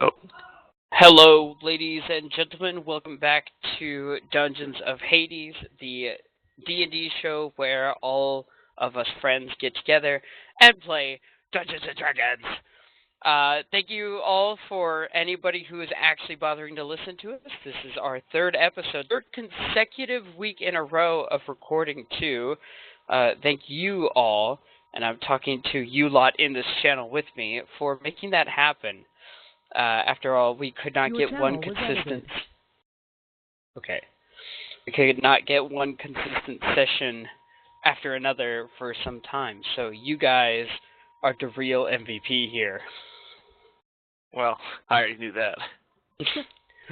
Oh, Hello, ladies and gentlemen. Welcome back to Dungeons of Hades, the D&D show where all of us friends get together and play Dungeons and Dragons. Thank you all for anybody who is actually bothering to listen to us. This is our third episode, third consecutive week in a row of recording too. Thank you all, and I'm talking to you lot in this channel with me, for making that happen. After all, we could not get one consistent... Okay. We could not get one consistent session after another for some time, so you guys are the real MVP here. well, I already knew that.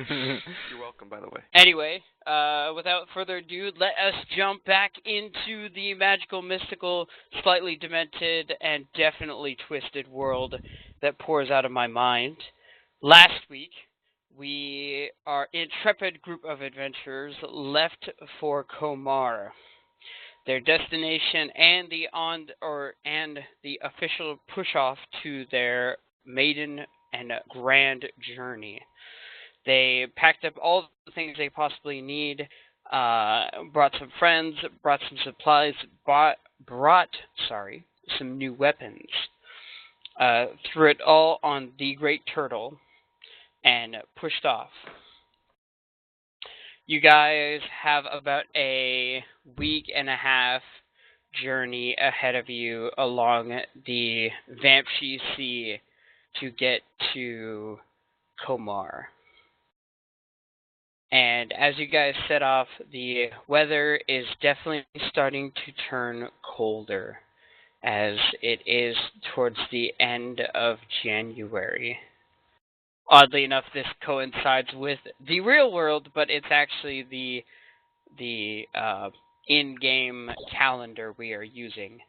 You're welcome, by the way. Anyway, without further ado, let us jump back into the magical, mystical, slightly demented, and definitely twisted world that pours out of my mind. Last week, our intrepid group of adventurers left for Komar. Their destination and the official push-off to their maiden and grand journey. They packed up all the things they possibly need, brought some friends, brought some supplies, brought some new weapons, threw it all on the Great Turtle, and pushed off. You guys have about a week and a half journey ahead of you along the Vampshi Sea to get to Komar. And as you guys set off, the weather is definitely starting to turn colder, as it is towards the end of January. Oddly enough, this coincides with the real world, but it's actually the in-game calendar we are using.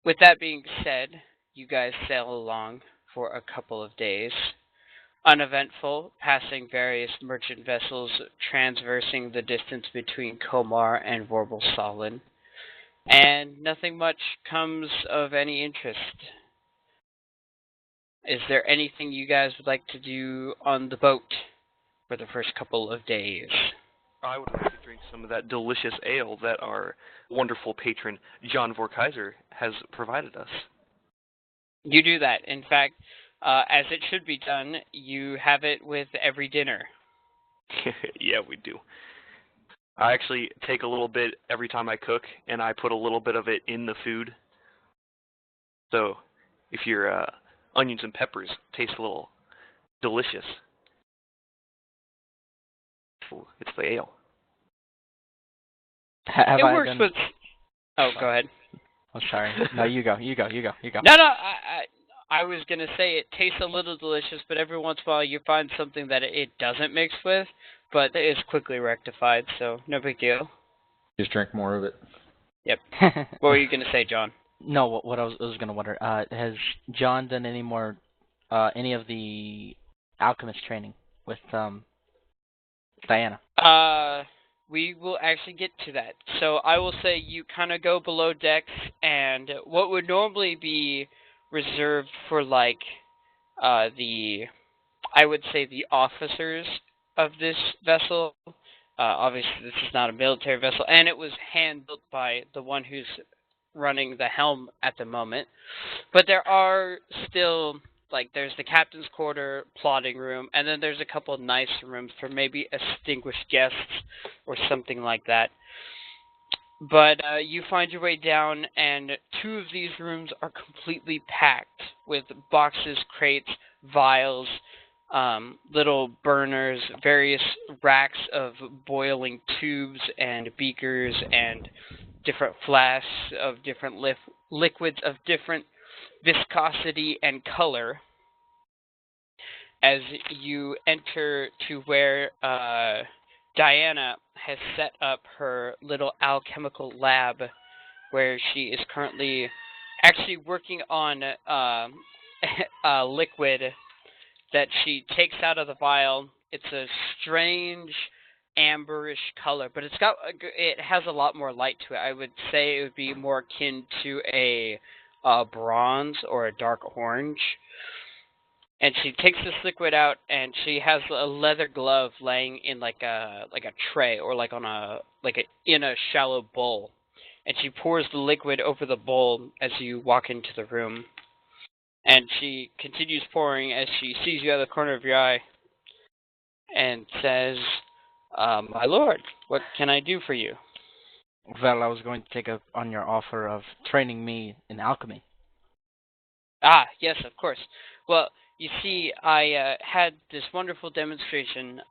With that being said, you guys sail along for a couple of days. Uneventful, passing various merchant vessels, traversing the distance between Komar and Warble-Solin, and nothing much comes of any interest. Is there anything you guys would like to do on the boat for the first couple of days? I would like to drink some of that delicious ale that our wonderful patron, John Vorkaiser, has provided us. You do that. In fact, as it should be done, you have it with every dinner. Yeah, we do. I actually take a little bit every time I cook, and I put a little bit of it in the food. So, if your onions and peppers taste a little delicious, it's the ale. It works with... Oh, go ahead. Oh, sorry. No, you go. No, I was going to say it tastes a little delicious, but every once in a while you find something that it doesn't mix with, but it's quickly rectified, so no big deal. Just drink more of it. Yep. What were you going to say, John? No, what I was going to wonder, has John done any more, any of the alchemist training with Diana? We will actually get to that. So I will say you kind of go below decks, and what would normally be reserved for, like, the officers of this vessel. Obviously, this is not a military vessel, and it was hand-built by the one who's running the helm at the moment. But there are still, like, there's the captain's quarter, plotting room, and then there's a couple of nice rooms for maybe distinguished guests or something like that. But you find your way down, and two of these rooms are completely packed with boxes, crates, vials, little burners, various racks of boiling tubes and beakers, and different flasks of different liquids of different viscosity and color. As you enter to where Diana has set up her little alchemical lab, where she is currently actually working on a liquid that she takes out of the vial. It's a strange amberish color, but it has a lot more light to it. I would say it would be more akin to a bronze or a dark orange. And she takes this liquid out, and she has a leather glove laying in like a tray, or like on in a shallow bowl. And she pours the liquid over the bowl as you walk into the room. And she continues pouring as she sees you out of the corner of your eye, and says, "My lord, what can I do for you?" Well, I was going to take up on your offer of training me in alchemy. Ah, yes, of course. Well, you see, I had this wonderful demonstration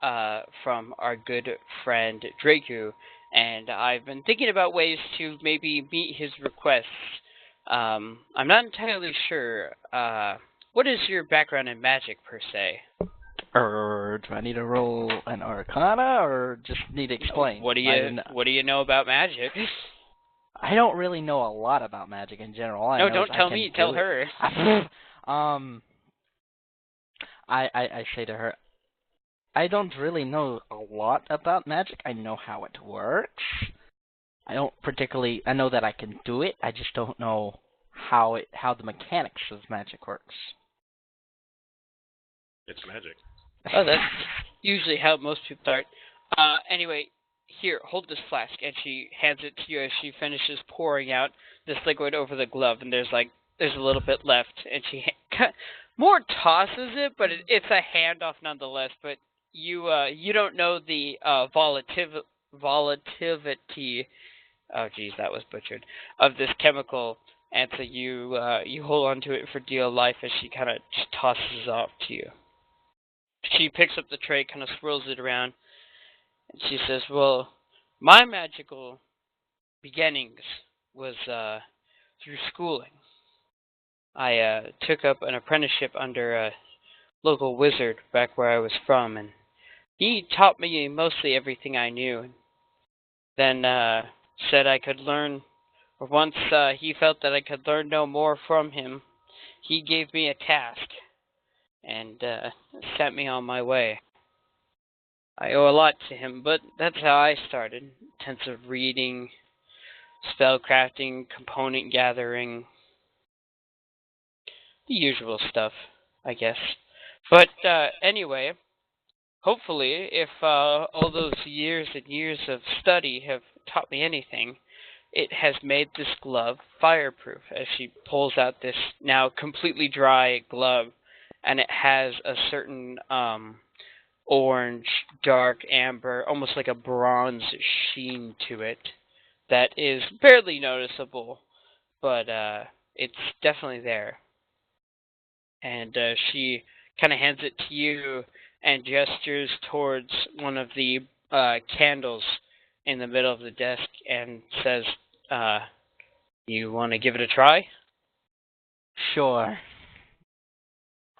from our good friend Draku, and I've been thinking about ways to maybe meet his requests. I'm not entirely sure. What is your background in magic, per se? Do I need to roll an Arcana, or just need to explain? What do you know about magic? I don't really know a lot about magic in general. All I No, know don't is tell I can me. do Tell it. her. I say to her, I don't really know a lot about magic. I know how it works. I know that I can do it. I just don't know how the mechanics of magic works. It's magic. Oh, that's usually how most people start. Anyway, here, hold this flask, and she hands it to you as she finishes pouring out this liquid over the glove, and there's a little bit left, and she more tosses it, but it's a handoff nonetheless. But you don't know the volatility. Oh, geez, that was butchered. Of this chemical, and so you hold on to it for dear life as she kind of just tosses it off to you. She picks up the tray, kind of swirls it around, and she says, "Well, my magical beginnings was through schooling. I took up an apprenticeship under a local wizard back where I was from, and he taught me mostly everything I knew. And then said I could learn, or once he felt that I could learn no more from him, he gave me a task and sent me on my way. I owe a lot to him, but that's how I started. Intensive reading, spell crafting, component gathering, the usual stuff, I guess. But anyway, hopefully, if all those years and years of study have taught me anything, it has made this glove fireproof." As she pulls out this now completely dry glove, and it has a certain orange, dark amber, almost like a bronze sheen to it that is barely noticeable, but it's definitely there. And she kind of hands it to you and gestures towards one of the candles in the middle of the desk and says, "You want to give it a try?" Sure.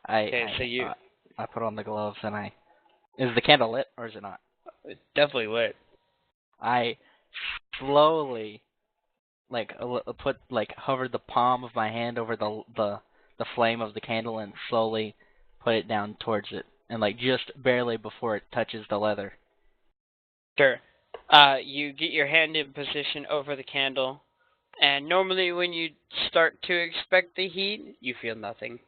Okay, I put on the gloves and is the candle lit or is it not? It's definitely lit. I slowly hover the palm of my hand over the flame of the candle and slowly put it down towards it, and just barely before it touches the leather. Sure. You get your hand in position over the candle, and normally when you start to expect the heat, you feel nothing.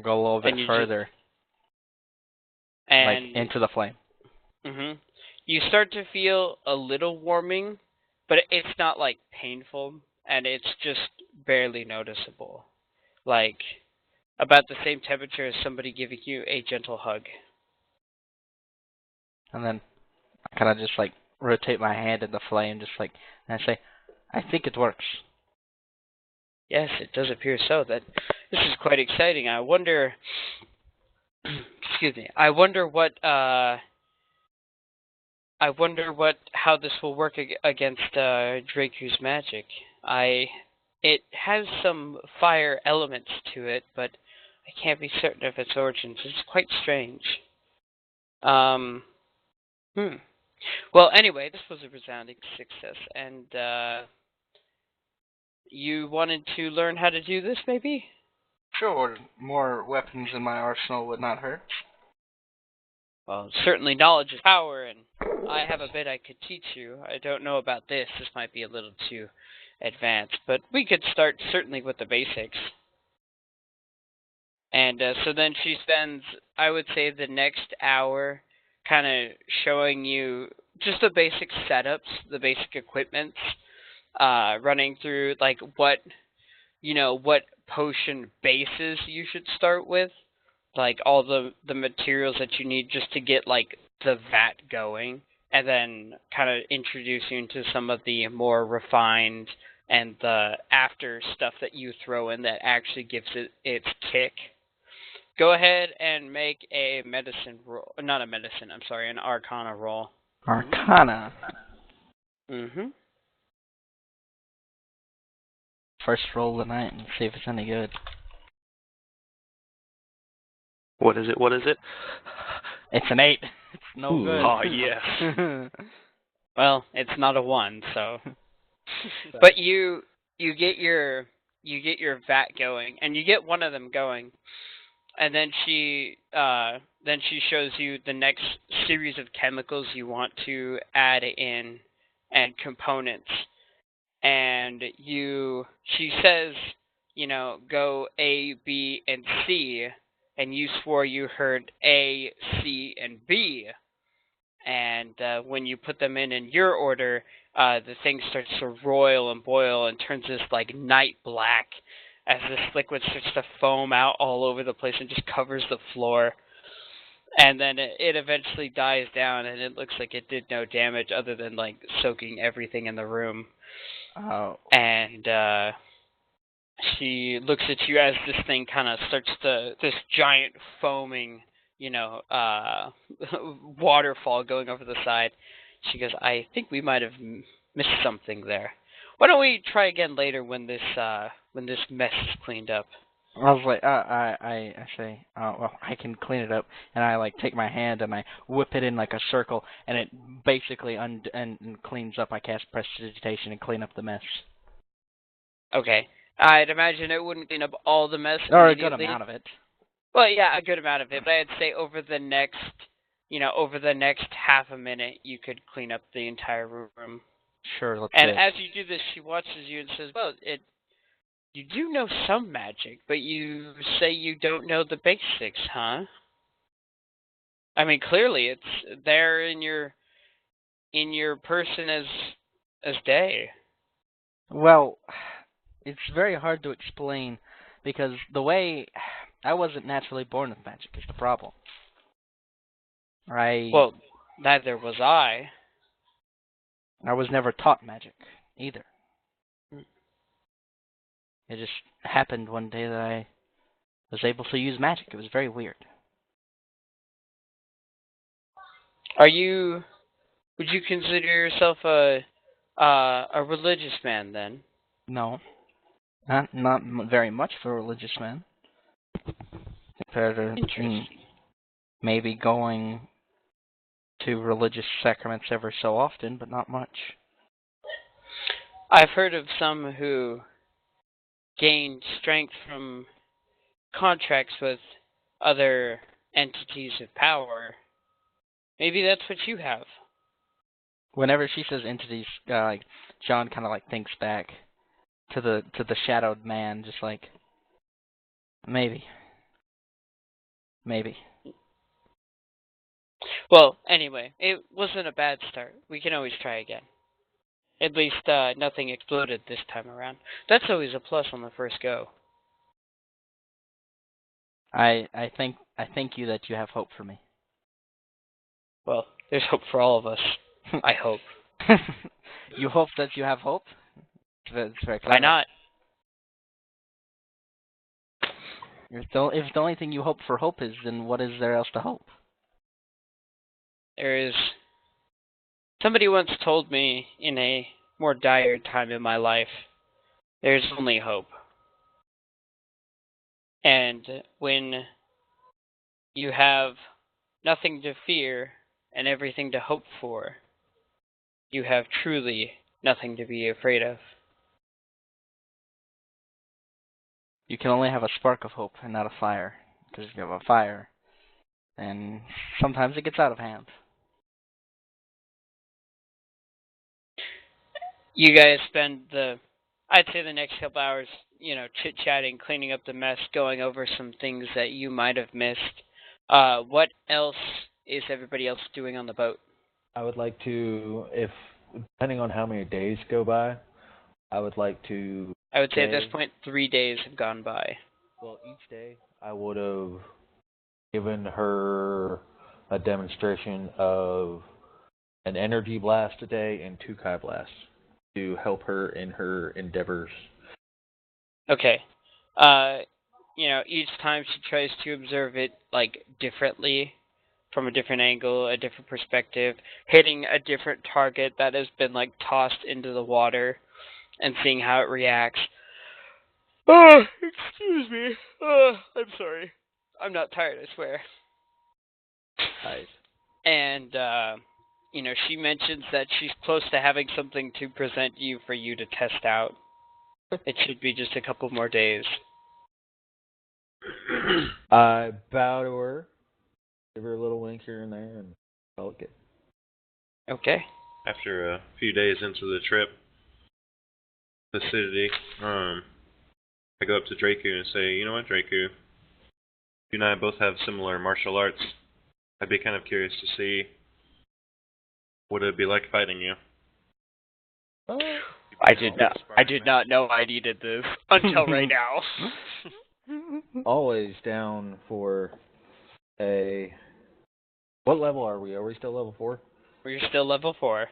Go a little bit further, into the flame. Mm-hmm. You start to feel a little warming, but it's not painful, and it's just barely noticeable. About the same temperature as somebody giving you a gentle hug. And then I kind of just rotate my hand in the flame, and I say, "I think it works." Yes, it does appear so. This is quite exciting. I wonder. Excuse me. I wonder how this will work against Draku's magic. It has some fire elements to it, but I can't be certain of its origins. It's quite strange. Well, anyway, this was a resounding success, and you wanted to learn how to do this, maybe? Sure, more weapons in my arsenal would not hurt. Well, certainly knowledge is power, and I have a bit I could teach you. I don't know about this. This might be a little too advanced, but we could start certainly with the basics. And so then she spends, I would say, the next hour kind of showing you just the basic setups, the basic equipments, running through like what potion bases you should start with, like all the materials that you need just to get like the vat going, and then kind of introduce you into some of the more refined and the after stuff that you throw in that actually gives it its kick. Go ahead and make a medicine roll. Not a medicine, I'm sorry, an arcana roll. Arcana. Mm-hmm. First roll of the night and see if it's any good. What is it? What is it? It's an 8. It's no Ooh. good. Oh, yes. Well, it's not a 1, so. But you get your vat going, and you get one of them going, and then she shows you the next series of chemicals you want to add in and components. And she says, go A, B, and C, and you swore you heard A, C, and B. And when you put them in your order, the thing starts to roil and boil and turns this like night black as this liquid starts to foam out all over the place and just covers the floor. And then it eventually dies down, and it looks like it did no damage other than like soaking everything in the room. Oh. And she looks at you as this thing kind of starts this giant foaming, waterfall going over the side. She goes, I think we might have missed something there. Why don't we try again later when this mess is cleaned up? I was like, I say, well, I can clean it up, and I like take my hand and I whip it in like a circle, and it basically and cleans up. I cast prestidigitation and clean up the mess. Okay, I'd imagine it wouldn't clean up all the mess Or a immediately. good amount of it. Well, yeah, a good amount of it, but I'd say over the next half a minute, you could clean up the entire room. Sure, let's And do it. as you do this, she watches you and says, well, you do know some magic, but you say you don't know the basics, huh? I mean, clearly it's there in your person as day. Well, it's very hard to explain because the way I wasn't naturally born with magic is the problem. Well, neither was I. I was never taught magic either. It just happened one day that I was able to use magic. It was very weird. Would you consider yourself a religious man then? No, not very much for a religious man. Compared to maybe going to religious sacraments ever so often, but not much. I've heard of some who gained strength from contracts with other entities of power. Maybe that's what you have. Whenever she says entities, like John kind of like thinks back to the shadowed man, just like maybe. Well, anyway, it wasn't a bad start. We can always try again. At least nothing exploded this time around. That's always a plus on the first go. I thank you that you have hope for me. Well, there's hope for all of us. I hope. You hope that you have hope? It's very clever. Why not? If the only thing you hope for hope is, then what is there else to hope? Somebody once told me in a more dire time in my life, there's only hope. And when you have nothing to fear and everything to hope for, you have truly nothing to be afraid of. You can only have a spark of hope and not a fire. Because if you have a fire, then sometimes it gets out of hand. You guys spend the I'd say the next couple hours, chit-chatting, cleaning up the mess, going over some things that you might have missed. What else is everybody else doing on the boat? I would like to, depending on how many days go by, I would like to. I would say at this point 3 days have gone by. Well, each day I would have given her a demonstration of an energy blast a day and 2 Kai blasts to help her in her endeavors. Okay. Each time she tries to observe it, differently, from a different angle, a different perspective, hitting a different target that has been, tossed into the water, and seeing how it reacts. Oh, excuse me. Oh, I'm sorry. I'm not tired, I swear. Nice. And, she mentions that she's close to having something to present you for you to test out. It should be just a couple more days. I bow to her, give her a little wink here and there, and call it good. Okay. After a few days into the trip, vicinity, I go up to Draku and say, you know what, Draku? You and I both have similar martial arts. I'd be kind of curious to see what it'd be like fighting you. I did not know I needed this until right now. Always down for a... What level are we? Are we still level 4? We're still level 4.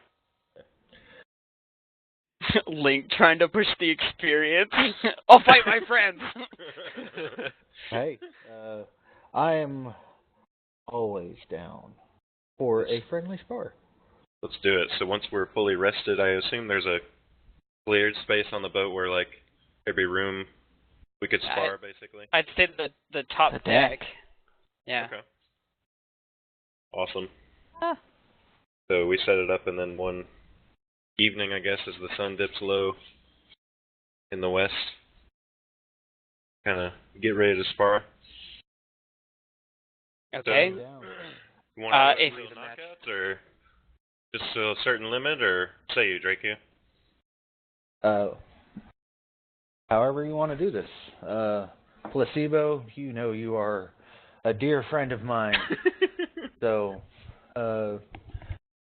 Link trying to push the experience. I'll fight my friends. Hey, I am always down for a friendly spar. Let's do it. So once we're fully rested, I assume there's a cleared space on the boat where, every room we could spar, basically? I'd say the top deck. Yeah. Okay. Awesome. Ah. So we set it up, and then one evening, I guess, as the sun dips low in the west, kind of get ready to spar. Okay. So, you want to do knockouts, or just to a certain limit, or say you, Draku? However you want to do this. Placebo, you are a dear friend of mine. So,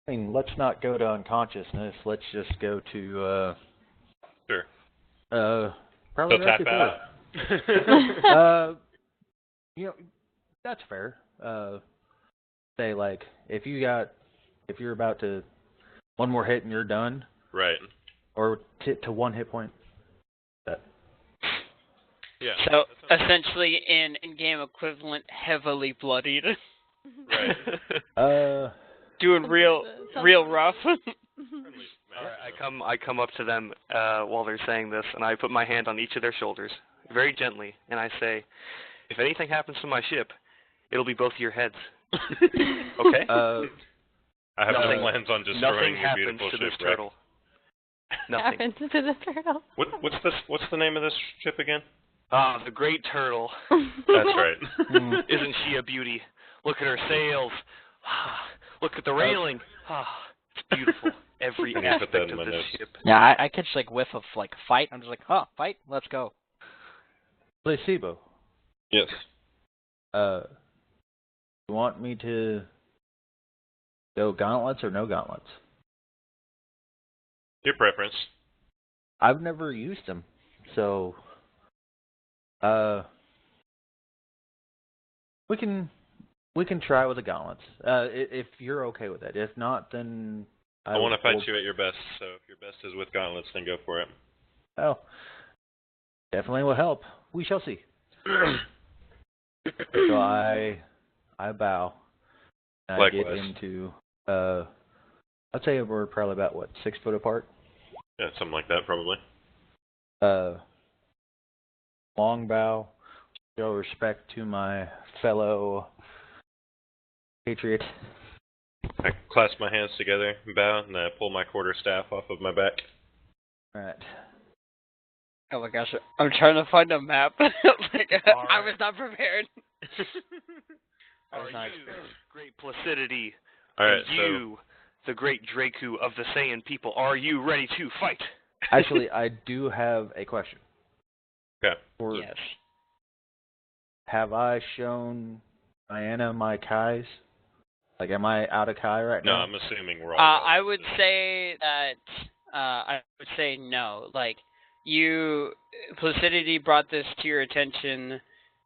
let's not go to unconsciousness. Let's just go to, Sure. probably So tap out. That's fair. Say, if you're about to, one more hit and you're done. Right. Or to 1 hit point. Yeah. So, essentially, in-game equivalent, heavily bloodied. Right. Doing real rough. I come up to them while they're saying this, and I put my hand on each of their shoulders, very gently, and I say, if anything happens to my ship, it'll be both your heads. Okay? I have no plans on destroying your happens beautiful to ship, this turtle. Nothing. Happens to the turtle. What's the name of this ship again? Ah, the great turtle. That's right. Isn't she a beauty? Look at her sails. Look at the railing. It's beautiful. Every I need to put that aspect in of my this notes. ship. Yeah, I catch whiff of fight. I'm just fight, let's go. Placebo. Yes. You want me to go gauntlets or no gauntlets? Your preference. I've never used them, so we can try with the gauntlets. If you're okay with that. If not, then I want to fight you at your best. So if your best is with gauntlets, then go for it. Oh, definitely will help. We shall see. So I bow. And I get into I'd say we're probably about 6 foot apart. Yeah, something like that, probably. Long bow. Show respect to my fellow patriot. I clasp my hands together and bow, and then I pull my quarterstaff off of my back. Alright. Oh my gosh, I'm trying to find a map. I was not prepared. Are you, great placidity, Alright, and you, the great Draku of the Saiyan people, are you ready to fight? Actually, I do have a question. Okay. Yes. Have I shown Diana my Kais? Like, am I out of Kai right No, now? I'm assuming we're all. I would say that. I would say no. Like Placidity brought this to your attention,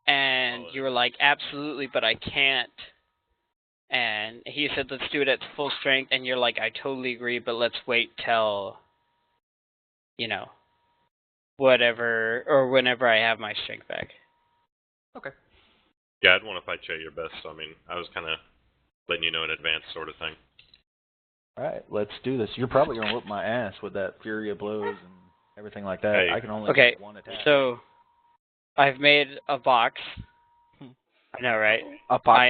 and you were like, absolutely, but I can't. And he said, let's do it at full strength, and you're like, I totally agree, but let's wait till, whatever, or whenever I have my strength back. Okay. Yeah, I'd want to fight you at your best. So, I mean, I was kind of letting you know in advance, sort of thing. All right, let's do this. You're probably gonna whoop my ass with that fury of blows and everything like that. Hey. I can only Okay, get one attack. so I've made a box. I know, right? A box I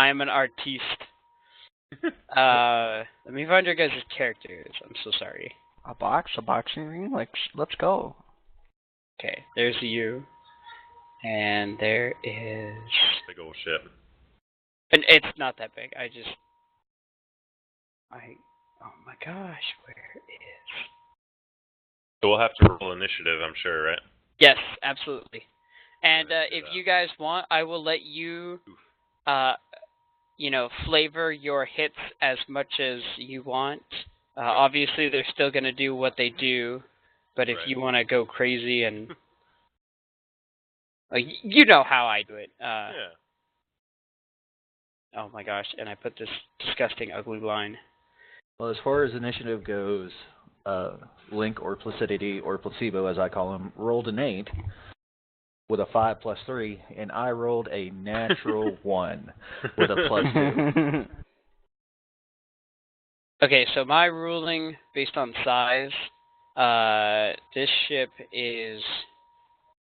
am an artiste. Let me find your guys' characters. I'm so sorry. A boxing ring? Like, let's go. Okay, there's you. And there is... Big old ship. And it's not that big. Oh my gosh, where is... So we'll have to roll initiative, I'm sure, right? Yes, absolutely. And Let's do if that. you guys want, I will let you, flavor your hits as much as you want. Obviously, they're still going to do what they do, but if Right. you want to go crazy and... you know how I do it. Yeah. Oh my gosh, and I put this disgusting, ugly line. Well, as far as initiative goes, Link or Placidity or Placebo, as I call him, rolled an 8 with a 5 plus 3, and I rolled a natural 1 with a plus 2. Okay, so my ruling based on size, this ship is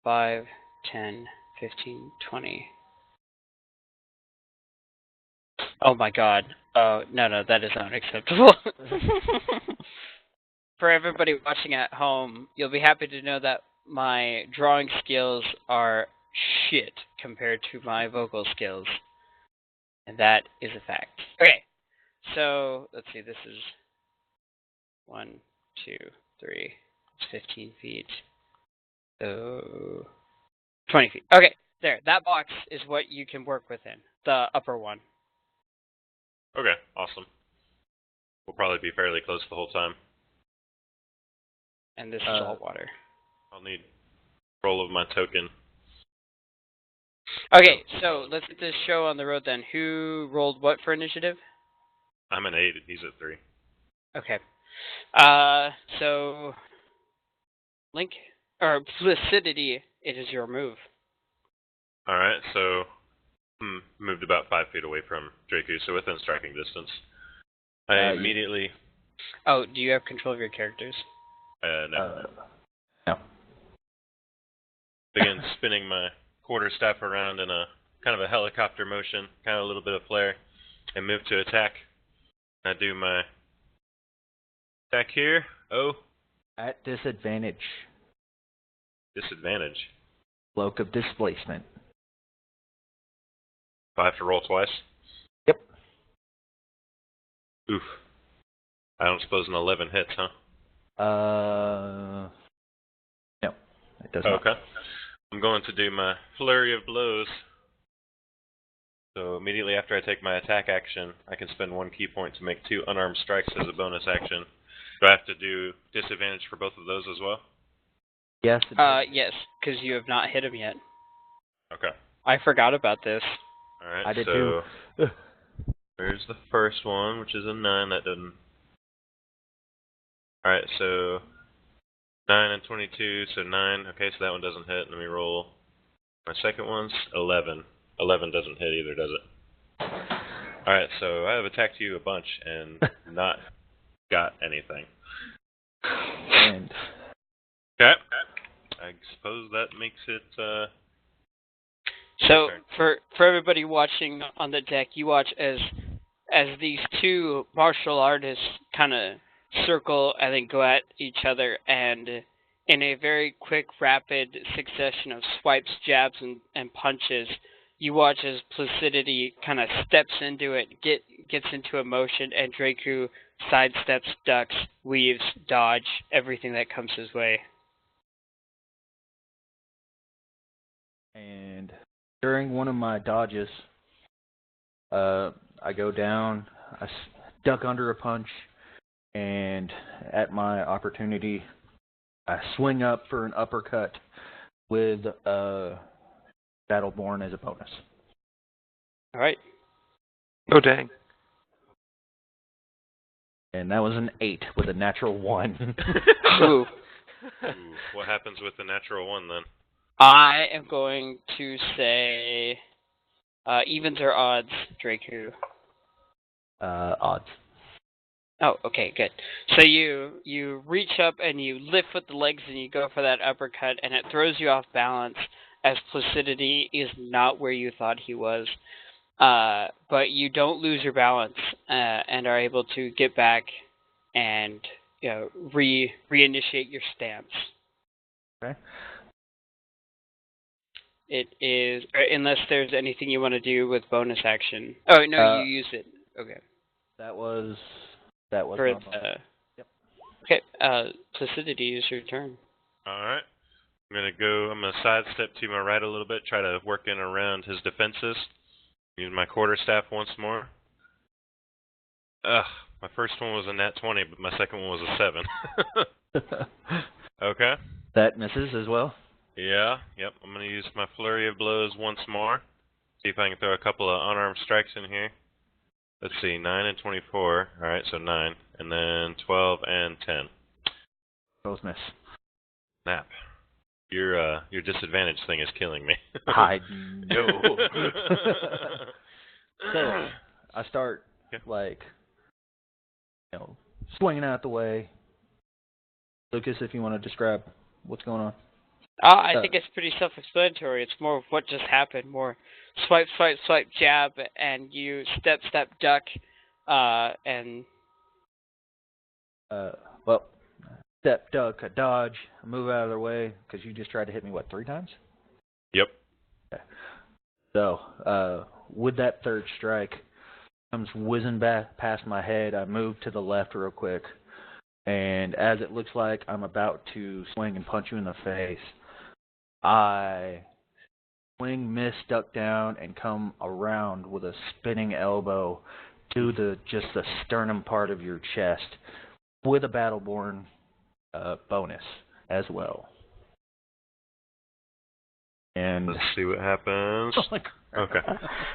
5, 10, 15, 20. Oh my god. Oh, no, that is unacceptable. For everybody watching at home, you'll be happy to know that my drawing skills are shit compared to my vocal skills. And that is a fact. Okay, so let's see, this is 1, 2, 3, it's 15 feet. So 20 feet. Okay, there. That box is what you can work within. The upper one. Okay, awesome. We'll probably be fairly close the whole time. And this is all water. I'll need roll of my token. Okay, so let's get this show on the road then. Who rolled what for initiative? I'm an 8, he's at 3. Okay. So Link or Placidity, it is your move. Alright, so moved about 5 feet away from Draku, so within striking distance. I immediately... Oh, do you have control of your characters? No. No. Begin spinning my quarterstaff around in a kind of a helicopter motion, kind of a little bit of flare, and move to attack. I do my attack here. Oh. At disadvantage. Disadvantage. Cloak of displacement. 5 to roll twice? Yep. Oof. I don't suppose an 11 hits, huh? No. It does not. Okay. I'm going to do my flurry of blows. So immediately after I take my attack action, I can spend 1 key point to make 2 unarmed strikes as a bonus action. Do I have to do disadvantage for both of those as well? Yes. Yes, because you have not hit him yet. Okay. I forgot about this. Alright, I did so too. there's the first one, which is a 9. That doesn't... Alright, so 9 and 22, so 9. Okay, so that one doesn't hit. Let me roll. My second one's 11. 11 doesn't hit either, does it? Alright, so I have attacked you a bunch and not got anything. And Okay. I suppose that makes it, So turn. for everybody watching on the deck, you watch as these two martial artists kind of circle and then go at each other, and in a very quick, rapid succession of swipes, jabs, and punches, you watch as Placidity kind of steps into it, gets into a motion, and Draku sidesteps, ducks, weaves, dodge, everything that comes his way. And during one of my dodges, I go down, duck under a punch, and at my opportunity, I swing up for an uppercut with Battleborn as a bonus. All right. Oh, dang. And that was an 8 with a natural 1. Ooh. Ooh, what happens with the natural 1 then? I am going to say evens or odds, Draku. Odds. Oh, okay, good. So you reach up and you lift with the legs and you go for that uppercut, and it throws you off balance as Placidity is not where you thought he was. But you don't lose your balance and are able to get back and reinitiate your stance. Okay. It is, unless there's anything you want to do with bonus action. Oh no, you use it. Okay. That was For my bonus. Yep. Okay. Placidity is your turn. Alright. I'm gonna sidestep to my right a little bit, try to work in around his defenses. Use my quarterstaff once more. My first one was a nat 20, but my second one was a 7. Okay. That misses as well. Yeah, yep. I'm going to use my flurry of blows once more. See if I can throw a couple of unarmed strikes in here. Let's see, 9 and 24. Alright, so 9. And then 12 and 10. Both miss. Snap. Your disadvantage thing is killing me. I know. So, I start, swinging out the way. Lucas, if you want to describe what's going on. I think it's pretty self-explanatory. It's more of what just happened. More swipe, swipe, swipe, jab, and you step, step, duck, and... Well, step, duck, a dodge, move out of their way, because you just tried to hit me, 3 times? Yep. Okay. So, with that third strike, comes whizzing back past my head. I move to the left real quick, and as it looks like I'm about to swing and punch you in the face, I swing, miss, duck down, and come around with a spinning elbow to the sternum part of your chest with a Battleborn bonus as well. And Let's see what happens. oh my God. Okay.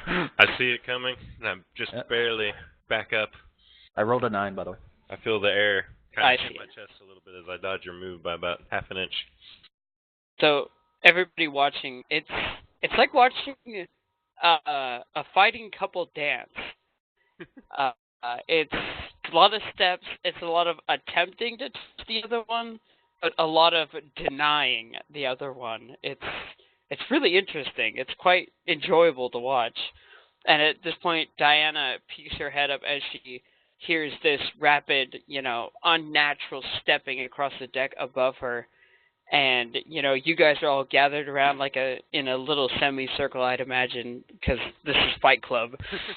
I see it coming, and I'm just barely back up. I rolled a 9, by the way. I feel the air kind of hit see my chest a little bit as I dodge your move by about half an inch. So, everybody watching, it's like watching a fighting couple dance. It's a lot of steps, it's a lot of attempting to touch the other one, but a lot of denying the other one. It's really interesting. It's quite enjoyable to watch. And at this point, Diana peeks her head up as she hears this rapid, unnatural stepping across the deck above her. And, you guys are all gathered around in a little semicircle, I'd imagine, because this is Fight Club.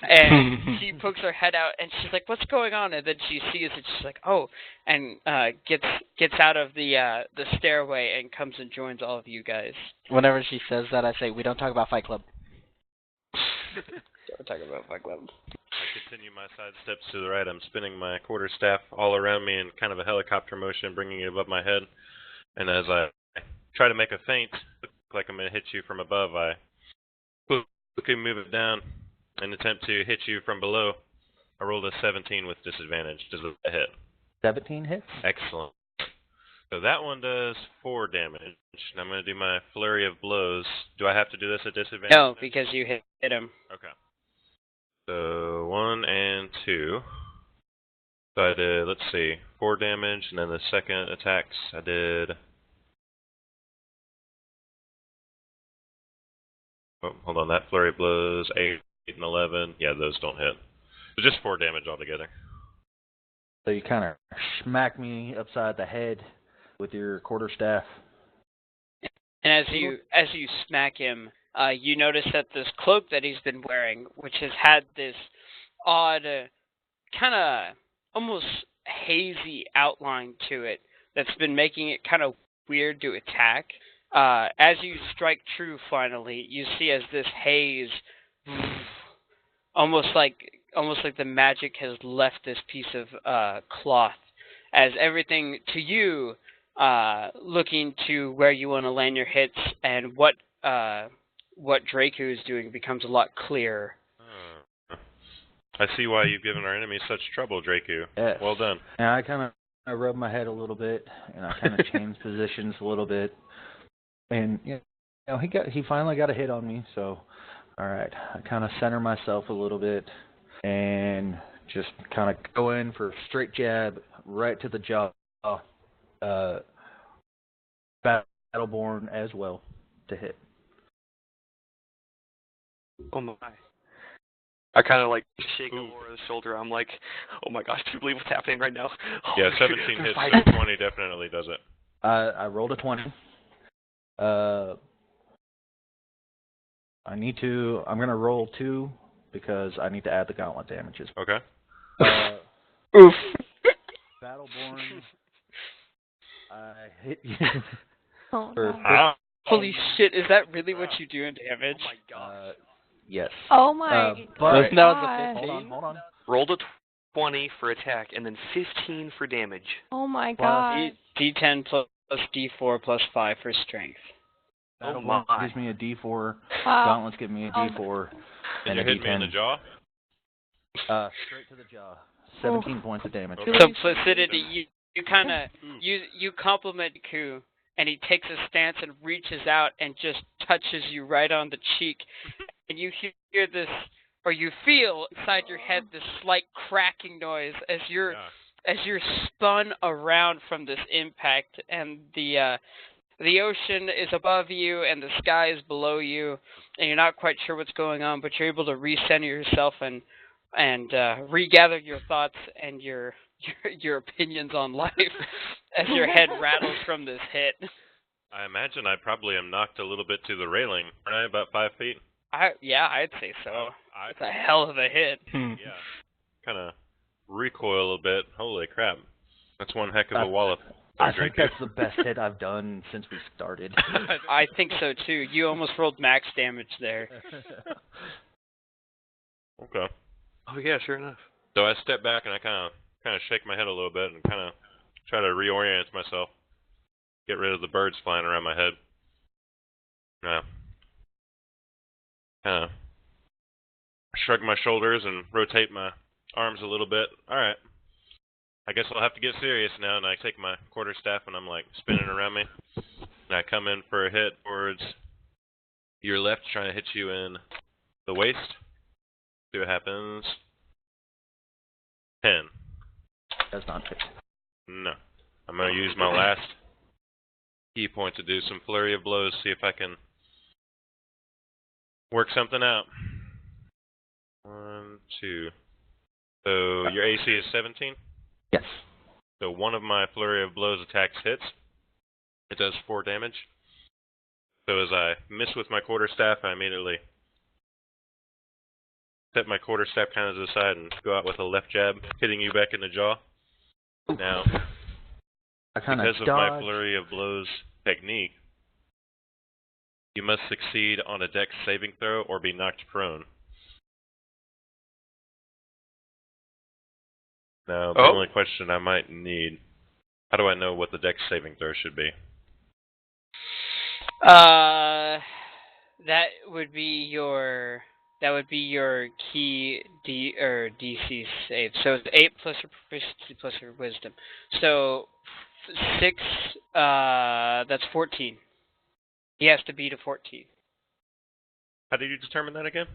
And she pokes her head out, and she's like, what's going on? And then she sees it, she's like, oh, and gets out of the stairway and comes and joins all of you guys. Whenever she says that, I say, we don't talk about Fight Club. Don't talk about Fight Club. I continue my side steps to the right. I'm spinning my quarterstaff all around me in kind of a helicopter motion, bringing it above my head. And as I try to make a feint, look like I'm going to hit you from above, I quickly move it down and attempt to hit you from below. I rolled a 17 with disadvantage. Does it hit? 17 hits? Excellent. So that one does 4 damage. And I'm going to do my flurry of blows. Do I have to do this at disadvantage? No, because you hit him. Okay. So 1 and 2. So I did, let's see, 4 damage, and then the second attacks I did... Oh, hold on, that flurry blows 8 and 11. Yeah, those don't hit. So just 4 damage altogether. So you kind of smack me upside the head with your quarterstaff. And as you smack him, you notice that this cloak that he's been wearing, which has had this odd, kind of almost hazy outline to it that's been making it kind of weird to attack. As you strike true, finally, you see as this haze, almost like the magic has left this piece of cloth, as everything to you, looking to where you want to land your hits and what Draco is doing becomes a lot clearer. I see why you've given our enemies such trouble, Draco. Yes. Well done. And I kind of rub my head a little bit, and I kind of change positions a little bit. And he finally got a hit on me, so all right. I kind of center myself a little bit and just kind of go in for a straight jab right to the jaw. Battleborn as well to hit. Oh my. I kind of like shake Laura's shoulder. I'm like, oh my gosh, do you believe what's happening right now? Oh, Yeah, 17 hits, so 20 definitely does it. I rolled a 20. I'm going to roll 2 because I need to add the gauntlet damages. Okay. Oof. Battleborn, I hit you. Oh, for no. Holy shit, is that really what you do in damage? Oh my gosh. Yes. Oh my but god. hold on. Rolled a 20 for attack and then 15 for damage. Oh my god. D10 plus D4 plus 5 for strength. Battleborn gives me a D4. Wow. Gauntlets give me a D4. And you a hit me in D10. the jaw? Straight to the jaw. 17 points of damage. Okay. So Placidity, you kind of you compliment Ku, and he takes a stance and reaches out and just touches you right on the cheek, and you hear this, or you feel inside your head this slight cracking noise as you're spun around from this impact, and the ocean is above you and the sky is below you, and you're not quite sure what's going on, but you're able to recenter yourself and regather your thoughts and your opinions on life as your head rattles from this hit. I imagine I probably am knocked a little bit to the railing. Aren't I about 5 feet? I'd say so. It's a hell of a hit. Yeah. Kind of recoil a bit. Holy crap. That's one heck of a wallop. I think that's the best hit I've done since we started. I think so too. You almost rolled max damage there. Okay. Oh yeah, sure enough. So I step back and I kind of shake my head a little bit and kind of try to reorient myself. Get rid of the birds flying around my head. Yeah. Kind of shrug my shoulders and rotate my arms a little bit. All right. I guess I'll have to get serious now, and I take my quarterstaff and I'm like spinning around me. And I come in for a hit towards your left, trying to hit you in the waist. See what happens. 10. Does not hit. No. I'm going to use my last key point to do some flurry of blows, see if I can work something out. 1, 2. So your AC is 17? Yes. So one of my flurry of blows attacks hits. It does 4 damage. So as I miss with my quarterstaff, I immediately set my quarterstaff kind of to the side and go out with a left jab, hitting you back in the jaw. Now, because of my flurry of blows technique, you must succeed on a dex saving throw or be knocked prone. Now, the only question I might need, how do I know what the dex saving throw should be? That would be your key DC save. So it's 8 plus your proficiency plus your wisdom. So 6, that's 14. He has to beat a 14. How did you determine that again?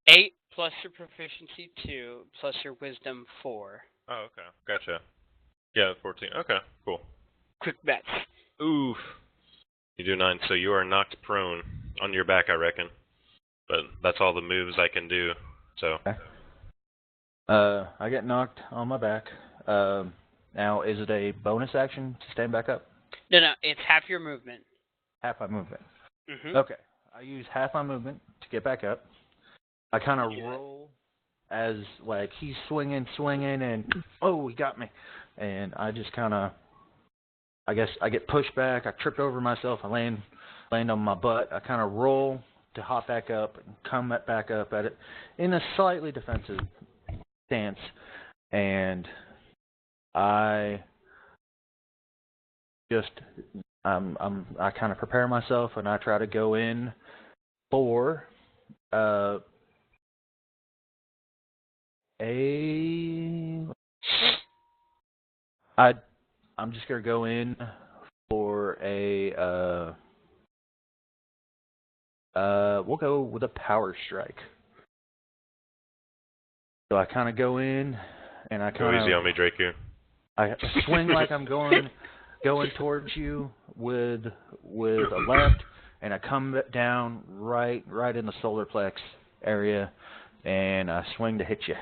8 plus your proficiency 2 plus your wisdom 4. Oh, okay. Gotcha. Yeah, 14. Okay, cool. Quick bets. Oof. You do 9, so you are knocked prone on your back, I reckon. But that's all the moves I can do, so. Okay. I get knocked on my back. Now, is it a bonus action to stand back up? No, it's half your movement. Half my movement. Mm-hmm. Okay. I use half my movement to get back up. I kind of roll as like he's swinging, and oh, he got me, and I just kind of, I guess I get pushed back. I tripped over myself. I land on my butt. I kind of roll to hop back up and come back up at it in a slightly defensive stance, and I just I kind of prepare myself and I try to go in for I'm just gonna go in for a we'll go with a power strike. So I kind of go in and I kind of go easy on me, Drake. Here. I swing like I'm going towards you with a left, and I come down right in the solar plex area, and I swing to hit you.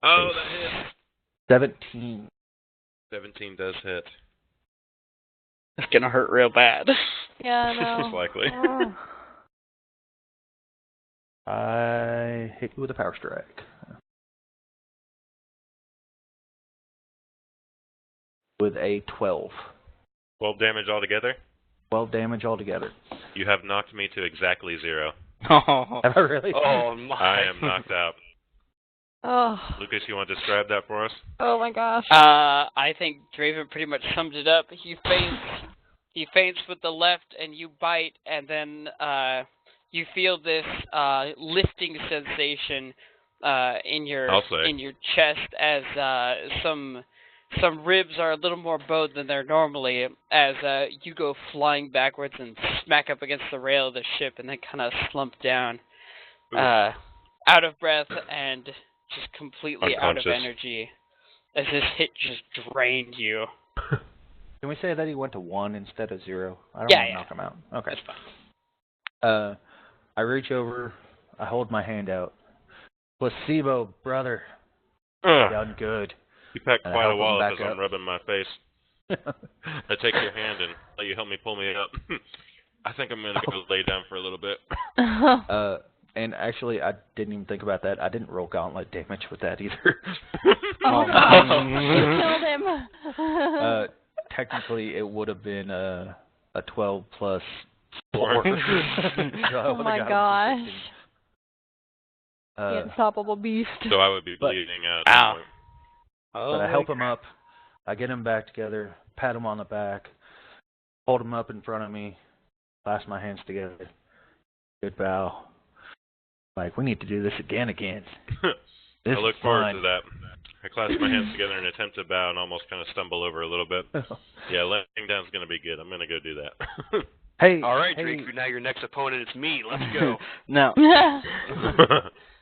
Oh, that hit. 17. 17 does hit. It's gonna hurt real bad. Yeah, no. Most likely. Oh. I hit you with a power strike. With a 12. 12 damage altogether? 12 damage altogether. You have knocked me to exactly 0. Oh. Have I really? Oh my! I am knocked out. Oh. Lucas, you want to describe that for us? Oh my gosh. I think Draven pretty much summed it up. He feints with the left, and you bite, and then you feel this lifting sensation in your chest as some ribs are a little more bowed than they're normally, as you go flying backwards and smack up against the rail of the ship, and then kind of slump down, out of breath and just completely out of energy, as this hit just drained you. Can we say that he went to 1 instead of 0? I don't want to knock him out. Okay. That's fine. I reach over, I hold my hand out. Placebo, brother. Done good. You packed And quite a wallop as up. I'm rubbing my face. I take your hand and let you help me pull me up. I think I'm going to go lay down for a little bit. And actually, I didn't even think about that. I didn't roll gauntlet damage with that either. You killed him. Technically, it would have been a 12 plus 4. Oh my gosh. The unstoppable beast. So I would be bleeding out. Ow. But I help him up. I get him back together, pat him on the back, hold him up in front of me, clasp my hands together. Good bow. Like, we need to do this again. This I look is forward fun. to that. I clasp my hands together in an attempt to bow and almost kind of stumble over a little bit. Yeah, laying down's going to be good. I'm going to go do that. Hey. All right, hey. Drake. Now your next opponent is me. Let's go. No.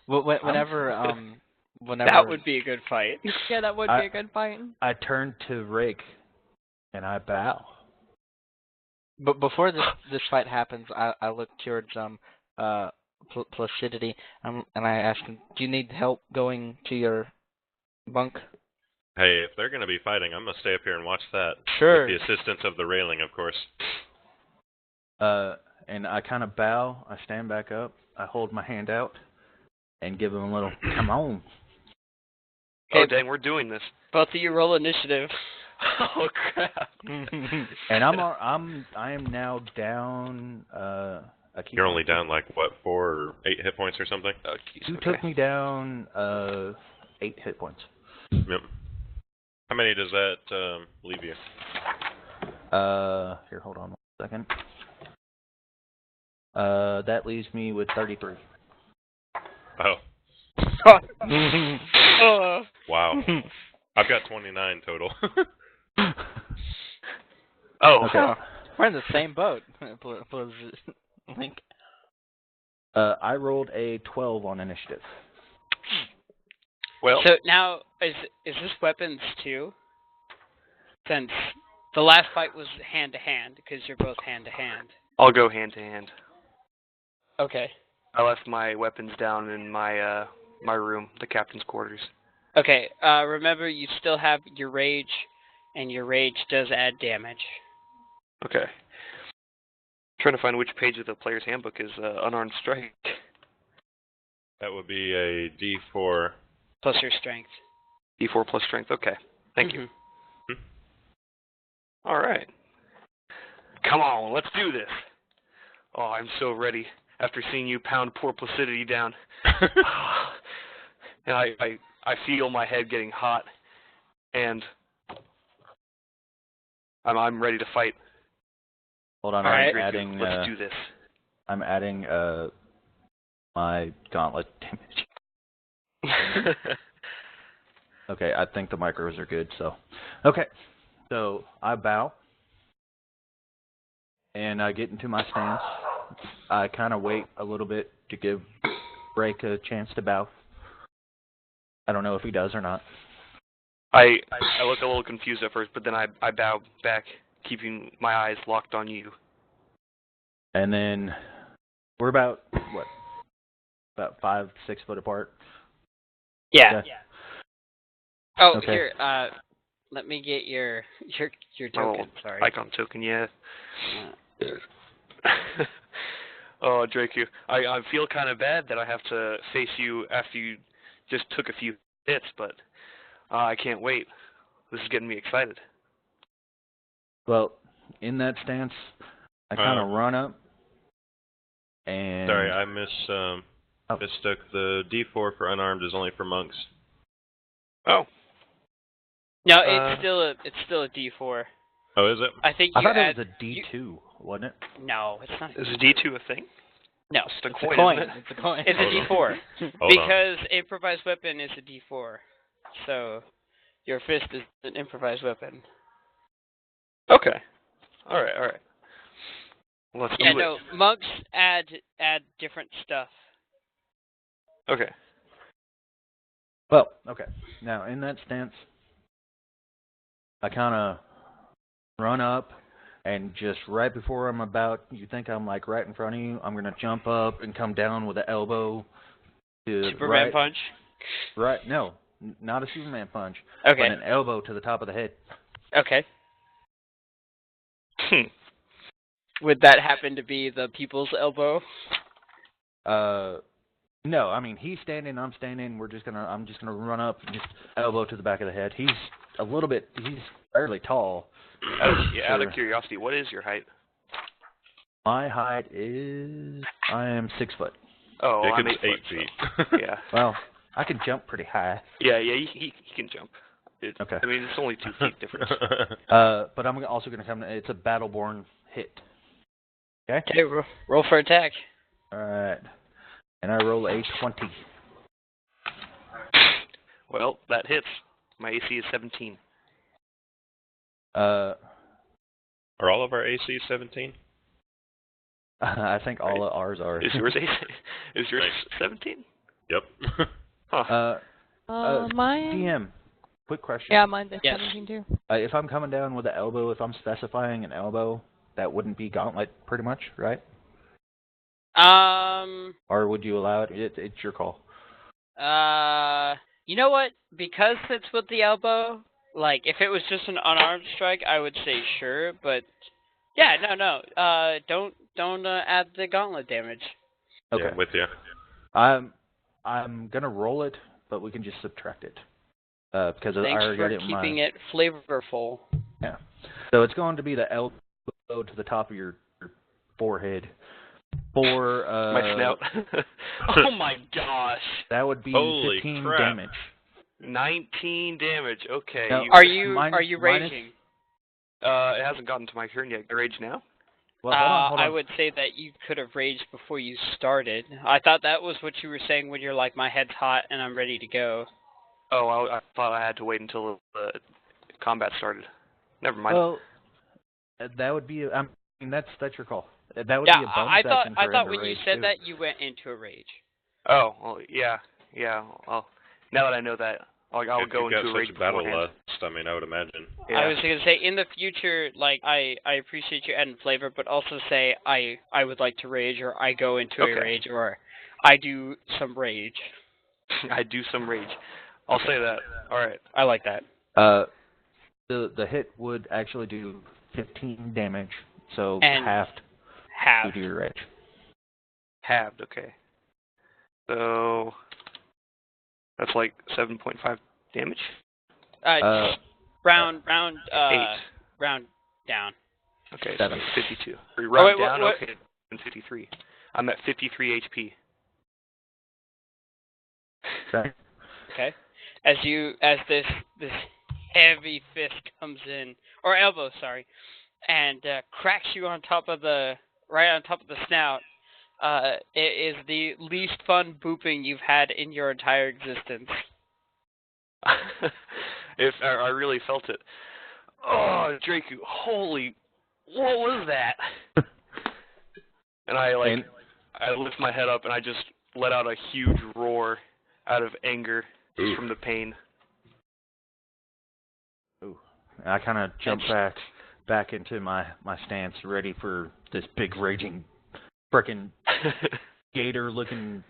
Whenever That would be a good fight. Yeah, that would be a good fight. I turn to Rake, and I bow. But before this fight happens, I look towards Placidity, and I ask him, "Do you need help going to your bunk?" Hey, if they're going to be fighting, I'm going to stay up here and watch that. Sure. With the assistance of the railing, of course. And I kind of bow. I stand back up. I hold my hand out and give him a little, come on. Oh, dang, we're doing this. Both of you roll initiative. Oh, crap. And I am now down. You're only down like, what, 4 or 8 hit points or something? Oh, geez, You took me down 8 hit points. Yep. How many does that leave you? Here, hold on 1 second. That leaves me with 33. Oh. Wow. I've got 29 total. Oh. Okay. We're in the same boat. Link. I rolled a 12 on initiative. Well, So now, is this weapons too? Since the last fight was hand to hand, because you're both hand to hand. I'll go hand to hand. Okay. I left my weapons down in my my room, the captain's quarters. Okay. Remember, you still have your rage, and your rage does add damage. Okay. Trying to find which page of the player's handbook is unarmed strike. That would be a D4. Plus your strength. D4 plus strength. Okay. Thank you. All right. Come on, let's do this. Oh, I'm so ready after seeing you pound poor Placidity down. And I feel my head getting hot, and I'm ready to fight. Hold on, All right. I'm adding. Let's do this. I'm adding my gauntlet damage. Okay, I think the micros are good. So, okay, so I bow, and I get into my stance. I kind of wait a little bit to give Drake a chance to bow. I don't know if he does or not. I look a little confused at first, but then I bow back, keeping my eyes locked on you. And then we're about what? About 5-6 foot apart. Yeah. Yeah. Oh, Okay. here. Let me get your token. Sorry. Icon token, yeah. Oh, Draku, I feel kind of bad that I have to face you after you just took a few hits, but I can't wait. This is getting me excited. Well, in that stance, I kind of run up. And Sorry, I mistook. The D4 for unarmed is only for monks. Oh. No, it's still a D4. Oh, is it? I think I you thought add, it was a D2, wasn't it? No, it's not. Is D2 a thing? No, It's a it's coin, a coin. isn't it? It's a coin. It's a D4 Hold because improvised weapon is a D4. So your fist is an improvised weapon. Okay. All right. Let's do Yeah, it. no, monks add different stuff. Okay. Well, okay. Now, in that stance, I kind of run up, and just right before I'm about, you think I'm like right in front of you, I'm going to jump up and come down with an elbow to Superman punch? Right, no, not a Superman punch, Okay. but an elbow to the top of the head. Okay. Would that happen to be the people's elbow? No, I mean he's standing, I'm standing. I'm just gonna run up, and just elbow to the back of the head. He's fairly tall. Out of curiosity, what is your height? My height is, I am 6 foot. Oh, I'm Jacob's 8 8 feet. feet. Yeah. Well, I can jump pretty high. Yeah, he can jump. Okay. I mean, it's only 2 feet difference. But I'm also gonna come. It's a battleborn hit. Okay. Okay, roll for attack. All right. And I roll a 20. Well, that hits. My AC is 17. Are all of our AC 17? I think all of ours are. Is yours 17? Yep. Huh. Mine. DM, quick question. Yeah, mine's a Yes. 17 too. If I'm coming down with an elbow, if I'm specifying an elbow, that wouldn't be gauntlet, pretty much, right? Or would you allow it? It's your call. You know what? Because it's with the elbow, like, if it was just an unarmed strike, I would say sure, but, yeah, no, don't add the gauntlet damage. Okay. Yeah, with you. I'm gonna roll it, but we can just subtract it. Because I Thanks already for got it in my... keeping it flavorful. Yeah. So it's going to be the elbow to the top of your forehead. For my snout. Oh my gosh. That would be Holy 15 crap. damage. 19 damage. Okay. Now, Are you minus- raging? It hasn't gotten to my turn yet. Rage now? Well, hold on. I would say that you could have raged before you started. I thought that was what you were saying when you're like, my head's hot and I'm ready to go. Oh, I thought I had to wait until the combat started. Never mind. Well, that would be. I mean, that's your call. That would be a bonus I action for thought him to when you rage, said too. that you went into a rage. Oh, well, yeah. Well, now that I know that, I'll If go you've into got a rage such a battle beforehand. lust, I mean, I would imagine. Yeah. I was going to say, in the future, like, I appreciate you adding flavor, but also say, I would like to rage, or I go into Okay. a rage, or I do some rage. I do some rage. I'll say that. All right. I like that. The hit would actually do 15 damage, so And halved Half. due to your rage. Halved. Okay. So that's like 7.5 damage. Round 8. round down. Okay, 7. so 52. Round wait, down. what? Okay, I'm 53. I'm at 53 HP. Okay. Okay. As this heavy fist comes in, or elbow, sorry, and cracks you right on top of the snout. It is the least fun booping you've had in your entire existence. I really felt it. Oh, Draku, holy, what was that? And I lift my head up and I just let out a huge roar out of anger just from the pain. Ooh. I kind of jump back into my stance, ready for this big raging, frickin' gator-looking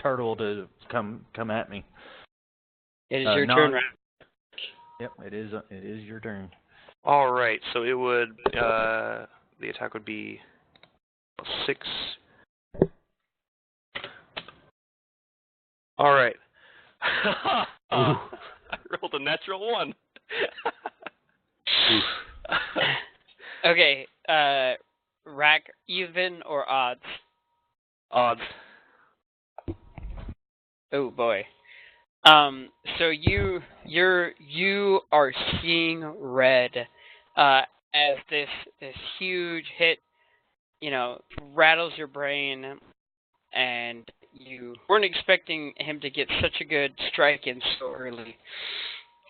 turtle to come at me. It is your turn, right? Yep, it is your turn. All right, so it would the attack would be 6. All right. I rolled a natural 1. Okay, rack even or odds? Odds. Oh boy. So you are seeing red, as this huge hit, rattles your brain, and you weren't expecting him to get such a good strike in so early.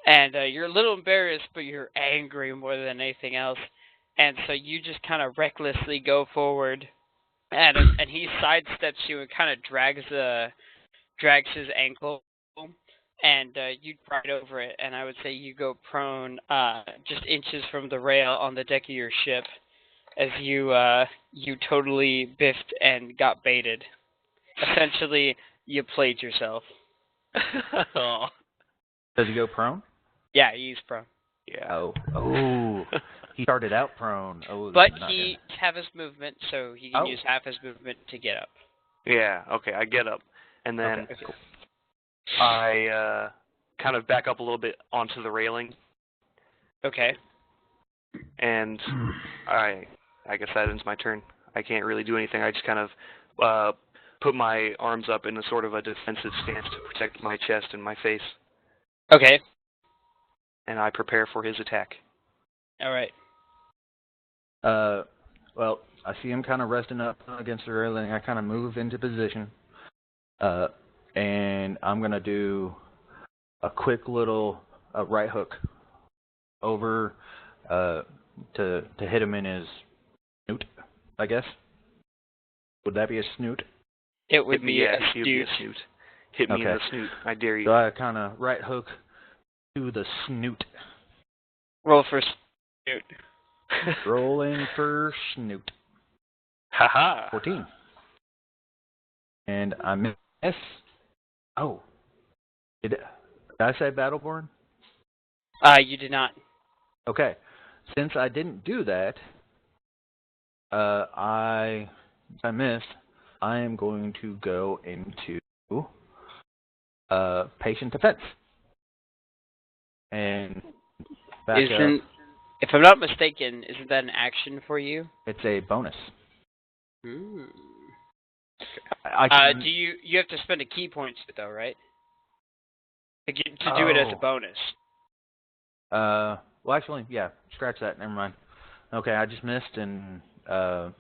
And you're a little embarrassed, but you're angry more than anything else. And so you just kind of recklessly go forward, and he sidesteps you and kind of drags his ankle, and you right over it. And I would say you go prone, just inches from the rail on the deck of your ship, as you totally biffed and got baited. Essentially, you played yourself. Oh. Does he go prone? Yeah, he's prone. Yeah. Oh. He started out prone. Oh, But not he him. have his movement, so he can use half his movement to get up. Yeah, okay, I get up. And then Okay, cool. I kind of back up a little bit onto the railing. Okay. And I guess that ends my turn. I can't really do anything. I just kind of put my arms up in a sort of a defensive stance to protect my chest and my face. Okay. And I prepare for his attack. All right. Well, I see him kind of resting up against the railing. I kind of move into position, and I'm gonna do a quick little right hook over to hit him in his snoot, I guess. Would that be a snoot? It would Hit me, be yeah, a it would be a snoot. Hit me in the snoot. I dare you. So I kind of right hook to the snoot. Roll for snoot. Rolling for snoot. Haha. 14. And I miss. Oh. Did I say Battleborn? You did not. Okay. Since I didn't do that, I missed. I am going to go into patient defense. And back up. If I'm not mistaken, isn't that an action for you? It's a bonus. Hmm. I can, Do you have to spend a key point though, right? To do it as a bonus. Well, actually, yeah. Scratch that. Never mind. Okay, I just missed, and do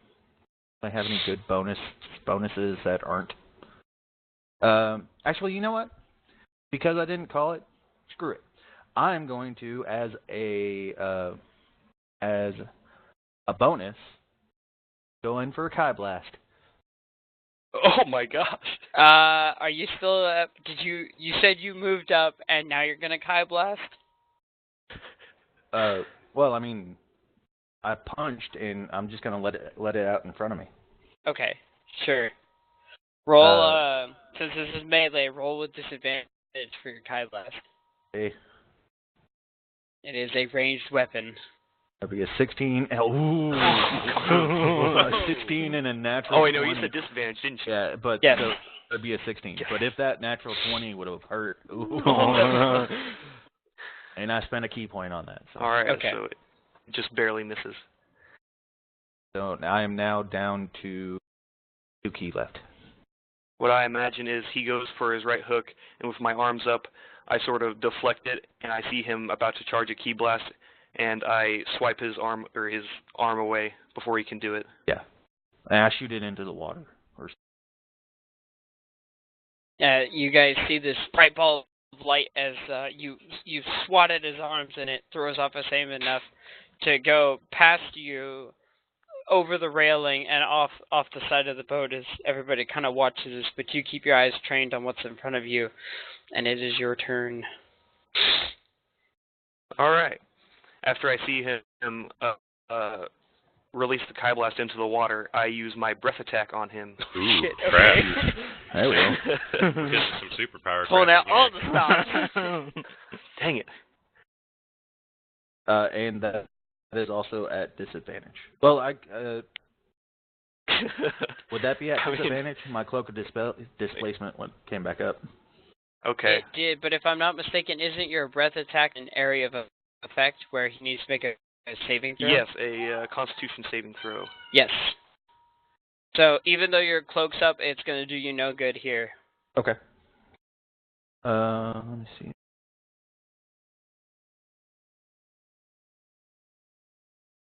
I have any good bonuses that aren't? Actually, you know what? Because I didn't call it, screw it. I'm going to, as a bonus, go in for a Kai Blast. Oh my gosh. Are you still up? You said you moved up and now you're gonna Kai Blast? Well, I mean, I punched and I'm just gonna let it out in front of me. Okay, sure. Roll, since this is melee, roll with disadvantage for your Kai Blast. Okay. It is a ranged weapon. That'll be a 16. Ooh. 16 and a natural. Oh, wait, no, 20. you said disadvantage, didn't you? Yeah, but Yes. so it'd be a 16. But if that natural 20 would have hurt, ooh. And I spent a key point on that. So. All right, Okay. so it just barely misses. So I am now down to 2 key left. What I imagine is he goes for his right hook, and with my arms up, I sort of deflect it, and I see him about to charge a key blast, and I swipe his arm away before he can do it. Yeah. And I shoot it into the water. You guys see this bright ball of light as you swat at his arms, and it throws off his aim enough to go past you over the railing and off the side of the boat as everybody kind of watches this, but you keep your eyes trained on what's in front of you, and it is your turn. All right. After I see him release the Kai Blast into the water, I use my breath attack on him. Ooh, Shit, crap. okay. There we go. This is some superpower Pulling crap out in all here. the stops. Dang it. And that is also at disadvantage. Well, would that be at disadvantage? My cloak of displacement came back up. Okay. It did, but if I'm not mistaken, isn't your breath attack an area of effect where he needs to make a saving throw? Yes, a Constitution saving throw. Yes. So even though your cloak's up, it's going to do you no good here. Okay. Let me see.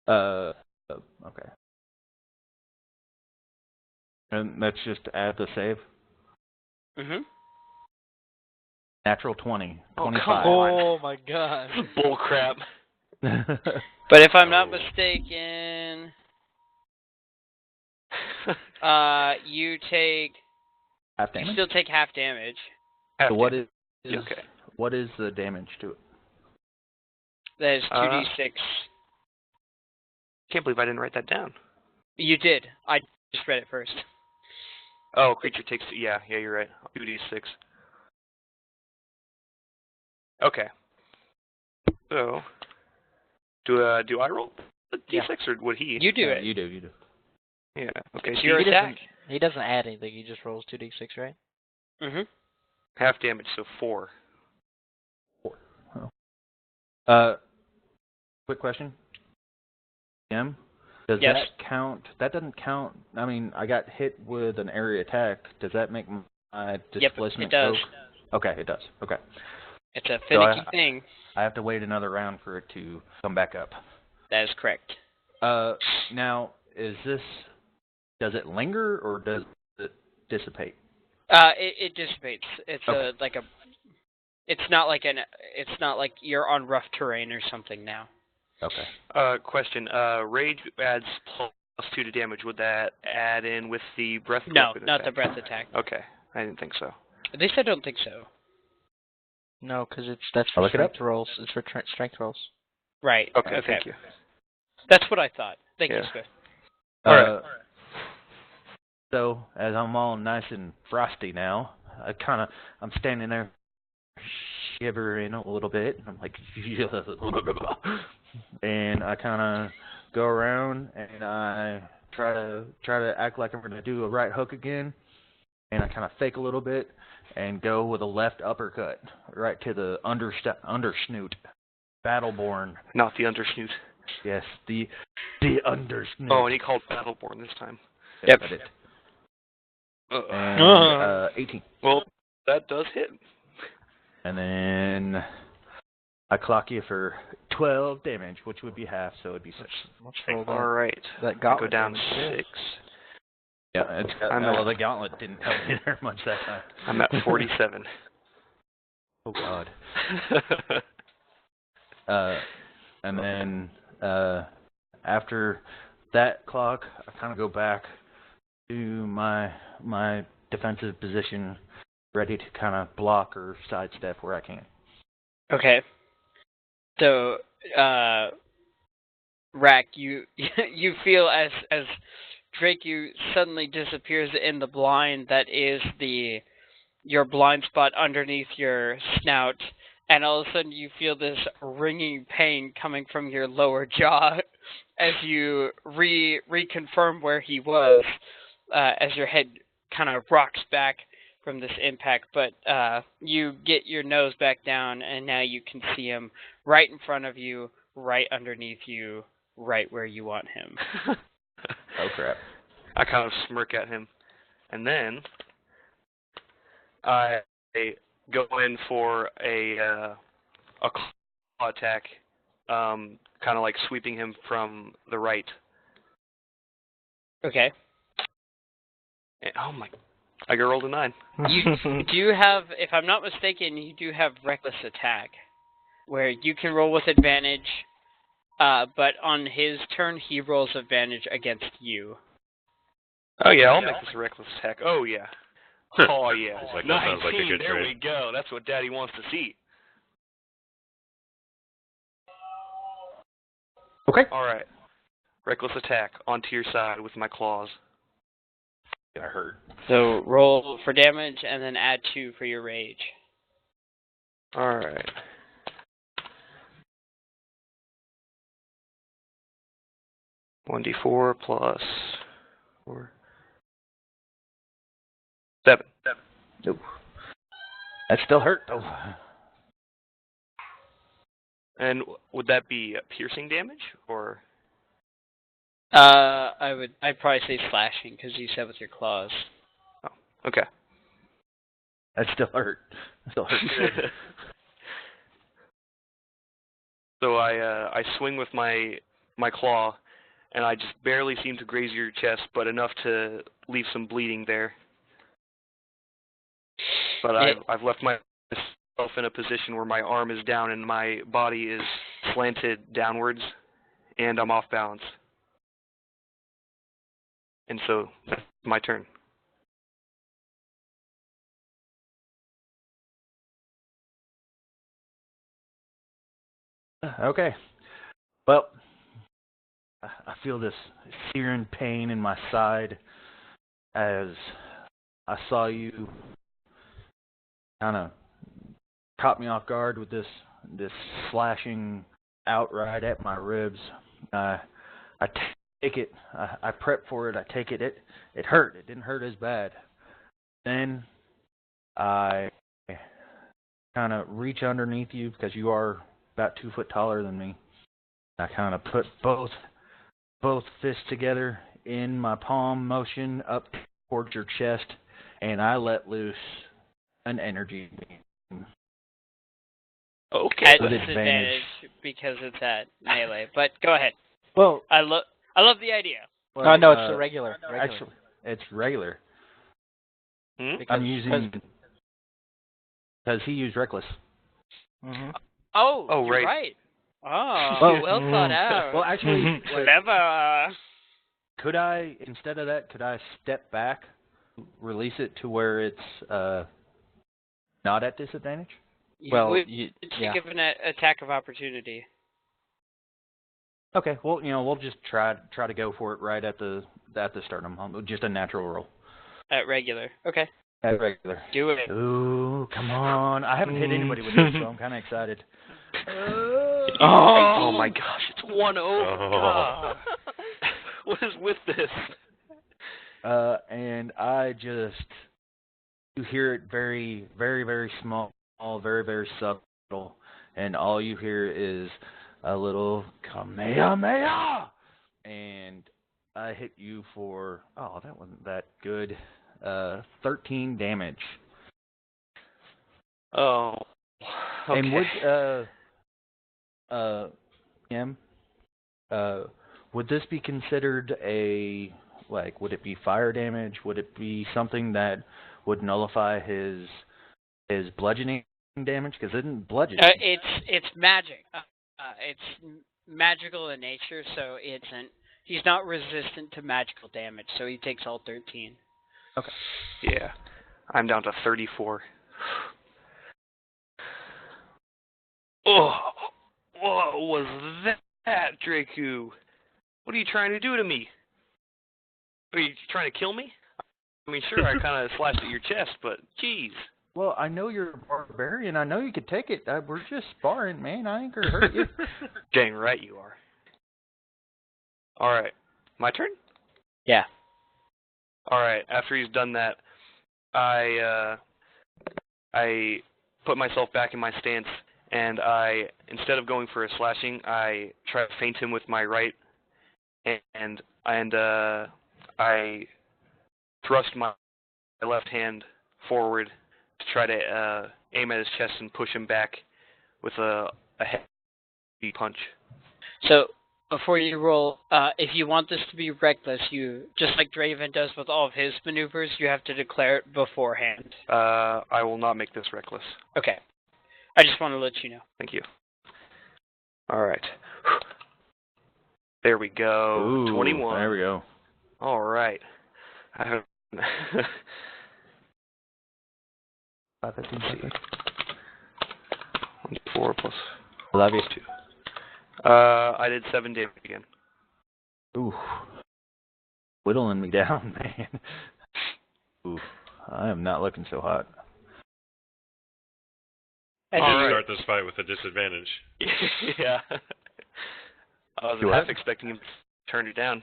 Okay. And that's just add the save. Mm-hmm. Natural 20. Oh, 25. come on. Oh my god. Bull crap. But if I'm not mistaken, you Half damage? still take half damage. So what is Okay. what is the damage to it? That is 2d6. Can't believe I didn't write that down. You did. I just read it first. Oh, creature takes... Yeah, you're right. 2d6. Okay. So, do I roll the d6 or would he? You do it. You do. Yeah. Okay. It's your he attack. He doesn't add anything. He just rolls 2d6, right? Mm-hmm. Half damage, so 4. Quick question. Does Yes. that count? That doesn't count. I mean, I got hit with an area attack. Does that make my displacement? Yep, it does. Okay, it does. Okay. It's a finicky So thing. I have to wait another round for it to come back up. That is correct. Now, does it linger or does it dissipate? It dissipates. It's Okay. it's not like you're on rough terrain or something now. Okay. Question. Rage adds +2 to damage. Would that add in with the breath? No, weapon not the attack? breath attack. Okay, I didn't think so. At least I don't think so. No, because that's I'll for look it up. strength rolls. It's for strength rolls. Right. Okay, thank you. That's what I thought. Thank you, Yeah. Swift. Alright. So, as I'm all nice and frosty now, I'm standing there shivering a little bit. I'm like, and I kind of go around and I try to act like I'm going to do a right hook again, and I kind of fake a little bit and go with a left uppercut right to the undersnoot. Battleborn. Not the undersnoot. Yes, the undersnoot. Oh, and he called Battleborn this time. Yes, I did. And 18. Well, that does hit. And then I clock you for 12 damage, which would be half, so it'd be 6. Let's roll All right. that Go gauntlet down damage. 6. Yeah, well, the gauntlet didn't help me there much that time. I'm at 47. Oh, God. And then after that clock, I kind of go back to my defensive position, ready to kind of block or sidestep where I can. Okay. So, Rack, you feel as Draku suddenly disappears in the blind that is your blind spot underneath your snout, and all of a sudden you feel this ringing pain coming from your lower jaw as you reconfirm where he was, as your head kind of rocks back from this impact, but you get your nose back down, and now you can see him right in front of you, right underneath you, right where you want him. Oh crap! I kind of smirk at him, and then I go in for a claw attack, kind of like sweeping him from the right. Okay. And, oh my! I rolled a 9. You do have, if I'm not mistaken, you do have reckless attack, where you can roll with advantage, but on his turn, he rolls advantage against you. Oh yeah, I'll make this a reckless attack. Oh yeah. Oh yeah. It's like, that sounds like a 19, good there trade. we go. That's what Daddy wants to see. Okay. All right. Reckless attack onto your side with my claws. Got hurt. So roll for damage, and then add 2 for your rage. All right. $1d4 plus 4. 7. Nope. That still hurt though. And would that be piercing damage or? I'd probably say slashing, because you said with your claws. Oh, okay. That still hurt. That still hurt. So I swing with my claw, and I just barely seem to graze your chest, but enough to leave some bleeding there. But I've left myself in a position where my arm is down and my body is slanted downwards, and I'm off balance. And so that's my turn. Okay. Well, I feel this searing pain in my side as I saw you kind of caught me off guard with this slashing outright at my ribs. I take it. I prep for it. I take it. It hurt. It didn't hurt as bad. Then I kind of reach underneath you because you are about 2 foot taller than me. I kind of put both fists together in my palm motion up towards your chest, and I let loose an energy beam. Okay. At With disadvantage, because it's at melee. But go ahead. Well, I love the idea. Oh, no, it's the regular. Actually, it's regular. Hmm? I'm using because he used reckless. Mm-hmm. Oh, Oh, you're right. right. Oh, well thought out. Well, actually, like, Clever. could I instead of that, could I step back, release it to where it's not at disadvantage? Well, It's give an attack of opportunity. Okay, well, we'll just try to go for it right at the sternum. Just a natural roll. At regular. Okay. At regular. Do it. Ooh, come on! I haven't hit anybody with this, so I'm kind of excited. Oh my gosh, it's 1-0. Oh. What is with this? And I just you hear it very, very, very small, very, very subtle, and all you hear is a little Kamehameha, and I hit you for that wasn't that good. 13 damage. Oh. Okay. And would this be considered would it be fire damage? Would it be something that would nullify his bludgeoning damage? Because it didn't bludgeon. It's magic. It's magical in nature, so he's not resistant to magical damage, so he takes all 13. Okay. Yeah. I'm down to 34. Oh, what was that, Draku? What are you trying to do to me? Are you trying to kill me? I mean, sure, I kind of slashed at your chest, but jeez. Well, I know you're a barbarian. I know you could take it. We're just sparring, man. I ain't gonna hurt you. Dang right you are. All right. My turn? Yeah. All right. After he's done that, I put myself back in my stance, and instead of going for a slashing, I try to feint him with my right, and I thrust my left hand forward to try to aim at his chest and push him back with a heavy punch. So before you roll, if you want this to be reckless, you just like Draven does with all of his maneuvers, you have to declare it beforehand. I will not make this reckless. Okay. I just want to let you know. Thank you. All right. There we go. Ooh, 21. There we go. All right. I have 5, 15 seconds. 4 plus. I love you. 2. I did 7 damage again. Ooh. Whittling me down, man. Ooh. I am not looking so hot. You All right. start this fight with a disadvantage. Yeah. I was You half what? expecting him to turn it down.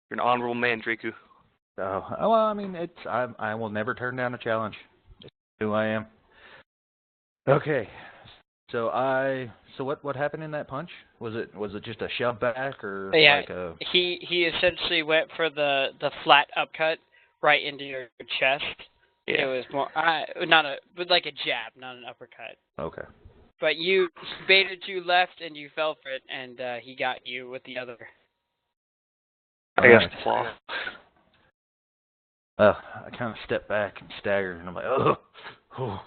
You're an honorable man, Draku. Oh, well, I mean, I will never turn down a challenge. It's who I am. Okay. So what happened in that punch? Was it just a shove back or Yeah, like a he essentially went for the flat upcut right into your chest. Yeah. It was more but like a jab, not an uppercut. Okay. But he baited you left and you fell for it, and he got you with the other. I guess Alright. claw. I kind of step back and stagger, and I'm like, oh.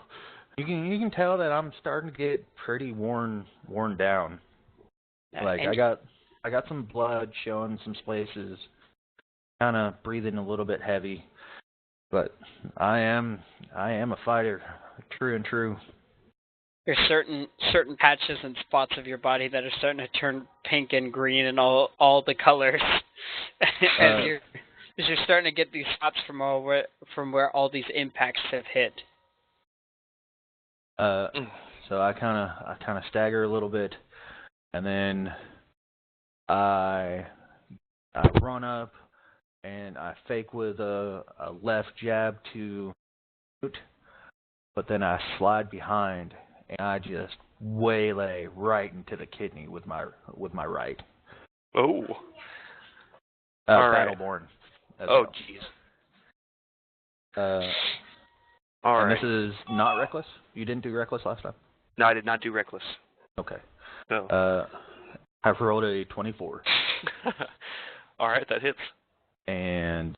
You can tell that I'm starting to get pretty worn down. Like And I got some blood showing some places, kind of breathing a little bit heavy, but I am a fighter, true and true. there's certain patches and spots of your body that are starting to turn pink and green and all the colors. And you're starting to get these spots from where all these impacts have hit. So I kind of stagger a little bit, and then I run up and I fake with a left jab to shoot, but then I slide behind and I just waylay right into the kidney with my right. Oh. All right. Battleborn. Oh, jeez. All And right. this is not reckless? You didn't do reckless last time? No, I did not do reckless. Okay. No. I've rolled a 24. All right, that hits. And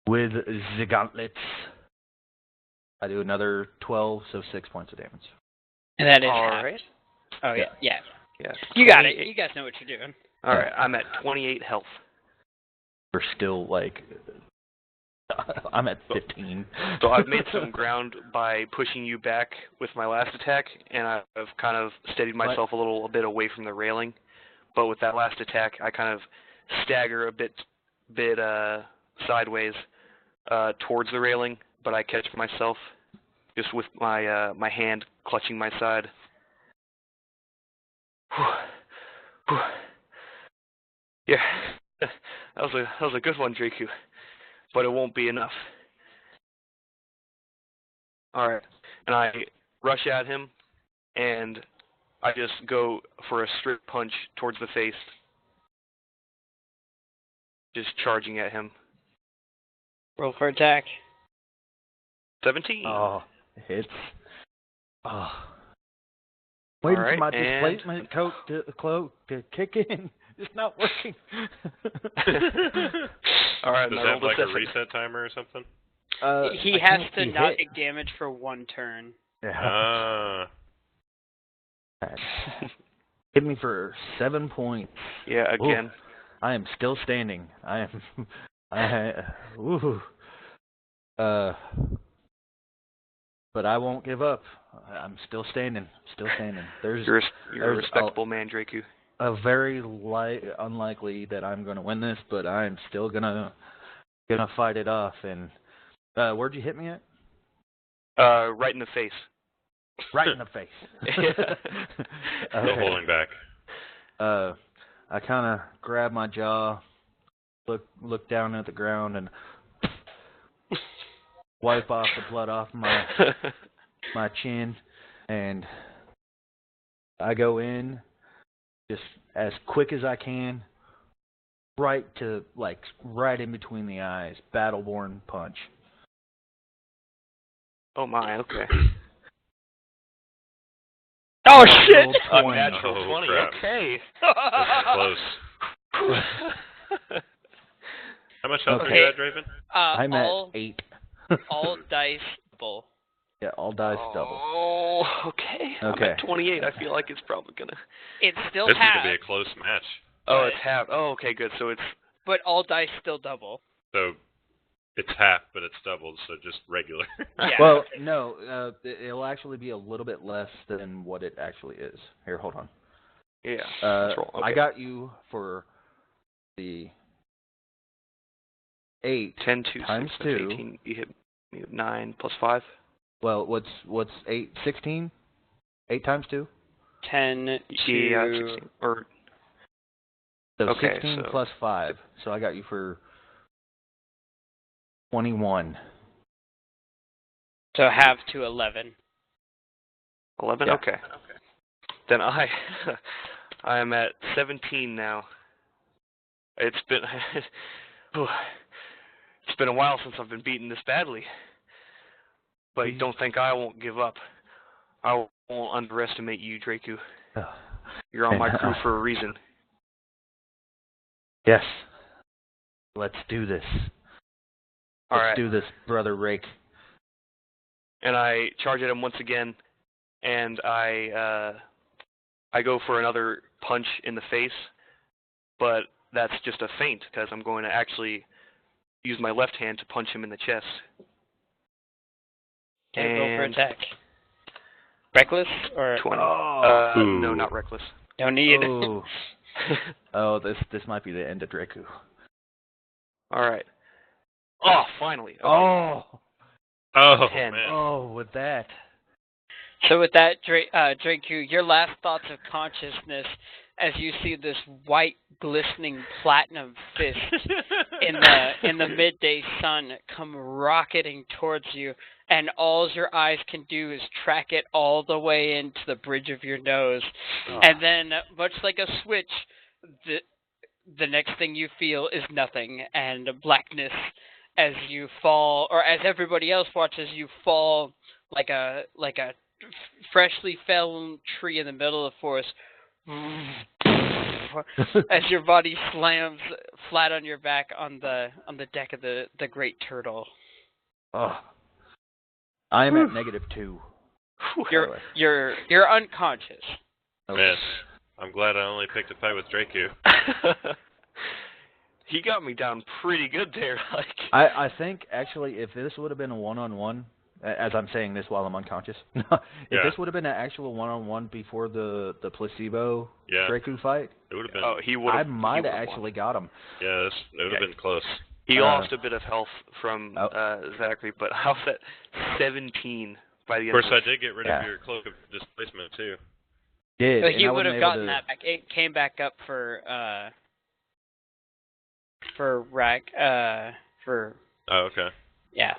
with the gauntlets, I do another 12, so 6 points of damage. And that is All half. right. Oh yeah. Yeah. You got it. You guys know what you're doing. All right, I'm at 28 health. We're still like, I'm at 15. So I've made some ground by pushing you back with my last attack, and I've kind of steadied myself a bit away from the railing. But with that last attack, I kind of stagger a bit sideways towards the railing, but I catch myself just with my hand clutching my side. Yeah, that was a good one, Draku, but it won't be enough. All right, and I rush at him, and I just go for a straight punch towards the face, just charging at him. Roll for attack. 17. Oh, hits. Oh. Waiting All right, for my and- displacement cloak to kick in. It's not working. All right, Does and I that have rolled a like a 7. reset timer or something? He I has can't to be not hit. take damage for 1 turn. Yeah. Hit me for 7 points. Yeah, again. Ooh, I am still standing. But I won't give up. I'm still standing. You're a respectable man, Draku. A very unlikely that I'm going to win this, but I'm still gonna fight it off. And where'd you hit me at? Right in the face. Right in the face. No holding back. I kind of grab my jaw, look down at the ground, and wipe off the blood off my chin, and I go in just as quick as I can, right in between the eyes, Battleborn punch. Oh my, okay. Oh shit! Unnatural 20, crap. okay. Close. How much health are you at, Draven? I'm at all 8. all dice double. Yeah, all dice double. Oh, okay. I'm Okay. at 28. I feel like it's probably gonna. It's still This is half, going to be a close match. Oh, it's half. Oh, okay, good. So it's. but all dice still double. So it's half, but it's doubled, so just regular. Yeah. Well, no, it'll actually be a little bit less than what it actually is. Here, hold on. Yeah. Let's roll. Okay. I got you for the 8 10, 2, times 6, 2. 18. You hit me with 9 plus 5. Well, what's 8? 16? 8 times 2? 10 to... Yeah, 16. Or. So Okay, 16 so- plus 5. So I got you for 21. So half to 11. 11? Yeah. Okay. Then I am at 17 now. It's been it's been a while since I've been beaten this badly. But don't think I won't give up. I won't underestimate you, Draku. You're on my crew for a reason. Yes. Let's do this. All Let's right. do this, Brother Rake. And I charge at him once again, and I go for another punch in the face, but that's just a feint because I'm going to actually use my left hand to punch him in the chest. Okay, roll for And attack. Reckless or 20. No, not reckless. don't need it. Oh. Oh, this might be the end of Draku. All right. Oh, finally. Okay. Oh. Oh, 10. man. Oh, with that. So with that, Draku, your last thoughts of consciousness as you see this white, glistening platinum fist in the midday sun come rocketing towards you, and all your eyes can do is track it all the way into the bridge of your nose. Oh. And then, much like a switch, the next thing you feel is nothing and blackness as you fall, or as everybody else watches you fall like a freshly felled tree in the middle of the forest. As your body slams flat on your back on the deck of the great turtle. Oh. I am at -2. You're unconscious. Okay. Man, I'm glad I only picked a fight with Draku. He got me down pretty good there. Like I think, actually, if this would have been a one-on-one, as I'm saying this while I'm unconscious, if this would have been an actual one-on-one before the placebo Draku fight, it would have been. oh, he would. I might have actually got him. Yeah, it would have been close. He lost a bit of health from Zachary, but I was at 17 by the end. Of course, I did get rid of your cloak of displacement too. Did. So and he I would wasn't have able gotten to- that back. It came back up for Rack for Oh, okay. yeah.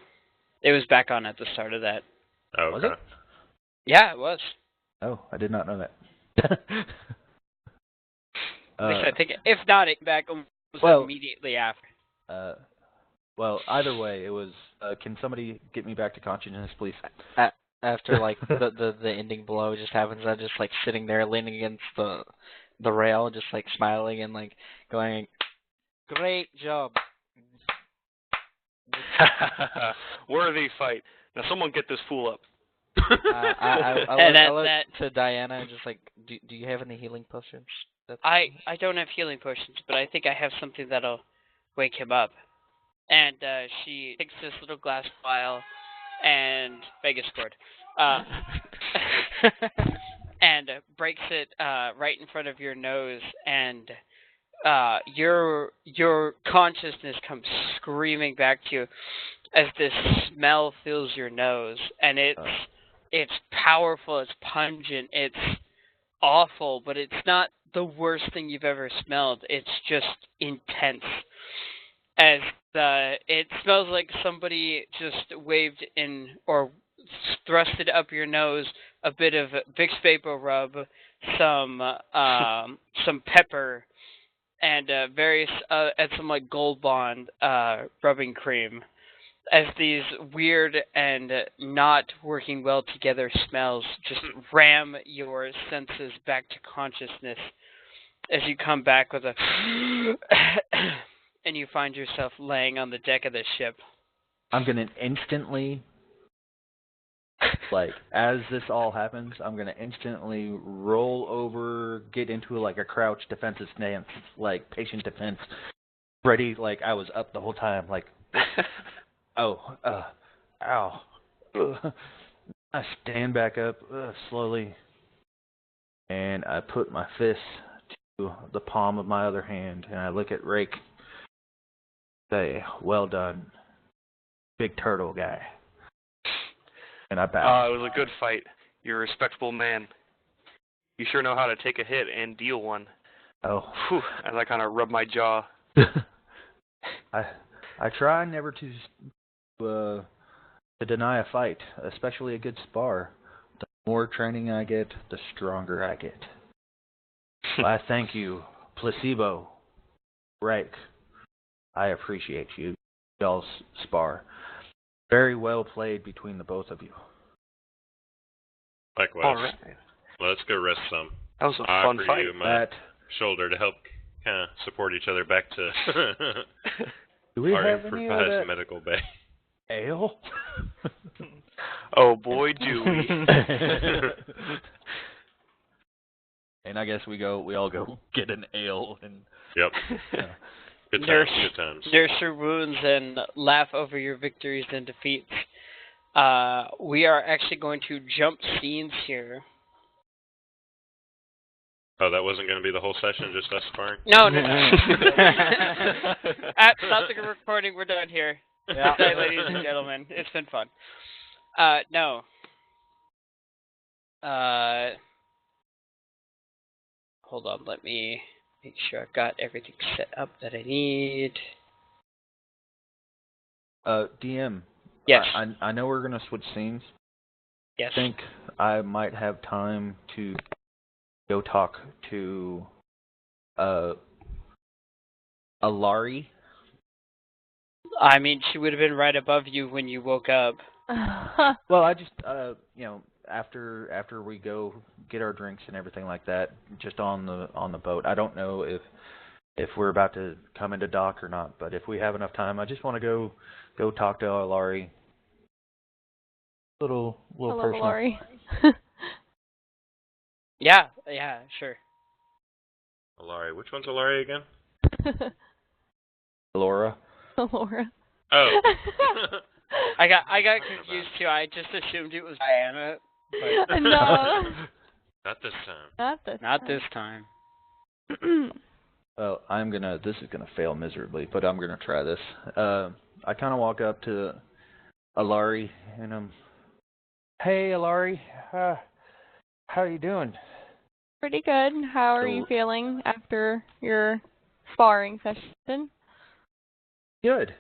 It was back on at the start of that. Oh, Was okay. it? Yeah, it was. Oh, I did not know that. At least I think if not, it came back almost immediately after. Well, either way, it was. Can somebody get me back to consciousness, please? After like the ending blow just happens, I'm just like sitting there leaning against the rail, just like smiling and like going, "Great job." Worthy fight. Now someone get this fool up. I look to Diana and just like, do you have any healing potions? I don't have healing potions, but I think I have something that'll wake him up. And she takes this little glass vial and Vegas scored. And breaks it right in front of your nose, and your consciousness comes screaming back to you as this smell fills your nose, and it's powerful, it's pungent, it's awful, but it's not the worst thing you've ever smelled. It's just intense. As it smells like somebody just waved in or thrusted up your nose a bit of Vicks Vapor Rub, some pepper, and various and some like Gold Bond rubbing cream. As these weird and not working well together smells just ram your senses back to consciousness as you come back with a and you find yourself laying on the deck of the ship. I'm going to instantly, like, as this all happens, I'm going to instantly roll over, get into, like, a crouch defensive stance, like, patient defense, ready, like, I was up the whole time, like, ow. I stand back up slowly, and I put my fist to the palm of my other hand, and I look at Rake, say, well done, big turtle guy. And I bow. It was a good fight. You're a respectable man. You sure know how to take a hit and deal one. Oh. Whew, as I kind of rub my jaw. I try never to deny a fight, especially a good spar. The more training I get, the stronger I get. I thank you, Placebo, Rake. I appreciate you. Y'all's spar. Very well played between the both of you. Likewise. All right. Well, let's go rest some. That was a I fun offer fight. you my shoulder to help kind of support each other back to Do we our have any of improvised that medical bay. ale? Oh boy, do we. And I guess we all go get an ale and Yep. Good times, good times. Nurse your wounds and laugh over your victories and defeats. We are actually going to jump scenes here. Oh, that wasn't going to be the whole session, just us sparring? No. Stop the recording. We're done here. Yeah. Good night, ladies and gentlemen. It's been fun. No. Hold on. Let me make sure I've got everything set up that I need. DM. Yes. I know we're going to switch scenes. Yes. I think I might have time to go talk to Alari. I mean, she would have been right above you when you woke up. Well, I just after we go get our drinks and everything like that, just on the boat. I don't know if we're about to come into dock or not, but if we have enough time, I just want to go talk to Alari. Little Hello, personal. Lori. Yeah, sure. Alari. Which one's Alari again? Laura. Laura. Oh. I got confused too. I just assumed it was Diana. But No. Not this time. Not this. not this time. Well, this is gonna fail miserably, but I'm gonna try this. I kind of walk up to Alari and I'm, hey Alari, how are you doing? Pretty good. How are you feeling after your sparring session? Good.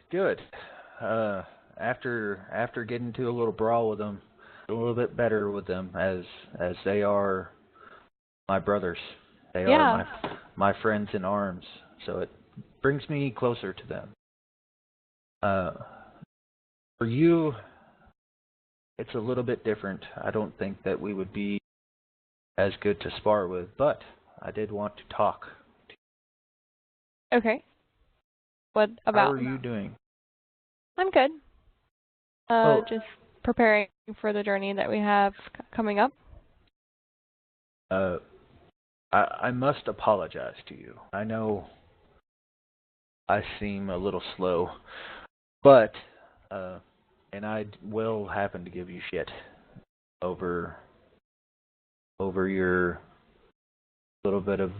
After getting into a little brawl with them, a little bit better with them as they are my brothers. They are my friends in arms. So it brings me closer to them. For you, it's a little bit different. I don't think that we would be as good to spar with, but I did want to talk. Okay. What about? How are you doing? I'm good. Just preparing for the journey that we have coming up. I must apologize to you. I know I seem a little slow, but and I will happen to give you shit over your little bit of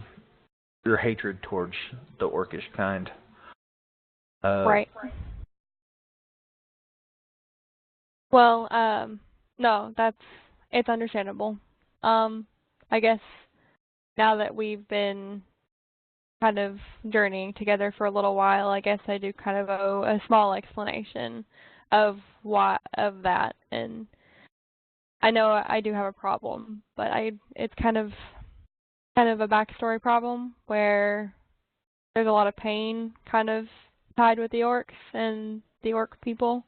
your hatred towards the orcish kind. Right. Well, no, it's understandable. I guess now that we've been kind of journeying together for a little while, I guess I do kind of owe a small explanation of that. And I know I do have a problem, but it's kind of a backstory problem where there's a lot of pain kind of tied with the orcs and the orc people.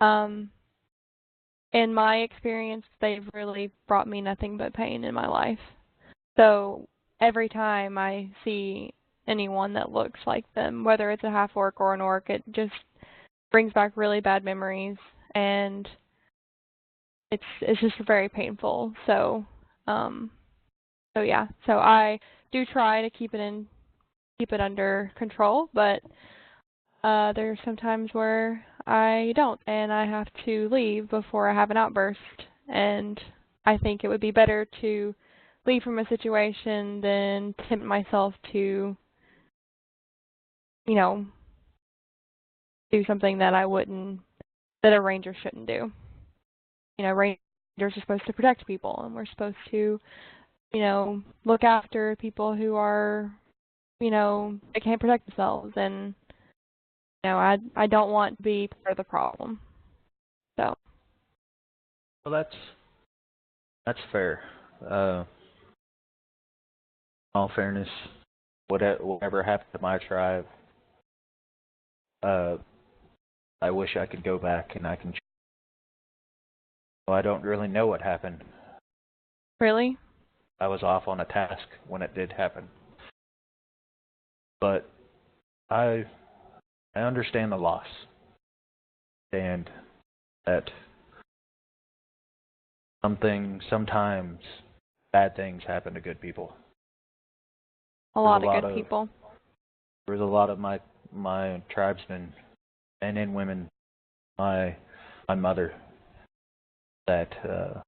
In my experience, they've really brought me nothing but pain in my life. So every time I see anyone that looks like them, whether it's a half-orc or an orc, it just brings back really bad memories, and it's just very painful. So yeah. So I do try to keep it under control, but there's some times where I don't, and I have to leave before I have an outburst. And I think it would be better to leave from a situation than tempt myself to, do something that that a ranger shouldn't do. Rangers are supposed to protect people, and we're supposed to, look after people who are, they can't protect themselves. And I don't want to be part of the problem. So. Well, that's fair. In all fairness, whatever happened to my tribe, I wish I could go back and I can. Well, I don't really know what happened. Really? I was off on a task when it did happen, but I understand the loss, and that sometimes bad things happen to good people. A lot of good people. There's a lot of my tribesmen, men and women, my mother, that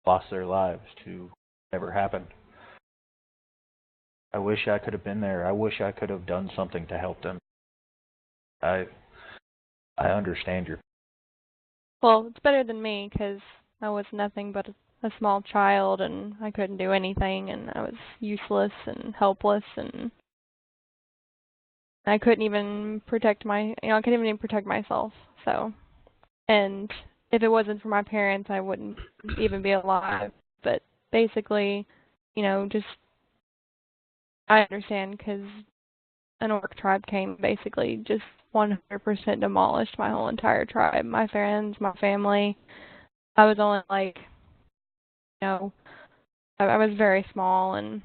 lost their lives to whatever happened. I wish I could have been there. I wish I could have done something to help them. I understand your. Well, it's better than me, because I was nothing but a small child, and I couldn't do anything, and I was useless and helpless, and I couldn't even protect I couldn't even protect myself. So, and if it wasn't for my parents, I wouldn't even be alive. But basically, just I understand, because an orc tribe came, basically just 100% demolished my whole entire tribe, my friends, my family. I was only I was very small, and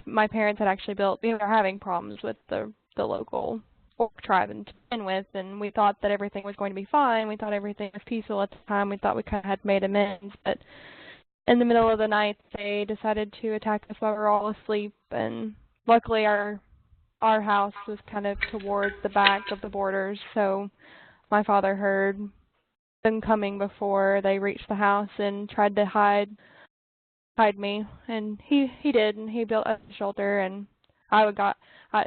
my parents had actually built. We were having problems with the local orc tribe to begin with, and we thought that everything was going to be fine. We thought everything was peaceful at the time. We thought we kind of had made amends, but in the middle of the night, they decided to attack us while we were all asleep. And luckily, our house was kind of towards the back of the borders, so my father heard them coming before they reached the house and tried to hide me, and he did, and he built a shelter, and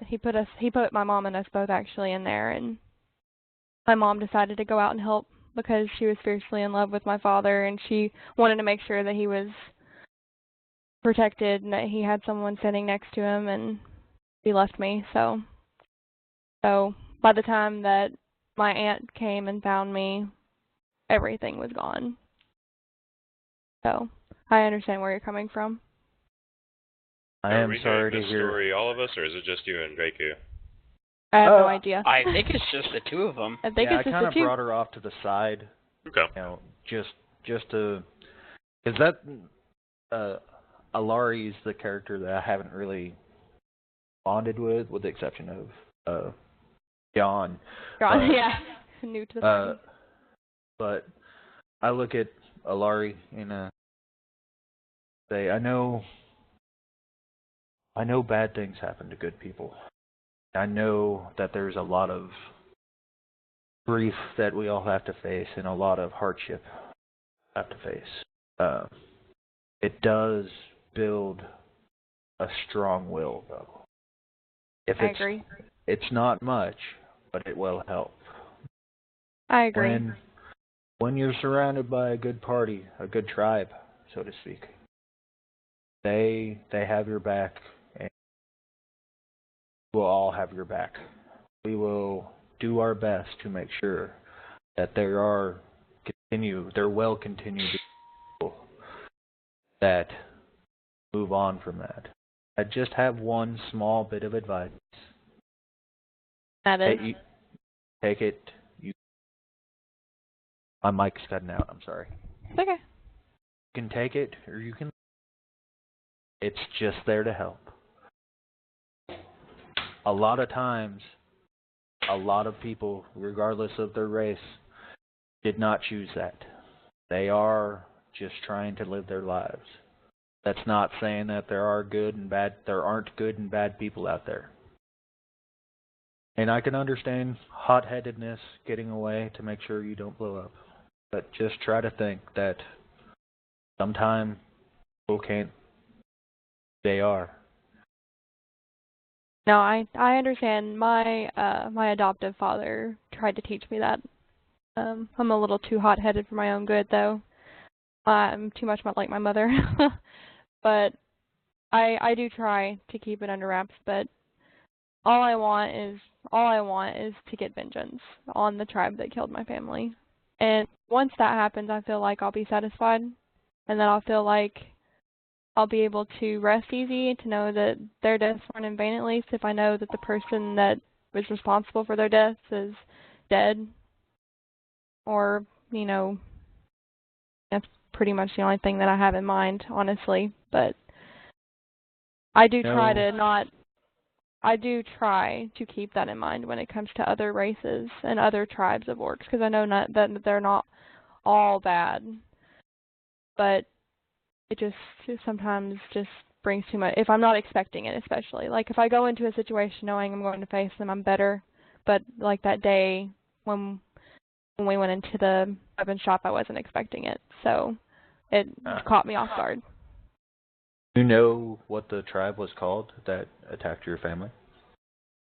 he put my mom and us both actually in there, and my mom decided to go out and help because she was fiercely in love with my father, and she wanted to make sure that he was protected and that he had someone sitting next to him, and he left me. So by the time that my aunt came and found me, everything was gone. So I understand where you're coming from. I am sorry to this hear. story, all of us, or is it just you and Draku? I have no idea. I think it's just the two of them. I think it's just I kind the of two. brought her off to the side. Okay. Just to, is that Alari is the character that I haven't really bonded with the exception of John. Yeah, new to the party. But I look at Alari and say, I know bad things happen to good people. I know that there's a lot of grief that we all have to face and a lot of hardship we have to face. It does build a strong will, though. I agree. It's not much, but it will help. I agree. When you're surrounded by a good party, a good tribe, so to speak, They have your back, and we'll all have your back. We will do our best to make sure that there will continue to be people that move on from that. I just have one small bit of advice. That is. Take it. My mic's cutting out. I'm sorry. It's okay. You can take it, or you can. It's just there to help. A lot of times, a lot of people, regardless of their race, did not choose that. They are just trying to live their lives. That's not saying that there aren't good and bad people out there. And I can understand hot-headedness getting away to make sure you don't blow up. But just try to think that sometimes people can't. They are. No, I understand. My adoptive father tried to teach me that. I'm a little too hot-headed for my own good, though. I'm too much like my mother. But I do try to keep it under wraps. But all I want is to get vengeance on the tribe that killed my family. And once that happens, I feel like I'll be satisfied, and then I'll feel like I'll be able to rest easy to know that their deaths weren't in vain, at least if I know that the person that was responsible for their deaths is dead. Or, that's pretty much the only thing that I have in mind, honestly. But I do try to keep that in mind when it comes to other races and other tribes of orcs, because I know that they're not all bad. But it just sometimes just brings too much, if I'm not expecting it, especially. Like, if I go into a situation knowing I'm going to face them, I'm better. But, like, that day when we went into the weapon shop, I wasn't expecting it. So it caught me off guard. Do you know what the tribe was called that attacked your family?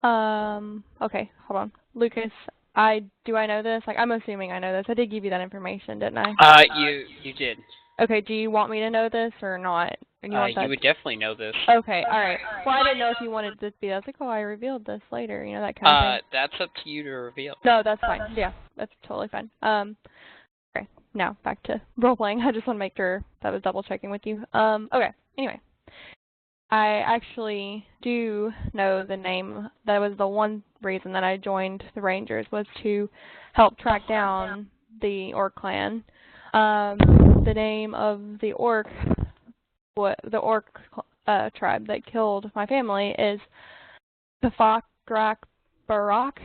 Okay, hold on. Lucas, do I know this? Like, I'm assuming I know this. I did give you that information, didn't I? You did. Okay, do you want me to know this or not? And You would definitely know this. Okay, alright. Well, I didn't know if you wanted to be, I was like, oh, I revealed this later, that kind of thing. That's up to you to reveal. No, that's fine. Yeah, that's totally fine. Okay, now back to role-playing. I just want to make sure that was double-checking with you. Okay, anyway. I actually do know the name. That was the one reason that I joined the Rangers, was to help track down the Orc clan. The name of the Orc tribe that killed my family is Pafakrak Barak,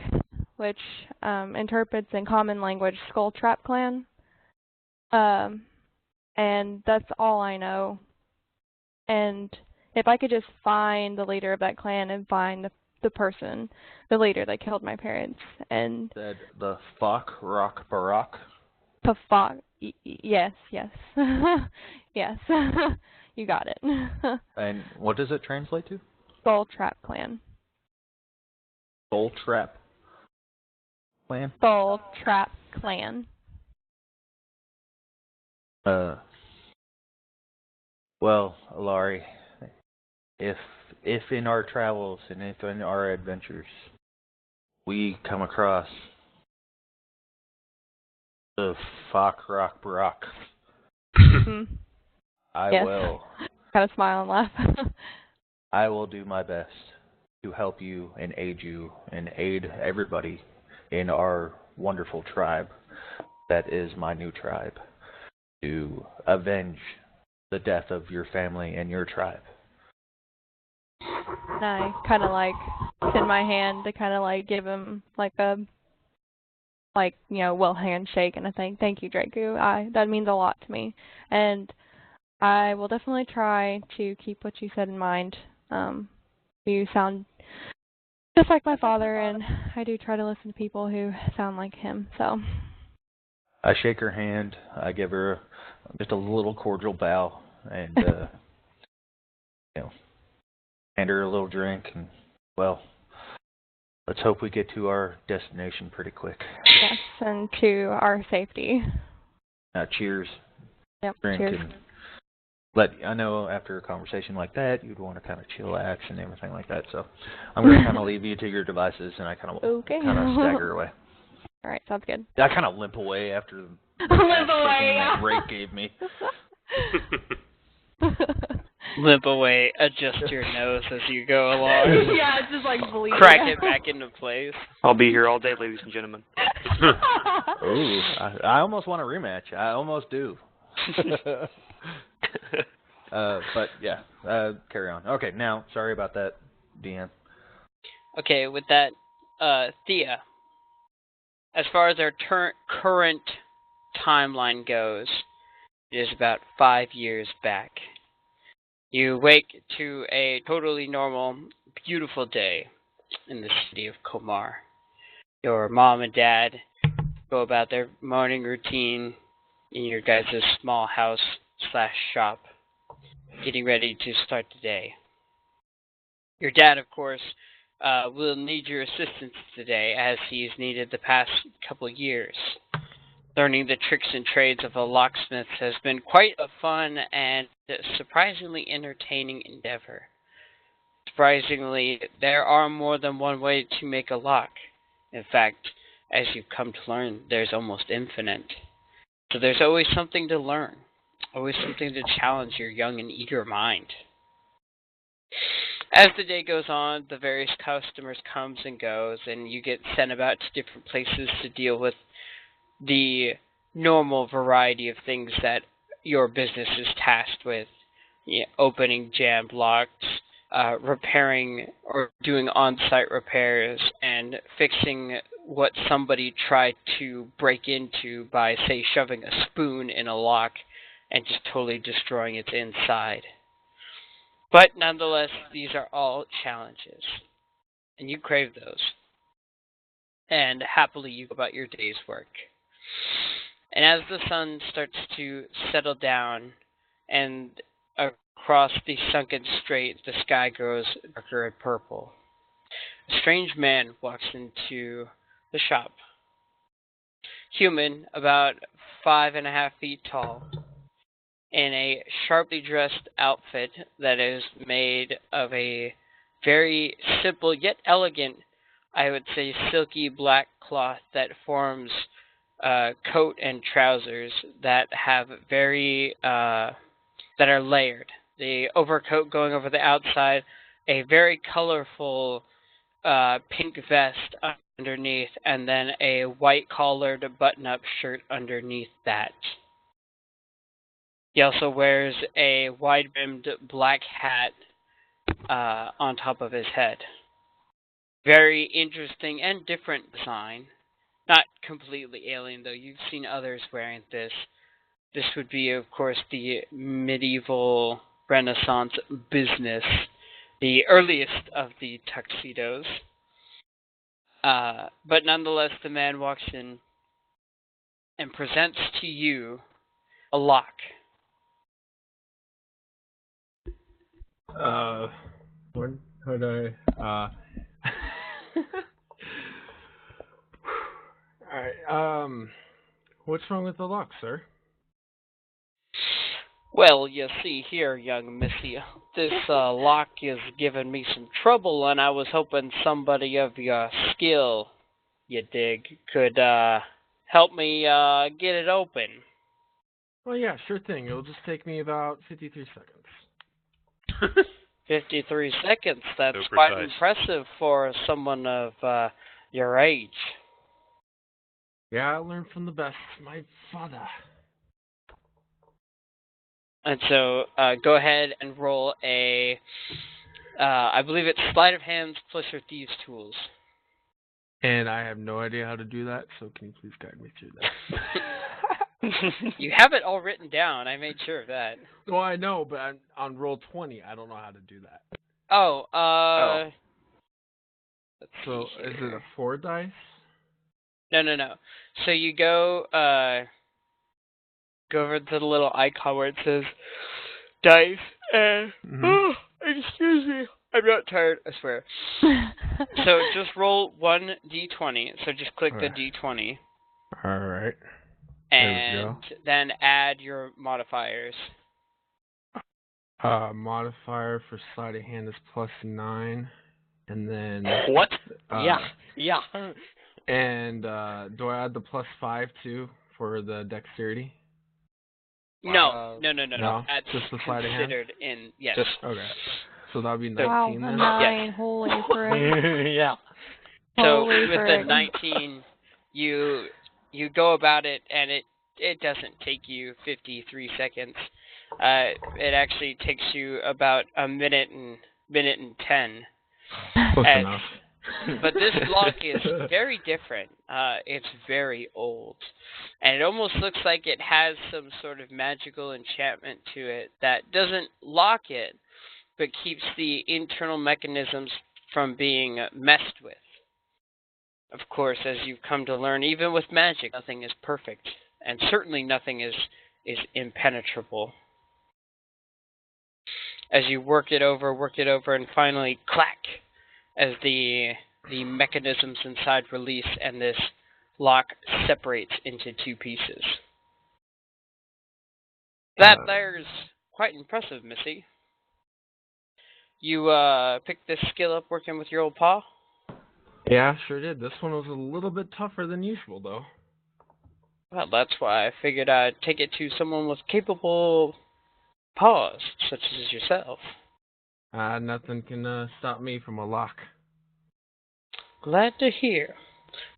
which interprets in common language Skull Trap Clan. And that's all I know. And if I could just find the leader of that clan and find the leader that killed my parents, and the Rock Barak. Yes. Yes. You got it. And what does it translate to? Skull Trap Clan. Skull Trap Clan? Skull Trap Clan. Well, Alari, if in our travels and if in our adventures we come across the Rock Barak, I will. Kind of smile and laugh. I will do my best to help you and aid everybody in our wonderful tribe that is my new tribe, to avenge the death of your family and your tribe. And I kind of extend my hand to kind of give him a handshake, and I think, thank you, Draku. That means a lot to me, and I will definitely try to keep what you said in mind. You sound just like my father, and I do try to listen to people who sound like him. So I shake her hand. I give her just a little cordial bow, and hand her a little drink, and let's hope we get to our destination pretty quick. Yes, and to our safety. Cheers. Yep. Drink cheers. And But I know after a conversation like that, you'd want to kind of chillax and everything like that. So I'm going to kind of leave you to your devices, and I kind of stagger away. All right, sounds good. I kind of limp away after the Limp away, that Ray gave me. Limp away, adjust your nose as you go along. Yeah, it's just like bleeding. Crack it back into place. I'll be here all day, ladies and gentlemen. Ooh, I almost want a rematch. I almost do. But yeah, carry on. Okay, now, sorry about that, Deanne. Okay, with that, Thea, as far as our current timeline goes, it is about 5 years back. You wake to a totally normal, beautiful day in the city of Komar. Your mom and dad go about their morning routine in your guys' small house/shop, getting ready to start the day. Your dad, of course, will need your assistance today, as he's needed the past couple of years. Learning the tricks and trades of a locksmith has been quite a fun and surprisingly entertaining endeavor. Surprisingly, there are more than one way to make a lock. In fact, as you've come to learn, there's almost infinite. So there's always something to learn, always something to challenge your young and eager mind. As the day goes on, the various customers comes and goes, and you get sent about to different places to deal with the normal variety of things that your business is tasked with. Opening jammed locks, repairing or doing on-site repairs, and fixing what somebody tried to break into by, say, shoving a spoon in a lock and just totally destroying its inside. But nonetheless, these are all challenges, and you crave those. And happily you go about your day's work. And as the sun starts to settle down and across the sunken strait, the sky grows darker and purple. A strange man walks into the shop. Human, about 5.5 feet tall, in a sharply dressed outfit that is made of a very simple yet elegant, I would say, silky black cloth that forms coat and trousers that have that are layered. The overcoat going over the outside, a very colorful pink vest underneath, and then a white collared button-up shirt underneath that. He also wears a wide-brimmed black hat on top of his head. Very interesting and different design. Not completely alien, though. You've seen others wearing this. This would be, of course, the medieval Renaissance business, the earliest of the tuxedos. But nonetheless, the man walks in and presents to you a lock. What do I? Alright, what's wrong with the lock, sir? Well, you see here, young missy, this lock is giving me some trouble, and I was hoping somebody of your skill, you dig, could help me get it open. Well, yeah, sure thing. It'll just take me about 53 seconds. 53 seconds, that's So quite precise. impressive for someone of your age. Yeah, I learned from the best, my father. And so, go ahead and roll a, I believe it's sleight of hand plus your thieves' tools. And I have no idea how to do that, so can you please guide me through that? You have it all written down, I made sure of that. Well, I know, but on roll 20, I don't know how to do that. Let's So, see is it here. a 4 dice? No. So you go over to the little icon where it says dice, and excuse me, I'm not tired, I swear. So just roll 1 d20. So just click the d20. Alright. And then add your modifiers. Modifier for sleight of hand is +9, and then What? Yeah. And do I add the +5 too for the dexterity? No. No, That's just the sleight of hand? considered in, yes. Okay. So that'll be Wow, 19 a then? 9, holy frick. Yeah. So Holy with the frick. 19, you go about it, and it doesn't take you 53 seconds. It actually takes you about a minute and 10. Close As- enough. But this lock is very different. It's very old. And it almost looks like it has some sort of magical enchantment to it that doesn't lock it, but keeps the internal mechanisms from being messed with. Of course, as you've come to learn, even with magic, nothing is perfect. And certainly nothing is impenetrable. As you work it over, and finally clack, as the mechanisms inside release and this lock separates into two pieces. That there's quite impressive, Missy. You picked this skill up working with your old paw? Yeah, sure did. This one was a little bit tougher than usual, though. Well, that's why I figured I'd take it to someone with capable paws, such as yourself. Nothing can stop me from a lock. Glad to hear.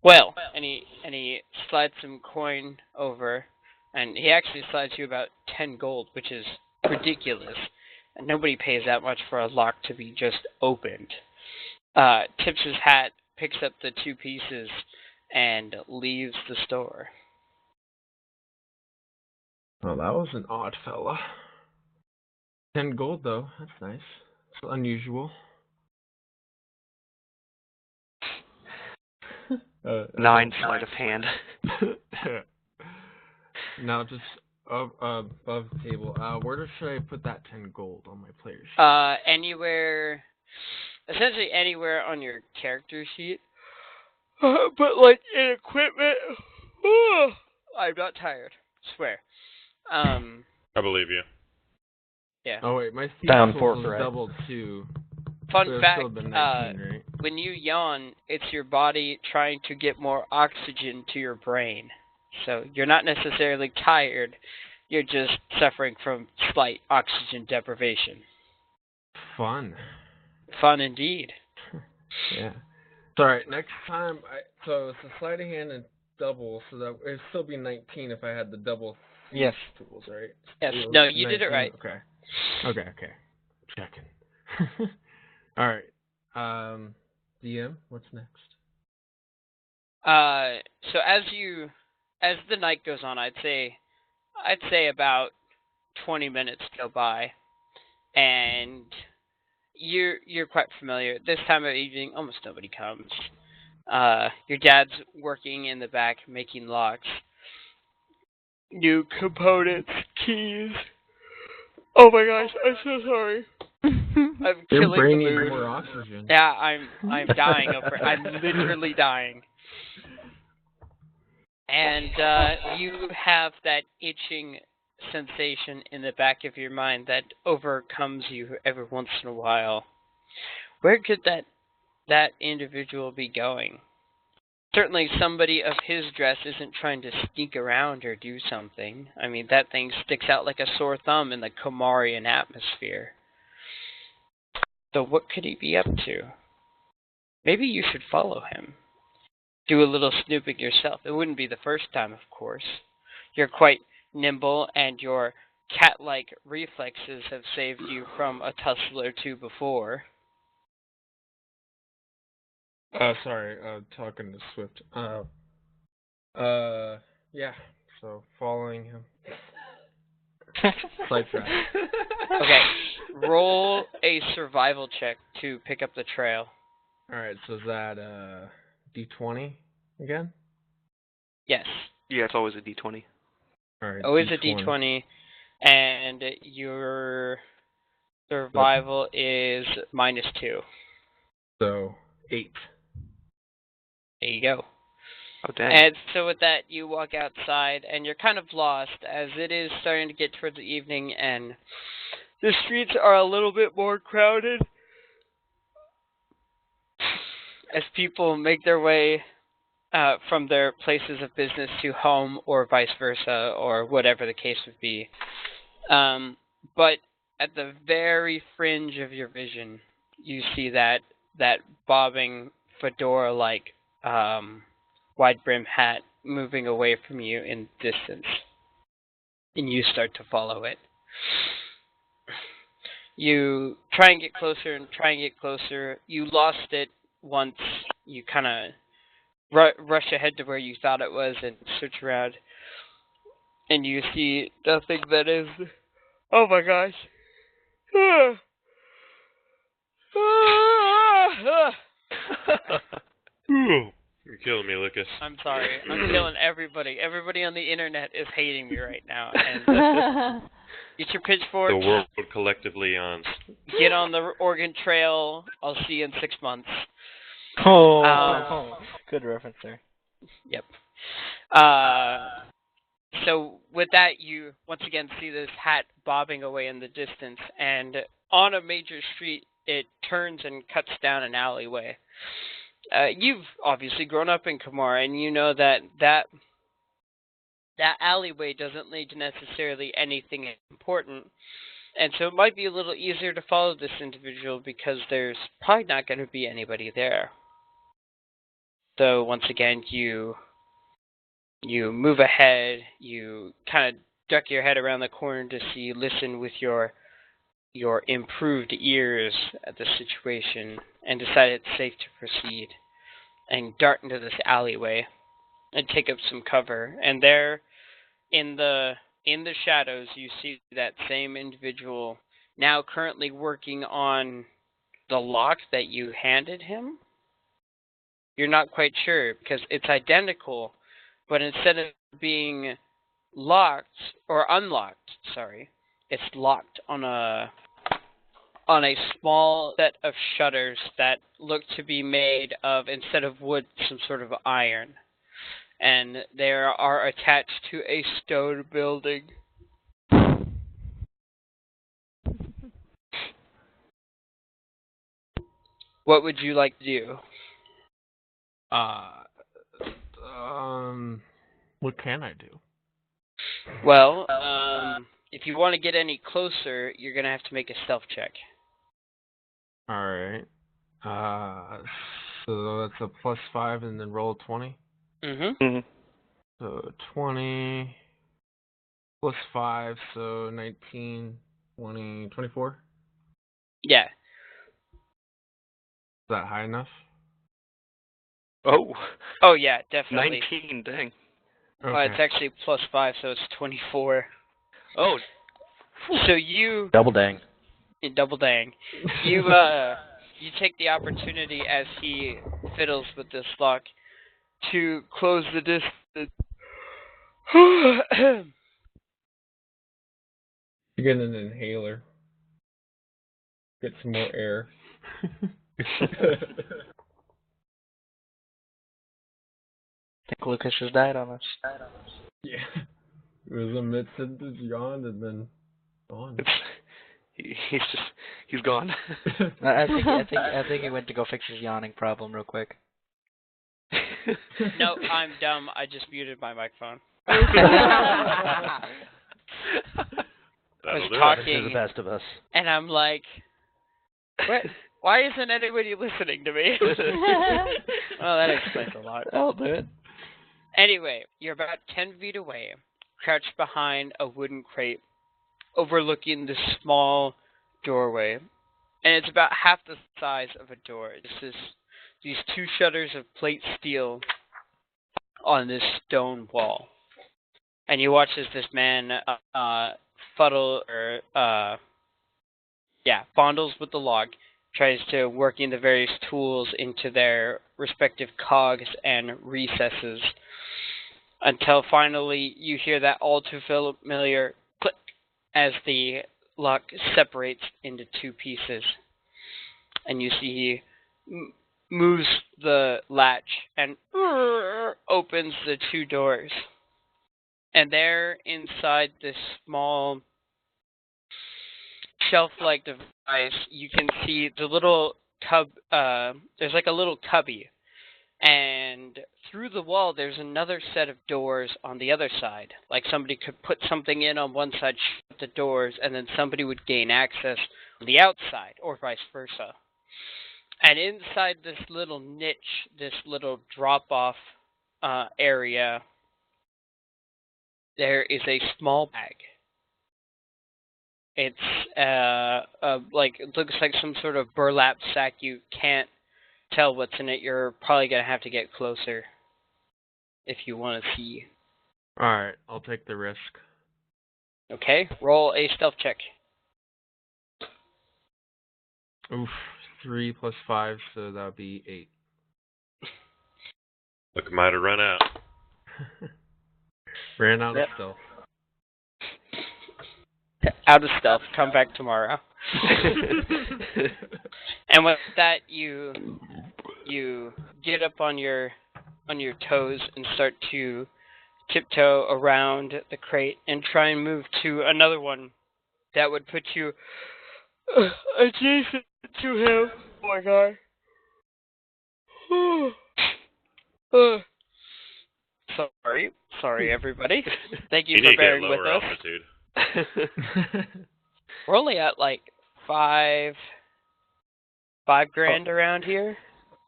Well, and he slides some coin over, and he actually slides you about 10 gold, which is ridiculous. And nobody pays that much for a lock to be just opened. Tips his hat, picks up the two pieces, and leaves the store. Well, that was an odd fella. 10 gold, though. That's nice. It's unusual. 9 sleight of hand. Now, just above the table, where should I put that 10 gold on my player sheet? Anywhere, essentially anywhere on your character sheet. But like in equipment, I'm not tired. Swear. I believe you. Yeah. Oh wait, my speed Down was 4 for right. doubled too. Fun So it's fact, still been 19, right? when you yawn, it's your body trying to get more oxygen to your brain. So you're not necessarily tired, you're just suffering from slight oxygen deprivation. Fun. Fun indeed. Yeah. It's alright, next time, so it's a sleight of hand and double, so that it'd still be 19 if I had the double Yes. tools, right? Yes, It was no, you did it 19? right. Okay. Checking. Alright. DM, what's next? So as the night goes on, I'd say about 20 minutes go by, and you're quite familiar. This time of evening, almost nobody comes. Your dad's working in the back making locks. New components, keys. Oh my gosh, I'm so sorry. I'm Your killing brain the needs mood. more oxygen. Yeah, I'm dying over it. I'm literally dying. And you have that itching sensation in the back of your mind that overcomes you every once in a while. Where could that individual be going? Certainly somebody of his dress isn't trying to sneak around or do something. I mean, that thing sticks out like a sore thumb in the Komarian atmosphere. So what could he be up to? Maybe you should follow him. Do a little snooping yourself. It wouldn't be the first time, of course. You're quite nimble, and your cat-like reflexes have saved you from a tussle or two before. Sorry, talking to Swift. Yeah, so following him. Sidetrack. Okay, roll a survival check to pick up the trail. Alright, so is that, D20 again? Yes. Yeah, it's always a D20. Alright, Always a D20, and your survival is -2. So, 8. There you go. Oh, dang. And so with that, you walk outside, and you're kind of lost, as it is starting to get towards the evening, and The streets are a little bit more crowded as people make their way from their places of business to home, or vice versa, or whatever the case would be. But at the very fringe of your vision, you see that bobbing fedora-like wide brim hat moving away from you in the distance, and you start to follow it. You try and get closer and try and get closer. You lost it once. You kind of rush ahead to where you thought it was and search around, and you see nothing that is. Oh my gosh. You're killing me, Lucas. I'm sorry. I'm killing everybody. Everybody on the internet is hating me right now. And get your pitchforks. The world collectively yawns. Get on the Oregon Trail. I'll see you in 6 months. Good reference there. Yep. So with that, you once again see this hat bobbing away in the distance, and on a major street, it turns and cuts down an alleyway. You've obviously grown up in Kamara, and you know that alleyway doesn't lead to necessarily anything important, and so it might be a little easier to follow this individual because there's probably not going to be anybody there. So once again, you move ahead, you kind of duck your head around the corner to listen with your improved ears at the situation, and decide it's safe to proceed, and dart into this alleyway and take up some cover. And there, in the shadows, you see that same individual now currently working on the lock that you handed him. You're not quite sure because it's identical, but instead of being locked or unlocked, it's locked on a small set of shutters that look to be made of, instead of wood, some sort of iron. And they are attached to a stone building. What would you like to do? What can I do? Well, if you want to get any closer, you're going to have to make a stealth check. Alright. So that's a +5 and then roll 20. Mm-hmm. So 20 +5, so 19, 20, 24. Yeah. Is that high enough? Oh, yeah, definitely. 19, dang. Okay. It's actually +5, so it's 24. Oh. So you... Double dang. Double dang. You take the opportunity as he fiddles with this lock to close the distance. You get an inhaler. Get some more air. I think Lucas has died on us. Yeah. It was a mid-sentence yawn and then gone. He's gone. I think he went to go fix his yawning problem real quick. No, I'm dumb. I just muted my microphone. That'll I was do it. talking, The best of us. and I'm like, why isn't anybody listening to me? Well, that explains a lot. That'll do it. Anyway, you're about 10 feet away, crouched behind a wooden crate, overlooking this small doorway, and it's about half the size of a door. These two shutters of plate steel on this stone wall, and you watch as this man fondles with the lock, tries to work in the various tools into their respective cogs and recesses, until finally you hear that all too familiar click as the lock separates into two pieces, and you see he moves the latch and opens the two doors, and there inside this small shelf-like device, you can see the little there's like a little cubby. And through the wall, there's another set of doors on the other side. Like somebody could put something in on one side, shut the doors, and then somebody would gain access on the outside, or vice versa. And inside this little niche, this little drop-off area, there is a small bag. It's like it looks like some sort of burlap sack. You can't tell what's in it. You're probably gonna have to get closer if you want to see. Alright, I'll take the risk. Okay, roll a stealth check. Oof, 3 plus 5, so that would be 8. Look, I might have run out. Ran out Yep. of stealth. Out of stealth. Come back tomorrow. And with that, you get up on your toes and start to tiptoe around the crate and try and move to another one that would put you adjacent to him. Oh my god. Sorry everybody. Thank you You for need to get bearing with lower us. altitude. We're only at like $5 grand around here.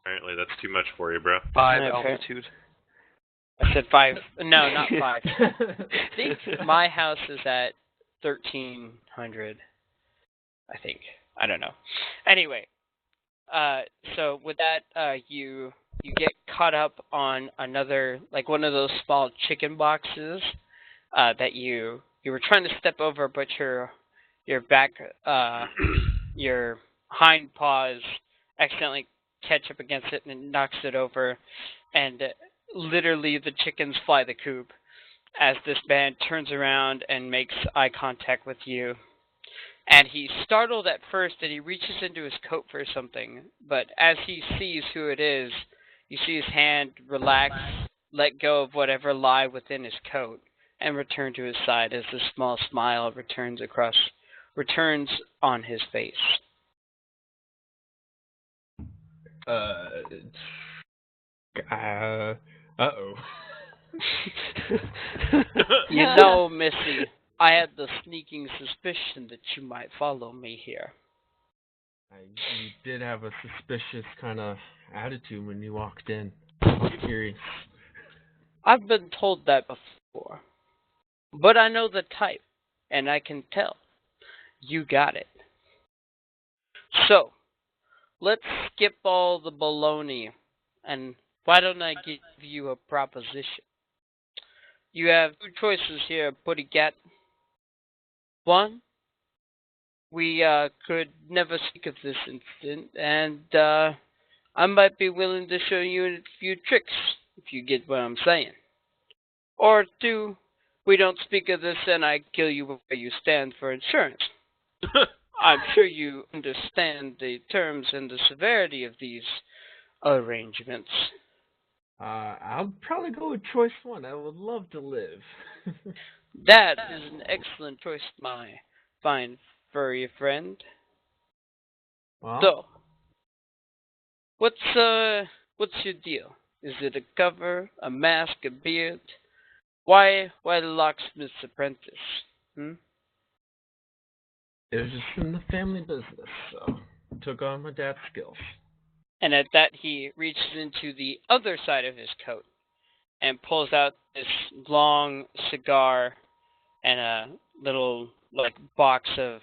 Apparently that's too much for you, bro. 5 Okay. altitude. I said 5. No, not 5. I think my house is at 1,300. I think. I don't know. Anyway, so with that, you get caught up on another, like one of those small chicken boxes that you were trying to step over, but your back, your hind paws accidentally catch up against it and it knocks it over, and literally the chickens fly the coop as this man turns around and makes eye contact with you. And he's startled at first and he reaches into his coat for something, but as he sees who it is, you see his hand relax, let go of whatever lie within his coat, and return to his side as a small smile returns on his face. Uh-oh. You know, Missy, I had the sneaking suspicion that you might follow me here. You did have a suspicious kind of attitude when you walked in. I was curious. I've been told that before. But I know the type, and I can tell. You got it. So, let's skip all the baloney, and why don't I give you a proposition? You have 2 choices here, Putty Cat. 1, we could never speak of this incident, and I might be willing to show you a few tricks, if you get what I'm saying. Or 2, we don't speak of this and I kill you where you stand for insurance. I'm sure you understand the terms and the severity of these arrangements. I'll probably go with choice 1. I would love to live. That is an excellent choice, my fine furry friend. Well, So, what's your deal? Is it a cover, a mask, a beard? Why the locksmith's apprentice? it was just in the family business, so took on my dad's skills. And at that, he reaches into the other side of his coat and pulls out this long cigar and a little like box of,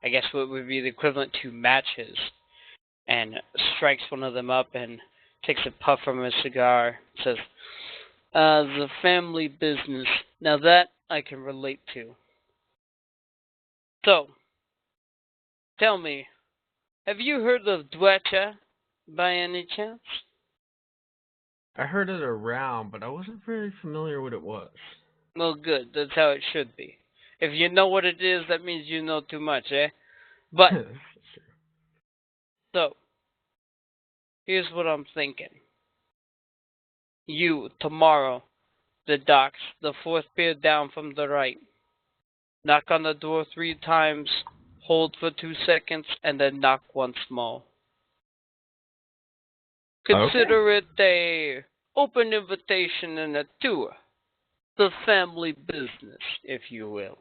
I guess what would be the equivalent to matches, and strikes one of them up and takes a puff from his cigar. Says, "The family business. Now that I can relate to. So, tell me, have you heard of DoH by any chance?" I heard it around, but I wasn't very familiar what it was. Well, good. That's how it should be. If you know what it is, that means you know too much, eh? But, so, here's what I'm thinking. You, tomorrow, the docks, the 4th pier down from the right. Knock on the door 3 times, hold for 2 seconds, and then knock once more. Consider it a open invitation and a tour. The family business, if you will.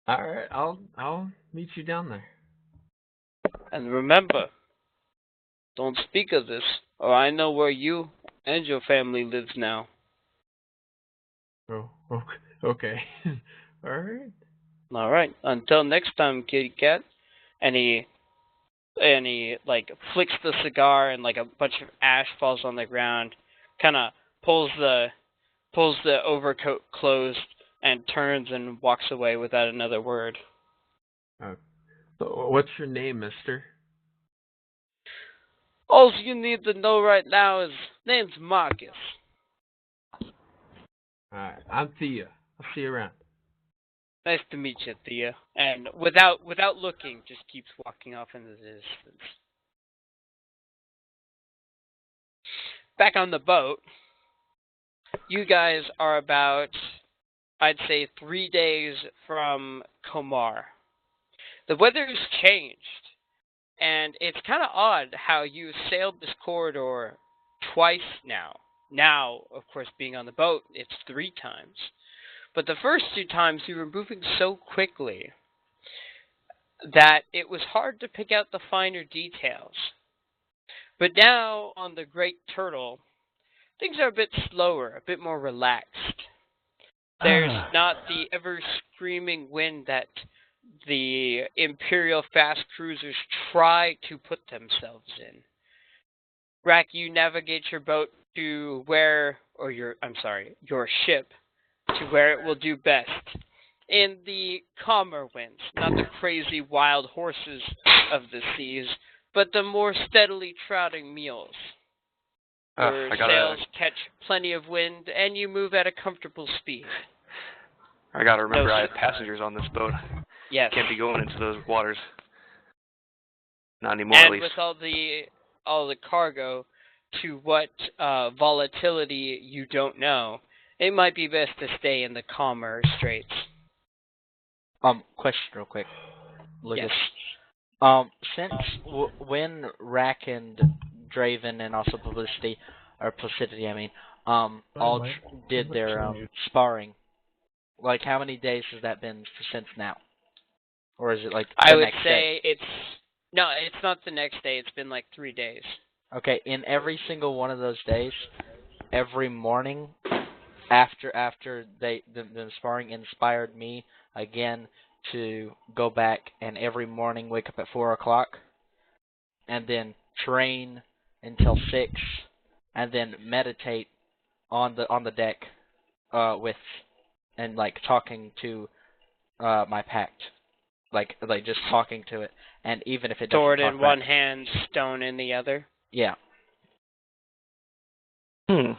All right, I'll meet you down there. And remember, don't speak of this, or I know where you and your family lives now. Oh, okay. All right. All right. Until next time, kitty cat. And he like flicks the cigar, and like a bunch of ash falls on the ground. Kind of pulls the overcoat closed and turns and walks away without another word. So what's your name, mister? All you need to know right now is name's Marcus. Alright, I'm Thea. I'll see you around. Nice to meet you, Thea. And without looking, just keeps walking off into the distance. Back on the boat, you guys are about, I'd say, 3 days from Komar. The weather's changed, and it's kind of odd how you sailed this corridor twice now. Now, of course, being on the boat, it's 3 times. But the first 2 times you were moving so quickly that it was hard to pick out the finer details. But now, on the Great Turtle, things are a bit slower, a bit more relaxed. There's not the ever-screaming wind that the Imperial fast cruisers try to put themselves in. Rack, you navigate your boat to where, or your ship, to where it will do best. In the calmer winds, not the crazy wild horses of the seas, but the more steadily trotting mules. Your sails catch plenty of wind, and you move at a comfortable speed. I gotta remember I have passengers on this boat. Yes. Can't be going into those waters. Not anymore, at least. And with all the cargo, to what volatility you don't know, it might be best to stay in the calmer straits. Question real quick, Lucas. Yes. Since when Rack and Draven and also Placidity, all did their sparring, like how many days has that been since now? Or is it like the next day? it's not the next day. It's been like 3 days. Okay, in every single one of those days, every morning after the sparring inspired me again to go back and every morning wake up at 4 o'clock and then train until 6 and then meditate on the deck with and like talking to my pact. Like just talking to it, and even if it doesn't sword talk in back, one hand, stone in the other. Yeah. All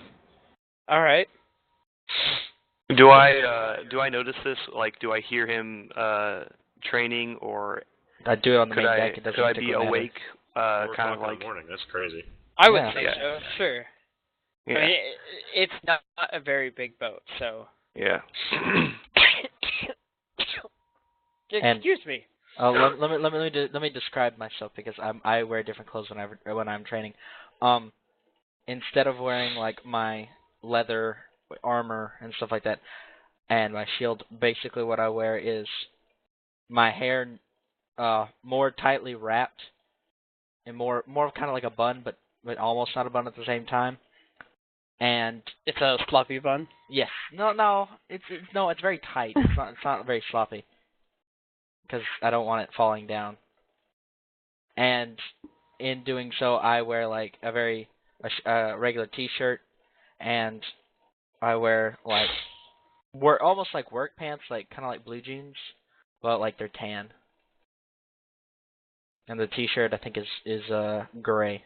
right. Do I notice this? Like, do I hear him training, or I do it on the main deck. It doesn't could I be awake? Kind of like in the morning. That's crazy. I would say so. Sure. Yeah. I mean, it's not a very big boat, so. Yeah. Excuse me. Let me describe myself because I wear different clothes when I'm training. Instead of wearing like my leather armor and stuff like that, and my shield, basically what I wear is my hair more tightly wrapped and more kind of like a bun, but almost not a bun at the same time. And it's a sloppy bun. Yes. No. It's very tight. It's not very sloppy. Because I don't want it falling down. And in doing so, I wear like a regular T-shirt, and I wear like almost like work pants, like kind of like blue jeans, but like they're tan. And the T-shirt I think is gray.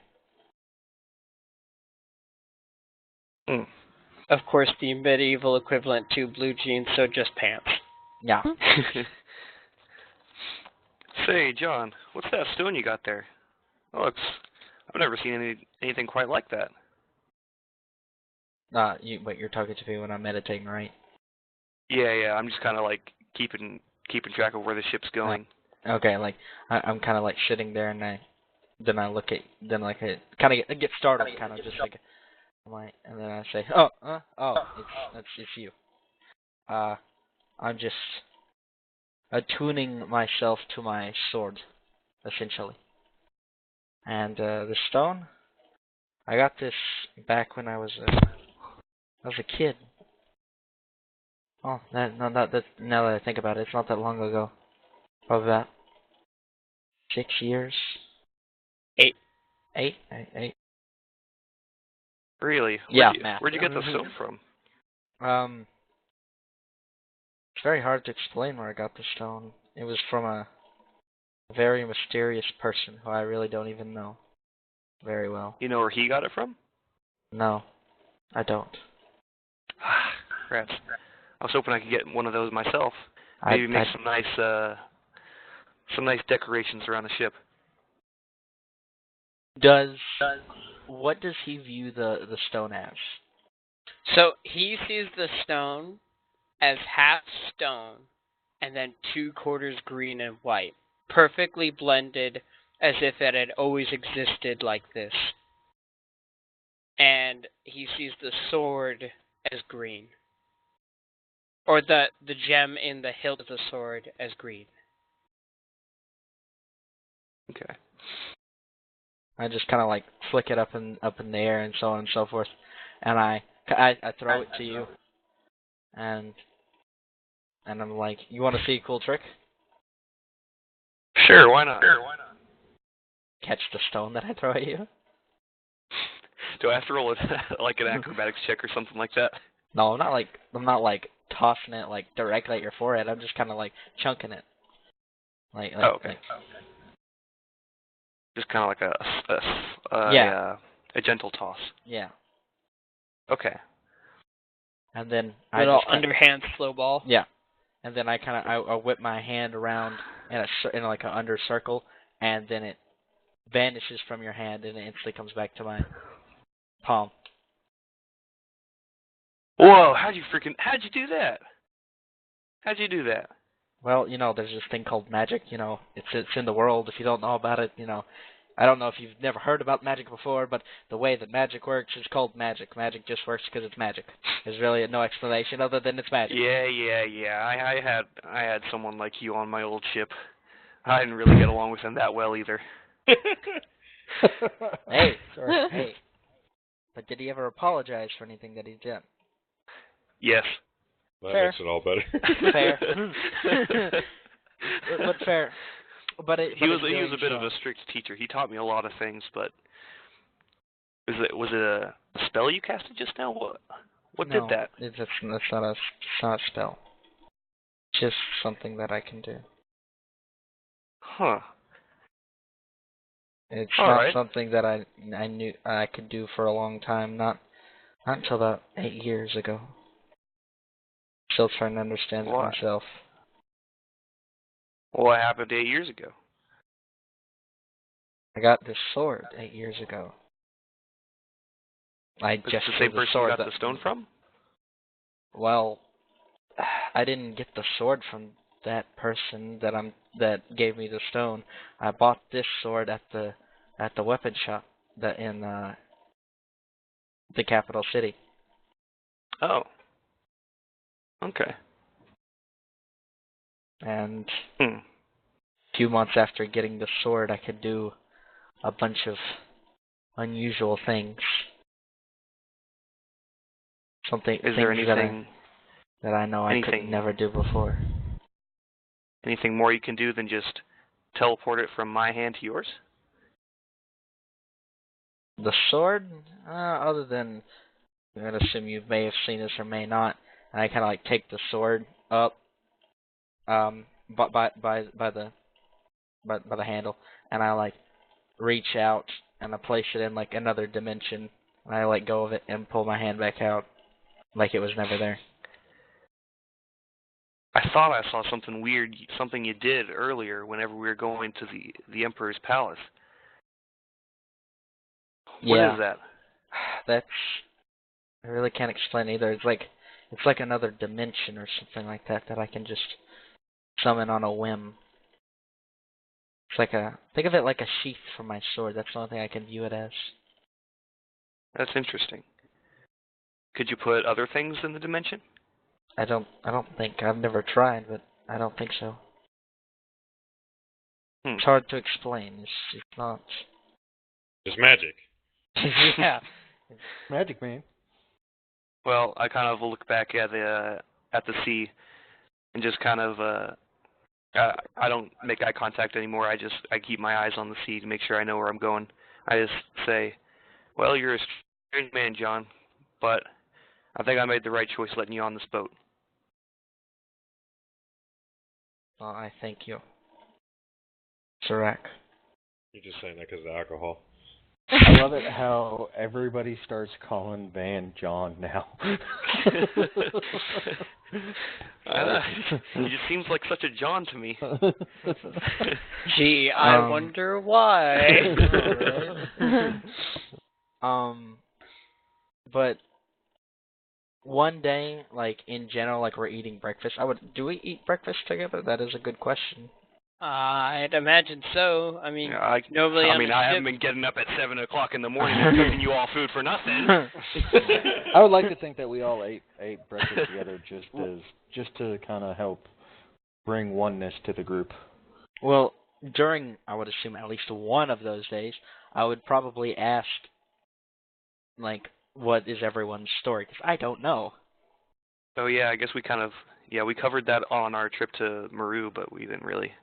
Of course, the medieval equivalent to blue jeans, so just pants. Yeah. Say, John, what's that stone you got there? Oh, I've never seen anything quite like that. You're talking to me when I'm meditating, right? Yeah. I'm just kind of like keeping keeping track of where the ship's going. Okay, like I'm kind of like sitting there, and then I look at, then like I kind of get startled, kind of just like, I'm like, and then I say, it's you. I'm just attuning myself to my sword, essentially. And the stone, I got this back when I was a kid. Oh, now that I think about it, it's not that long ago. Probably about 6 years. 8. 8. Really? Yeah, Where'd you get the stone from? It's very hard to explain where I got the stone. It was from a very mysterious person who I really don't even know very well. You know where he got it from? No, I don't. Rats. I was hoping I could get one of those myself. Maybe make some nice decorations around the ship. What does he view the stone as? So he sees the stone as half stone and then 2/4 green and white, perfectly blended as if it had always existed like this. And he sees the sword as green. Or the gem in the hilt of the sword as green. Okay. I just kind of like flick it up in the air and so on and so forth, and I throw it to you, and I'm like, you want to see a cool trick? Sure, why not? Catch the stone that I throw at you? Do I have to roll it like an acrobatics check or something like that? No, I'm not like tossing it like directly at your forehead. I'm just kind of like chunking it. Like okay. Just kind of like a gentle toss. Yeah. Okay. And then little underhand slow ball. Yeah. And then I whip my hand around in like an under circle, and then it vanishes from your hand and it instantly comes back to my palm. Whoa! How'd you do that? How'd you do that? Well, there's this thing called magic. It's in the world. If you don't know about it, I don't know if you've never heard about magic before, but the way that magic works is called magic. Magic just works because it's magic. There's really no explanation other than it's magic. Yeah. I had someone like you on my old ship. I didn't really get along with him that well either. Hey, sorry. Hey. But did he ever apologize for anything that he did? Yes. That Fair. makes it all better. Fair. But fair. He was a bit of a strict teacher. He taught me a lot of things, but was it a spell you casted just now? What did that? It's not a spell. Just something that I can do. Huh. It's all not right. something that I knew I could do for a long time. Not until about 8 years ago. Still trying to understand it myself. What happened 8 years ago? I got this sword 8 years ago. It's the same person you got the stone from? Well, I didn't get the sword from that person that gave me the stone. I bought this sword at the weapon shop in the capital city. Oh. Okay. And a few months after getting the sword, I could do a bunch of unusual things. Is there anything that I know I could never do before? Anything more you can do than just teleport it from my hand to yours? The sword? Other than, I'm going to assume you may have seen this or may not, and I kind of like take the sword up by the handle, and I like reach out and I place it in like another dimension, and I let go of it and pull my hand back out like it was never there. I thought I saw something weird, something you did earlier whenever we were going to the Emperor's palace. What is that? I really can't explain either. It's like another dimension or something like that I can just summon on a whim. It's like think of it like a sheath for my sword. That's the only thing I can view it as. That's interesting. Could you put other things in the dimension? I don't think. I've never tried, but I don't think so. It's hard to explain. It's not. It's magic. Yeah. Magic, man. Well, I kind of look back at the sea, and just kind of I don't make eye contact anymore. I keep my eyes on the sea to make sure I know where I'm going. I just say, "Well, you're a strange man, John, but I think I made the right choice letting you on this boat." Well, I thank you, Sirac. You're just saying that because of the alcohol. I love it how everybody starts calling Van John now. He just seems like such a John to me. Gee, I wonder why. But one day, like in general, like we're eating breakfast. Do we eat breakfast together? That is a good question. I'd imagine so. I mean, Yeah, nobody I haven't been getting up at 7 o'clock in the morning and cooking you all food for nothing. I would like to think that we all ate breakfast together just to kind of help bring oneness to the group. Well, during, I would assume, at least one of those days, I would probably ask, like, what is everyone's story? Because I don't know. Oh yeah, I guess we covered that on our trip to Meru, but we didn't really.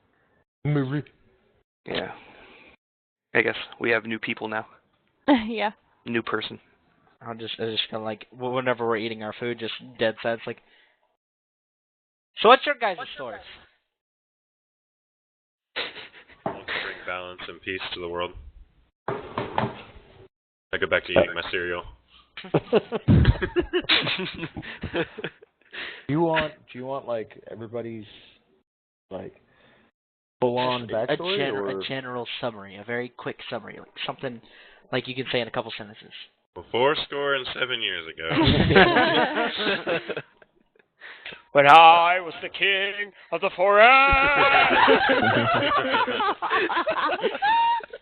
Meru. Yeah. I guess we have new people now. Yeah. New person. I just kind of like, whenever we're eating our food, just dead silence, like, so what's your guys' story? Bring balance and peace to the world. I go back to eating my cereal. Do you want like everybody's like full on backstory a general summary, a very quick summary, like something like you can say in a couple sentences. 407 years ago. When I was the king of the forest.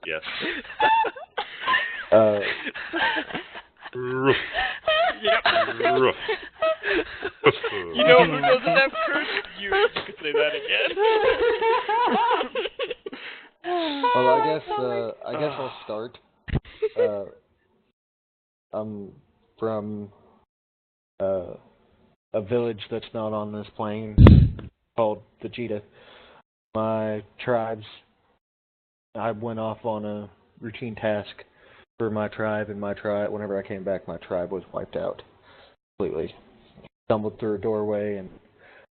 Yes. Yep. Roof. You know who doesn't have curse? You could say that again. Well, I guess I'll start. I'm from a village that's not on this plane called Vegeta. My tribes, I went off on a routine task for my tribe, and whenever I came back, my tribe was wiped out completely. Stumbled through a doorway and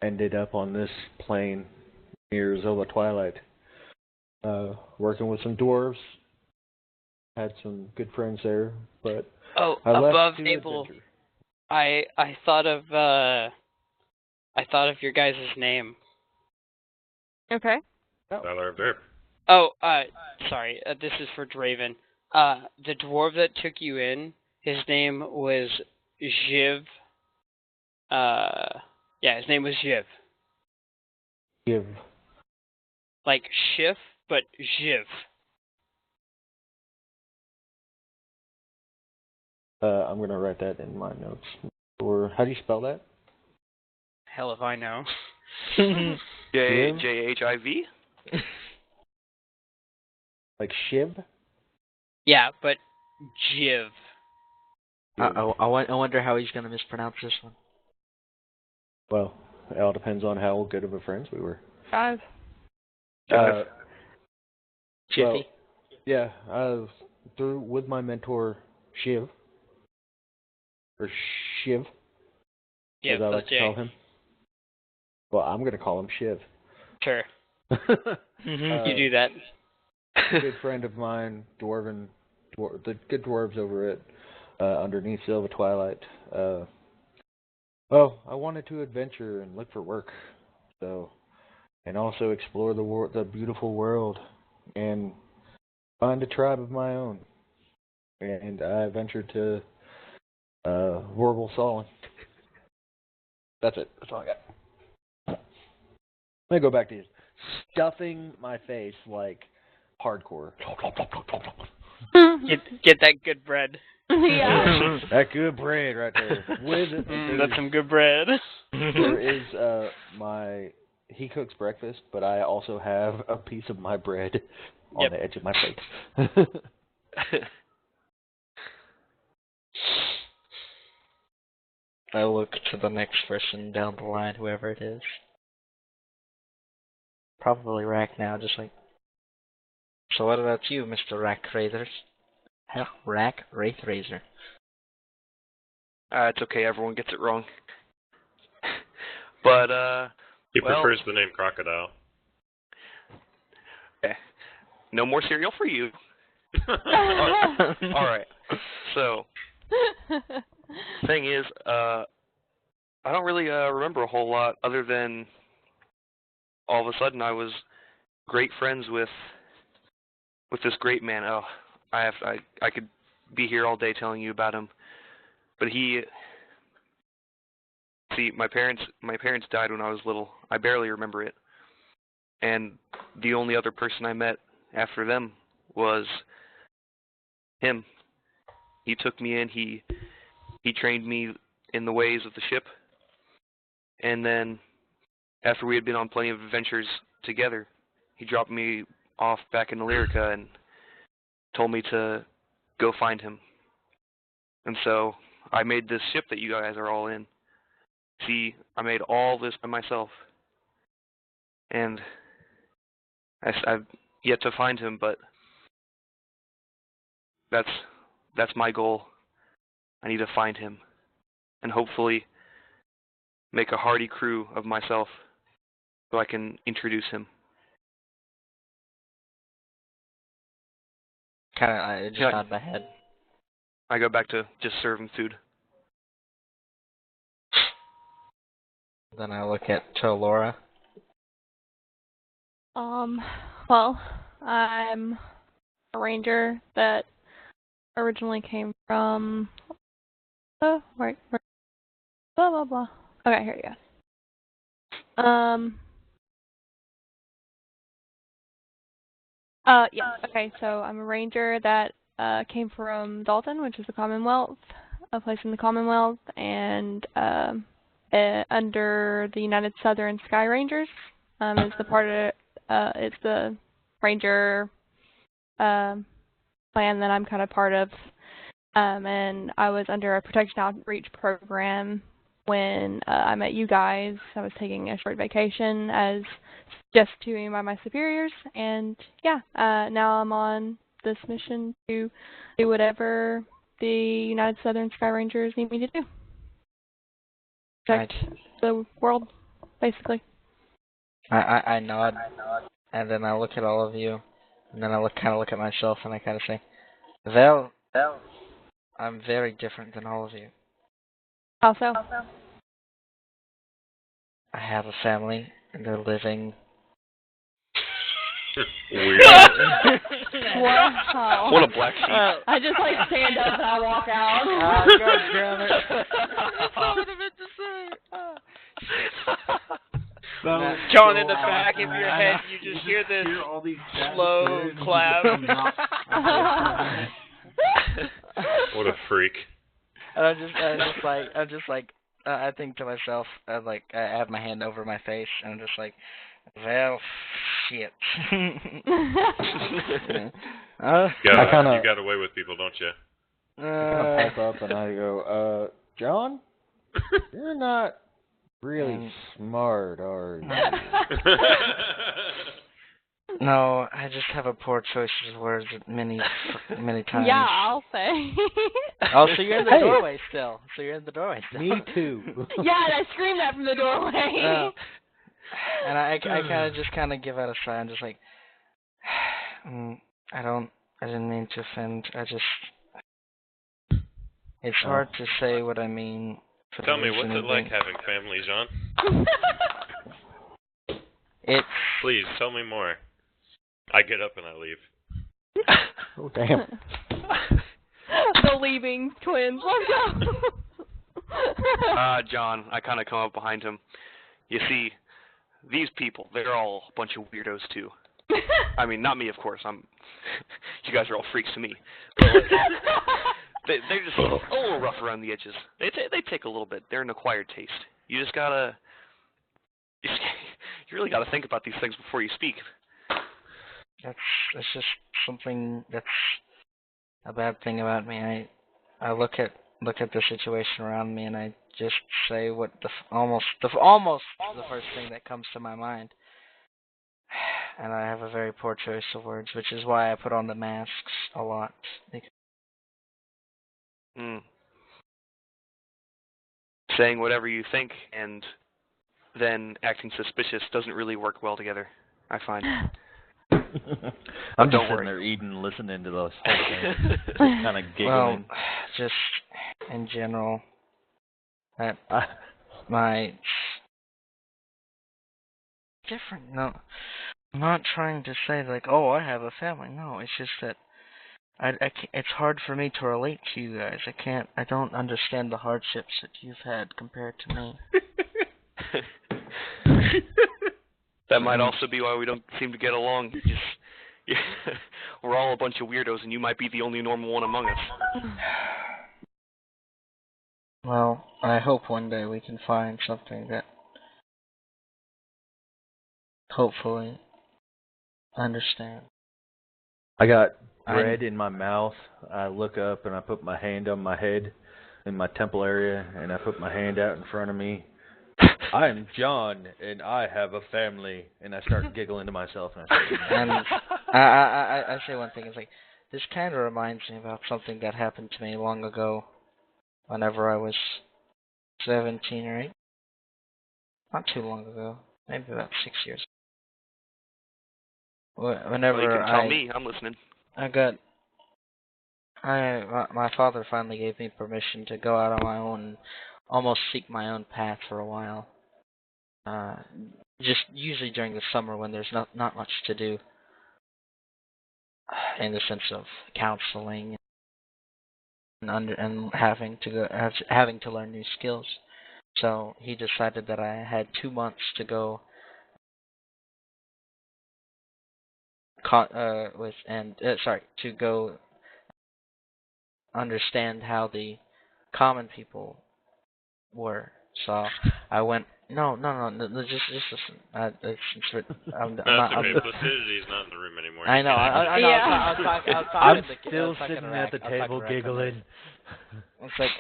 ended up on this plane near Zola Twilight, working with some dwarves. Had some good friends there, but I left above to table. adventure. I thought of your guys' name. Okay. Valor Verb. Oh, sorry. This is for Draven. The dwarf that took you in, his name was Jiv. His name was Jiv. Give. Like Schiff, but Jiv. I'm gonna write that in my notes. Or how do you spell that? Hell if I know. J-H-I-V? Like Shiv? Yeah, but Jiv. I wonder how he's going to mispronounce this one. Well, it all depends on how good of a friends we were. Guys. Jiffy? Well, yeah, with my mentor Shiv, or Shiv, Yeah, as I like to call him. Well, I'm gonna call him Shiv. Sure. You do that. A good friend of mine, the good dwarves over at underneath Silver Twilight. Well, I wanted to adventure and look for work, and also explore the beautiful world and find a tribe of my own. And I ventured to Vorgel Solon. That's it. That's all I got. Let me go back to this. Stuffing my face like hardcore. Get that good bread. Yeah. That good bread right there. That's some good bread. There is he cooks breakfast, but I also have a piece of my bread on the edge of my plate. I look to the next person down the line, whoever it is. Probably Rack now, just like. So what about you, Mr. Rack Razors? Hell, Rack Wraith Razor. It's okay, everyone gets it wrong. But, He well, prefers the name Crocodile. okay. No more cereal for you. Alright. So, thing is, I don't really remember a whole lot other than all of a sudden I was great friends with this great man. Oh, I could be here all day telling you about him. But my parents died when I was little. I barely remember it. And the only other person I met after them was him. He took me in, he trained me in the ways of the ship. And then after we had been on plenty of adventures together, he dropped me off back in Illyrica and told me to go find him. And so I made this ship that you guys are all in. See, I made all this by myself. And I've yet to find him, but that's my goal. I need to find him and hopefully make a hardy crew of myself so I can introduce him. I just nod my head. I go back to just serving food. Then I look to Laura. Well, I'm a ranger that originally came from blah blah blah. Okay, here you go. Yeah, okay, so I'm a ranger that came from Dalton, which is the Commonwealth, a place in the Commonwealth, and under the United Southern Sky Rangers, is the part of it's the ranger plan that I'm kind of part of, and I was under a protection outreach program when I met you guys. I was taking a short vacation as just to me by my superiors, and yeah, now I'm on this mission to do whatever the United Southern Sky Rangers need me to do. Protect the world, basically. I nod, and then I look at all of you, and then I kind of look at myself, and I kind of say, well, I'm very different than all of you. How so? I have a family, and they're living. Weird. Wow. What a black sheep. I just stand up and I walk out. Oh, God damn it. That's what I would have meant to say. John, in the back of your head, you just hear this slow clap. What a freak. And I'm just like, I think to myself, I have my hand over my face, and I'm just like, well, shit. You got away with people, don't you? I pipe up and I go, John, you're not really smart, are you? No, I just have a poor choice of words many times. Yeah, I'll say. Oh, so you're in the doorway still. Me too. Yeah, and I screamed that from the doorway. And I kind of give out a sigh. I'm just like, I didn't mean to offend. It's hard to say what I mean. Tell me, what's it like having family, John? Please, tell me more. I get up and I leave. Oh, damn. The leaving twins. Let's go. John, I kind of come up behind him. You see, these people, they're all a bunch of weirdos too. I mean, not me, of course. You guys are all freaks to me. But like, they're just a little rough around the edges. They take a little bit. They're an acquired taste. You just gotta, you really gotta think about these things before you speak. That's just something that's a bad thing about me. I look at the situation around me and I just say what almost the first thing that comes to my mind. And I have a very poor choice of words, which is why I put on the masks a lot. Saying whatever you think and then acting suspicious doesn't really work well together, I find. I'm just sitting there eating, listening to those whole things, just kind of giggling. Well, just in general, my different. No, I'm not trying to say like, oh, I have a family. No, it's just that it's hard for me to relate to you guys. I don't understand the hardships that you've had compared to me. That might also be why we don't seem to get along. We're all a bunch of weirdos, and you might be the only normal one among us. Well, I hope one day we can find something that hopefully understand. I got bread in my mouth. I look up and I put my hand on my head in my temple area, and I put my hand out in front of me. I'm John, and I have a family. And I start giggling to myself. And I say one thing. It's like, this kind of reminds me about something that happened to me long ago, whenever I was 17 or 8. Not too long ago. Maybe about 6 years. Whenever well, you can tell me. I'm listening. My father finally gave me permission to go out on my own and almost seek my own path for a while. Just usually during the summer when there's not much to do, in the sense of counseling and having to learn new skills. So he decided that I had 2 months to go to go understand how the common people were. So I went. No, just listen. I'm That's okay. Placidity's not in the room anymore. I know. I was I'm still sitting at the table giggling. It's like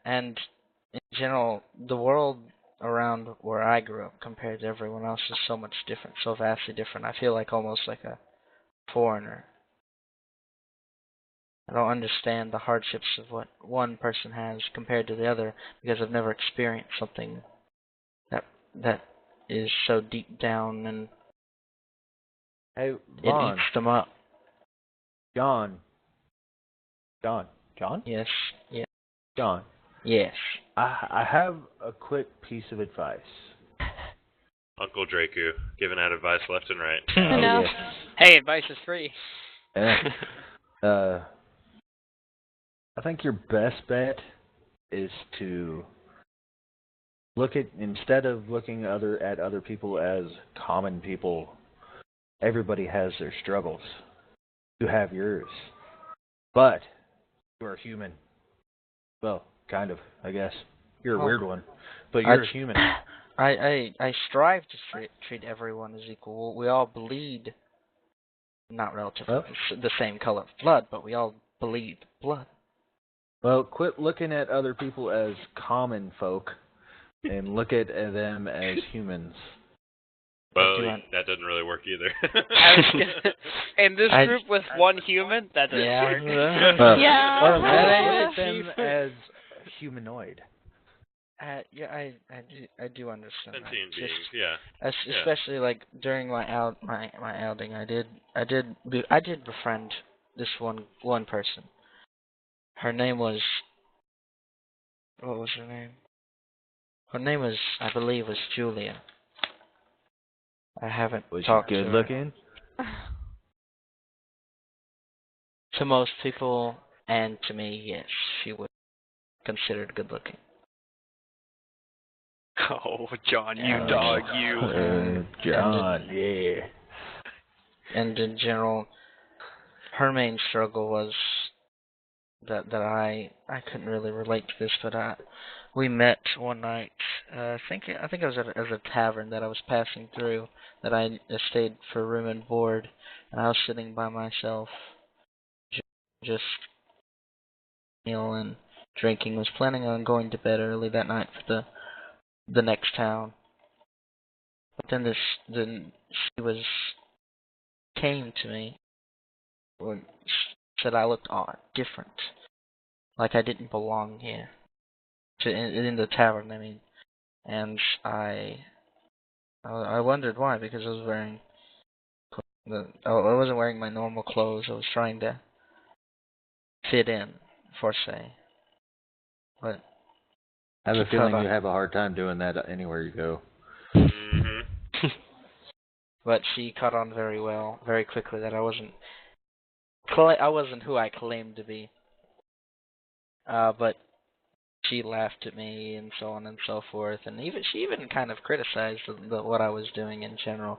and in general, the world around where I grew up compared to everyone else is so much different, so vastly different. I feel like almost like a foreigner. I don't understand the hardships of what one person has compared to the other because I've never experienced something that is so deep down and hey, Vaughn, it eats them up. John? Yes. Yeah. John. Yes. I have a quick piece of advice. Uncle Draku, giving out advice left and right. No. Yes. Hey, advice is free. I think your best bet is to instead of looking at other people as common people, everybody has their struggles. You have yours. But you are human. Well, kind of, I guess. You're a weird one. But you're a human. I strive to treat everyone as equal. We all bleed, not relatively the same color of blood, but we all bleed blood. Well, quit looking at other people as common folk and look at them as humans. Well, that doesn't really work either. In this group with one human, that doesn't work. Yeah. Look at them as humanoid. I do understand Sentient that. beings, yeah. Especially like during my outing, I did befriend this one person. Her name was, what was her name? Her name was, I believe, was Julia. I haven't talked to her. Was she good looking? To most people, and to me, yes, she was considered good looking. Oh, John, you And- dog, you. John, yeah. And in general, her main struggle was that I couldn't really relate to this, but we met one night. I think it was at a tavern that I was passing through, that I stayed for room and board, and I was sitting by myself, just and drinking. Was planning on going to bed early that night for the next town, but then she came to me when she said I looked odd, different, like I didn't belong here, in the tavern. I mean, and I wondered why, because I was wearing I wasn't wearing my normal clothes. I was trying to fit in, for say. But I have a she feeling caught you on- have a hard time doing that anywhere you go. Mm-hmm. But she caught on very quickly, that I wasn't who I claimed to be. But she laughed at me and so on and so forth, and she even kind of criticized what I was doing in general.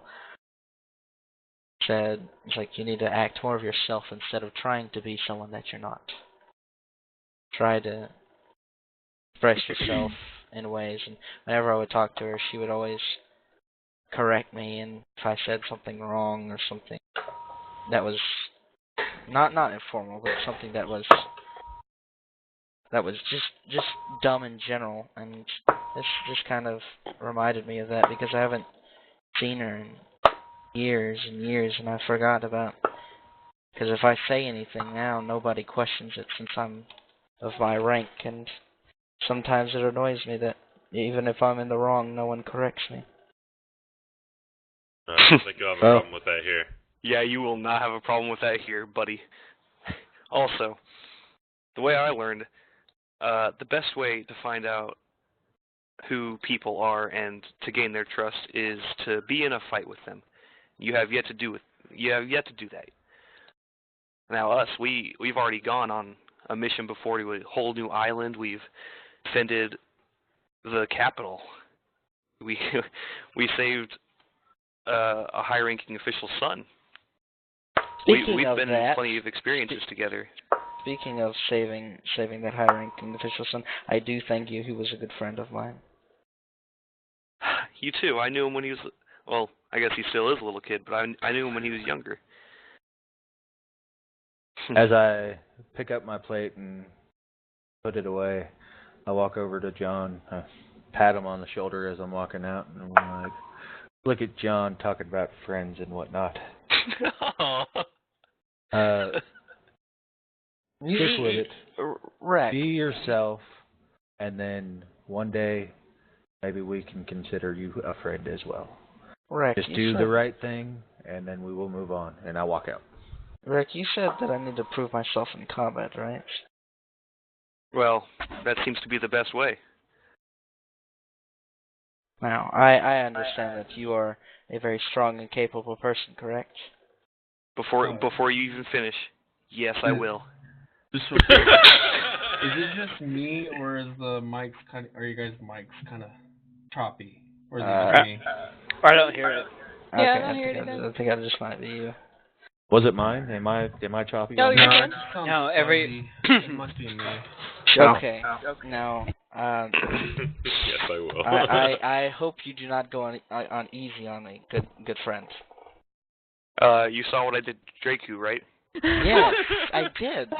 Said, it's like, you need to act more of yourself instead of trying to be someone that you're not. Try to express yourself in ways, and whenever I would talk to her, she would always correct me, and if I said something wrong or something that was not informal, but something that was just dumb in general, and this kind of reminded me of that, because I haven't seen her in years and years, and I forgot about, because if I say anything now, nobody questions it, since I'm of my rank, and sometimes it annoys me that even if I'm in the wrong, no one corrects me. I don't think you'll have a Well- problem with that here. Yeah, you will not have a problem with that here, buddy. Also, the way I learned, the best way to find out who people are and to gain their trust is to be in a fight with them. You have yet to do that. Now us, we've already gone on a mission before to a whole new island. We've defended the capital. We saved a high-ranking official's son. Speaking We've of been in that, plenty of experiences together. speaking of saving that high-ranking official son, I do thank you. He was a good friend of mine. You too. I knew him when he was, well, I guess he still is a little kid, but I knew him when he was younger. As I pick up my plate and put it away, I walk over to John, I pat him on the shoulder as I'm walking out, and I'm like, look at John talking about friends and whatnot. Stick with it. Rex, Be yourself, and then one day, maybe we can consider you a friend as well. Rex, Just do the right thing, and then we will move on. And I walk out. Rick, you said that I need to prove myself in combat, right? Well, that seems to be the best way. Now, I understand that you are a very strong and capable person, correct? Before you even finish, yes, I will. Is it just me, or is the mics are you guys' mics kind of choppy, or is it just me? I don't hear it. Yeah, I Okay, don't hear it either. I think I just might be you. Was it mine? Am I choppy? No, on you're that? good. It just sounds No, every- fuzzy. It must be me. Okay. Now, Yes, I will. I hope you do not go on easy on a good friend. You saw what I did to Draku, right? Yes, I did.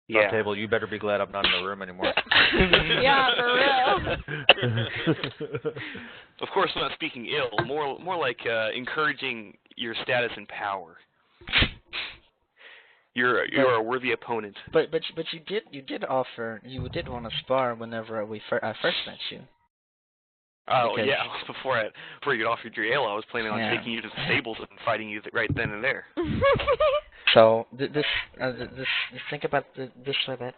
Yeah. Table, you better be glad I'm not in the room anymore. Yeah, for real. Of course, I'm not speaking ill. More like encouraging your status and power. You're a worthy opponent. But you did want to spar whenever I first met you. Oh Because- yeah, before you got off your jail, I was planning on Yeah. taking you to the stables and fighting you right then and there. So this think about this way, that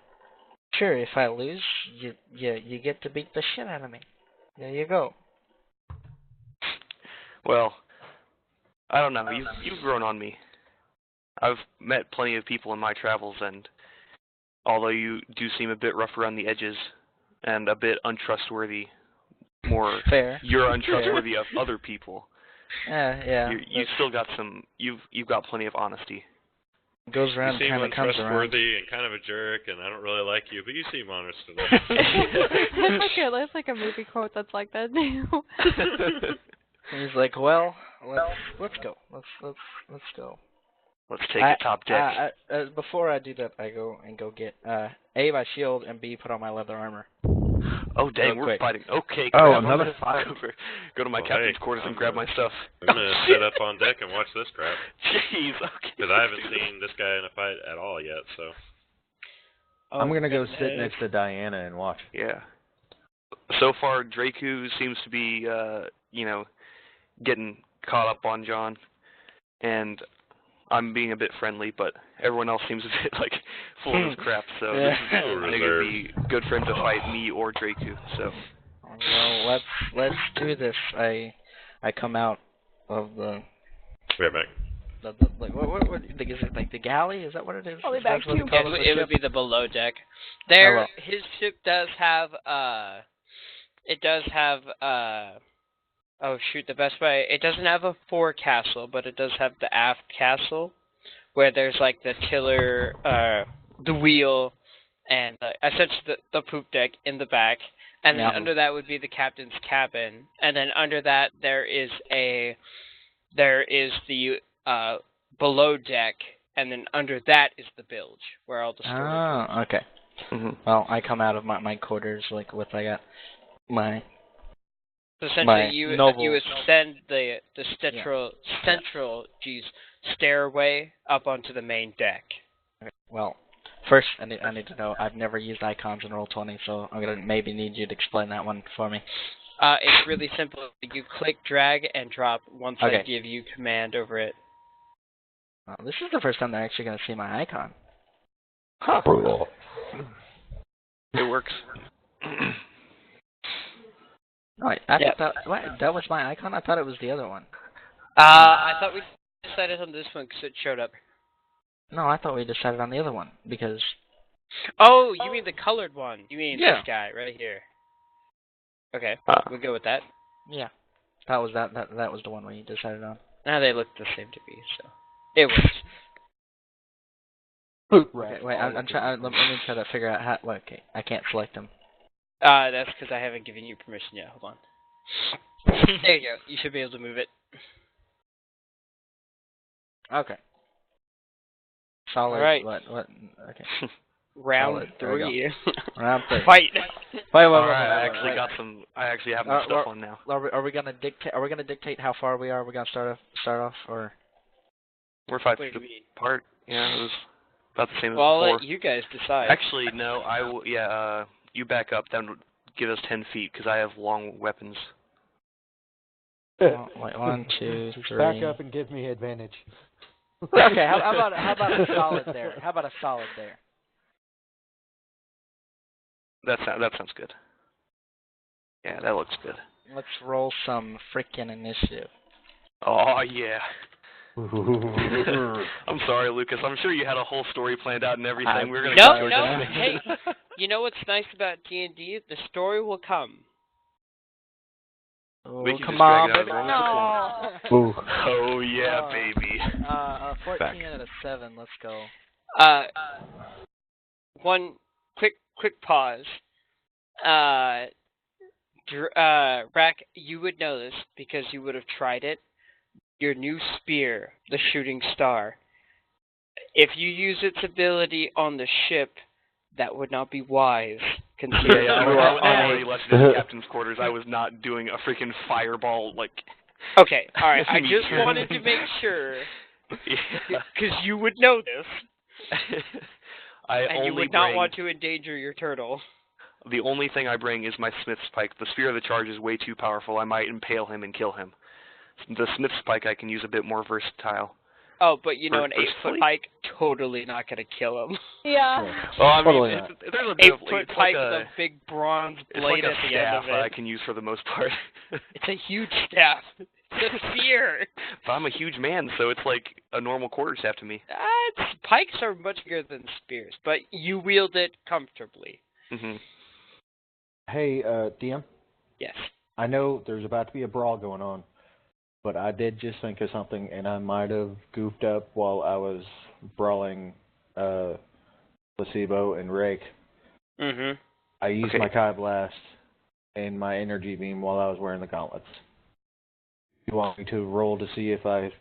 sure, if I lose, you get to beat the shit out of me. There you go. Well, I don't know. You've grown on me. I've met plenty of people in my travels, and although you do seem a bit rough around the edges, and a bit untrustworthy. More Fair. you're untrustworthy of other people. Yeah. You still got some. You've got plenty of honesty. Goes You around, seem kind of comes around. untrustworthy and kind of a jerk, and I don't really like you, but you seem honest enough. That's like a movie quote that's like that. He's like, well, let's go. Let's go. Let's take a top deck. Before I do that, I go get A, my shield, and B, put on my leather armor. Oh dang, Real we're quick. fighting. Okay. Oh, crap, another I'm fight. gonna go to my Well, captain's hey, quarters and I'm grab gonna- my stuff. I'm going to sit up on deck and watch this crap. Jeez. Okay. Because I haven't seen this guy in a fight at all yet, so. I'm gonna go goodness. sit next to Diana and watch. Yeah. So far, Draku seems to be, getting caught up on John, and I'm being a bit friendly, but everyone else seems a bit like full of his crap. So this is, I think it'd be good for him to fight me or Draku. So. Well, let's do this. I come out of the Be right back. like what is it, like the galley? Is that what it is? I'll be Is that back what they too. call the It would ship? be the below deck. There, Oh, well. his ship does have it does have oh shoot, the best way. It doesn't have a forecastle, but it does have the aft castle, where there's like the tiller, the wheel, and essentially the poop deck in the back. And then Yeah. under that would be the captain's cabin, and then under that there is the below deck, and then under that is the bilge where all the storage is. Oh, okay. Mm-hmm. Well, I come out of my quarters like with I got my So essentially, my you nobles. ascend the central stairway up onto the main deck. Okay, well, first I need to know. I've never used icons in Roll20, so I'm gonna maybe need you to explain that one for me. It's really simple. You click, drag, and drop once I Okay. give you command over it. This is the first time they're actually gonna see my icon. Huh. It works. Oh, wait, I thought that was my icon. I thought it was the other one. I thought we decided on this one because it showed up. No, I thought we decided on the other one because. Oh, you mean the colored one? You mean Yeah. this guy right here? Okay, Ah. we'll go with that. Yeah, that was that was the one we decided on. Now they look the same to me, so it works. Okay, wait, I'm trying. Let me try to figure out how. Well, okay, I can't select them. That's because I haven't given you permission yet. Hold on. There you go. You should be able to move it. Okay. Solid. All right. What? Okay. Round Solid. There we 3. Round 3. Fight. Wait. Alright, I actually have my stuff on now. Are we gonna dictate? Are we gonna dictate how far we are? Are we gonna start off, or? We're 5 What feet do you mean? apart. Yeah, it was about the same as Well, I'll before. let you guys decide. Actually, no, I will. Yeah, you back up. That would give us 10 feet because I have long weapons. Well, wait, 1, 2, 3. Back up and give me advantage. Okay, how about a solid there? How about a solid there? That sounds good. Yeah, that looks good. Let's roll some frickin' initiative. Oh yeah. I'm sorry, Lucas. I'm sure you had a whole story planned out and everything. We're gonna No, go no. down. Hey, you know what's nice about D&D? The story will come. Oh, We can come just on, drag it baby. out of No. Oh yeah, baby. 14 Back. out of 7. Let's go. One quick pause. Rack, you would know this because you would have tried it. Your new spear, the shooting star. If you use its ability on the ship, that would not be wise. Considering Yeah, you I are already on left it in the captain's quarters. I was not doing a freaking fireball like. Okay, all right. I Me just too. wanted to make sure Yeah. because you would know this, and you only would not bring- want to endanger your turtle. The only thing I bring is my smith's pike. The spear of the charge is way too powerful. I might impale him and kill him. The smith's pike I can use a bit more versatile. Oh, but you know, an Firstly? 8-foot pike totally not gonna kill him. Yeah. Well, I mean, Totally there's a bit of 8-foot it's pike like with a big bronze it's blade like a at the end staff of it. I can use for the most part. It's a huge staff. It's a spear. But I'm a huge man, so it's like a normal quarterstaff to me. Pikes are much bigger than spears, but you wield it comfortably. Hmm Hey, DM, Yes. I know there's about to be a brawl going on, but I did just think of something, and I might have goofed up while I was brawling Placebo and Rake. Mm-hmm. I used Okay. my Kai Blast and my Energy Beam while I was wearing the gauntlets. You want me to roll to see if I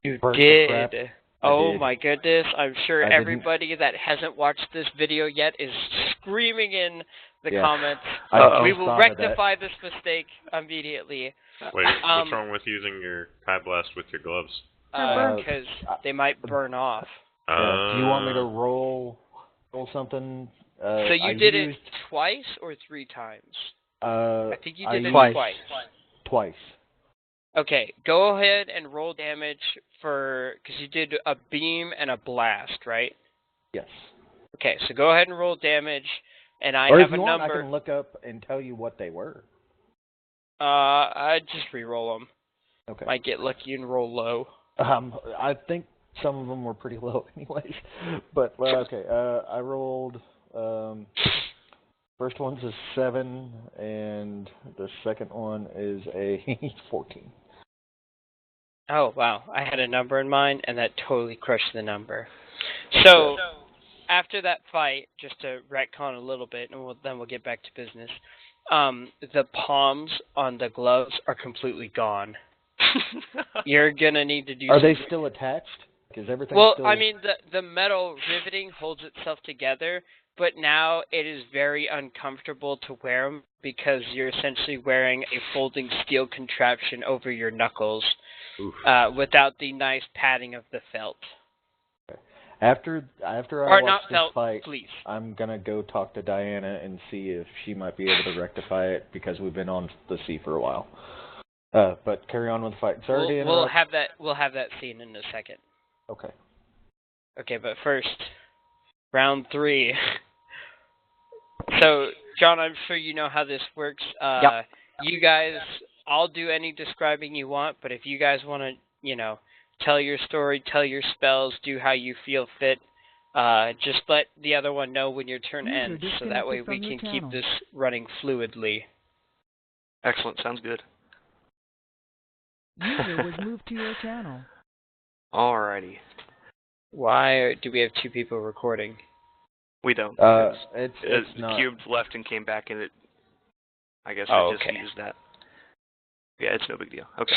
You burnt the crap? did. I Oh did. my goodness. I'm sure I didn't- everybody that hasn't watched this video yet is screaming in the Yeah. comments. I We just will thought of that. rectify this mistake immediately. Wait, what's wrong with using your Kai Blast with your gloves? Because they might burn off. Do you want me to roll something? So you I did used, it twice or 3 times? I I think you did it Twice. Twice. Okay, go ahead and roll damage because you did a beam and a blast, right? Yes. Okay, so go ahead and roll damage, and I Or have if you a want, number. I can look up and tell you what they were. I'd just re-roll them. Okay. Might get lucky and roll low. I think some of them were pretty low, anyways. But okay, I rolled. First one's a 7, and the second one is a 14. Oh, wow. I had a number in mind, and that totally crushed the number. So, after that fight, just to retcon a little bit, and then we'll get back to business, the palms on the gloves are completely gone. You're going to need to do Are they some- still attached? Is everything Well, still... I mean, the metal riveting holds itself together, but now it is very uncomfortable to wear them because you're essentially wearing a folding steel contraption over your knuckles without the nice padding of the felt. After I Or watch not this felt, fight, please. I'm gonna go talk to Diana and see if she might be able to rectify it because we've been on the sea for a while. But carry on with the fight. Sorry to We'll interrupt. have that scene in a second. Okay. Okay, but first, round 3. So, John, I'm sure you know how this works. Yep. You guys, I'll do any describing you want, but if you guys want to, tell your story, tell your spells, do how you feel fit, just let the other one know when your turn ends, so that way we can keep this running fluidly. Excellent. Sounds good. User was moved to your channel. Alrighty. Why do we have 2 people recording? We don't. It's The not... cube left and came back, and I guess Oh, I just okay. used that. Yeah, it's no big deal. Okay.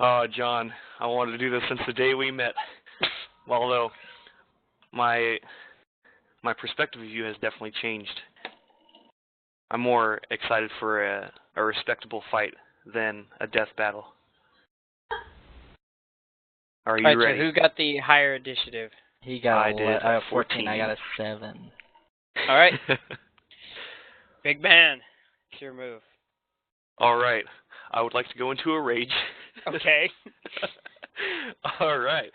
Oh, John, I wanted to do this since the day we met. Although my perspective of you has definitely changed. I'm more excited for a respectable fight than a death battle. Are you Alright, ready? so who got the higher initiative? He got I did 14. I 14. got a 7. Alright, big man, it's your move. All right. I would like to go into a rage. Okay. All right.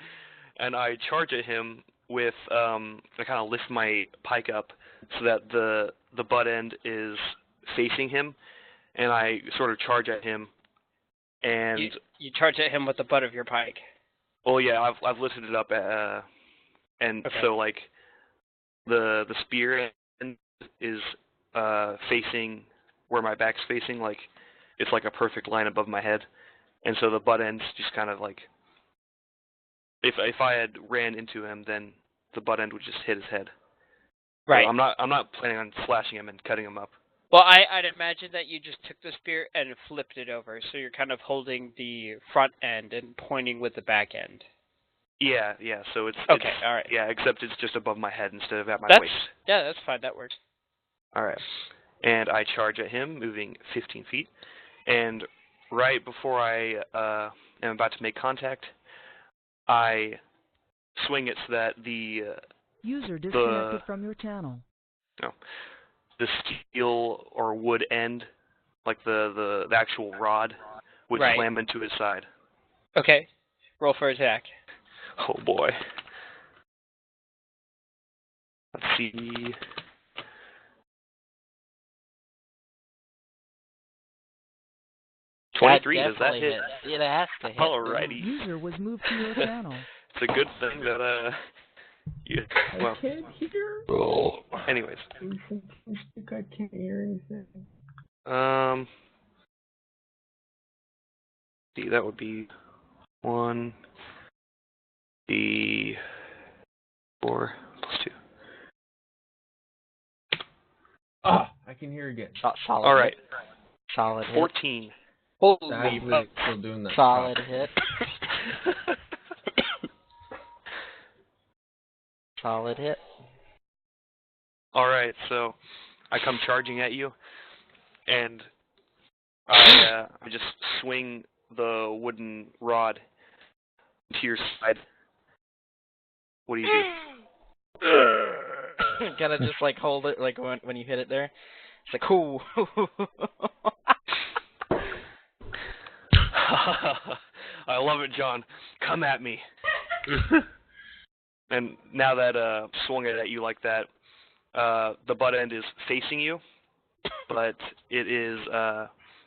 And I charge at him with I kind of lift my pike up so that the butt end is facing him, and I sort of charge at him. And You charge at him with the butt of your pike. oh yeah, I've lifted it up and Okay. so like the spear end is facing where my back's facing, like it's like a perfect line above my head. And so the butt end's just kind of like, if I had ran into him, then the butt end would just hit his head. Right. So I'm not planning on slashing him and cutting him up. Well, I'd imagine that you just took the spear and flipped it over, so you're kind of holding the front end and pointing with the back end. Yeah. So it's Okay, all right. Yeah, except it's just above my head instead of at my waist. Yeah, that's fine. That works. All right. And I charge at him, moving 15 feet. And right before I am about to make contact, I swing it so that the User disconnected from your channel. the steel or wood end, like the actual rod, would Right. slam into his side. Okay. Roll for attack. Oh boy. Let's see. That 23, does that definitely hit? hits. It has to hit. Alrighty. User was moved to your channel. It's a good thing that you, well, I can't hear. Oh. Anyways. I can't hear anything. See, that would be 1d4 plus 2. Ah, I can hear again. Solid. All right. Hit. Solid hit. 14. Holy That's still doing that. Solid hit. Solid hit. All right, so I come charging at you, and I just swing the wooden rod to your side. What do you do? Gotta just like hold it like when you hit it there. It's like cool. I love it, John. Come at me. And now that swung it at you like that, the butt end is facing you, but it is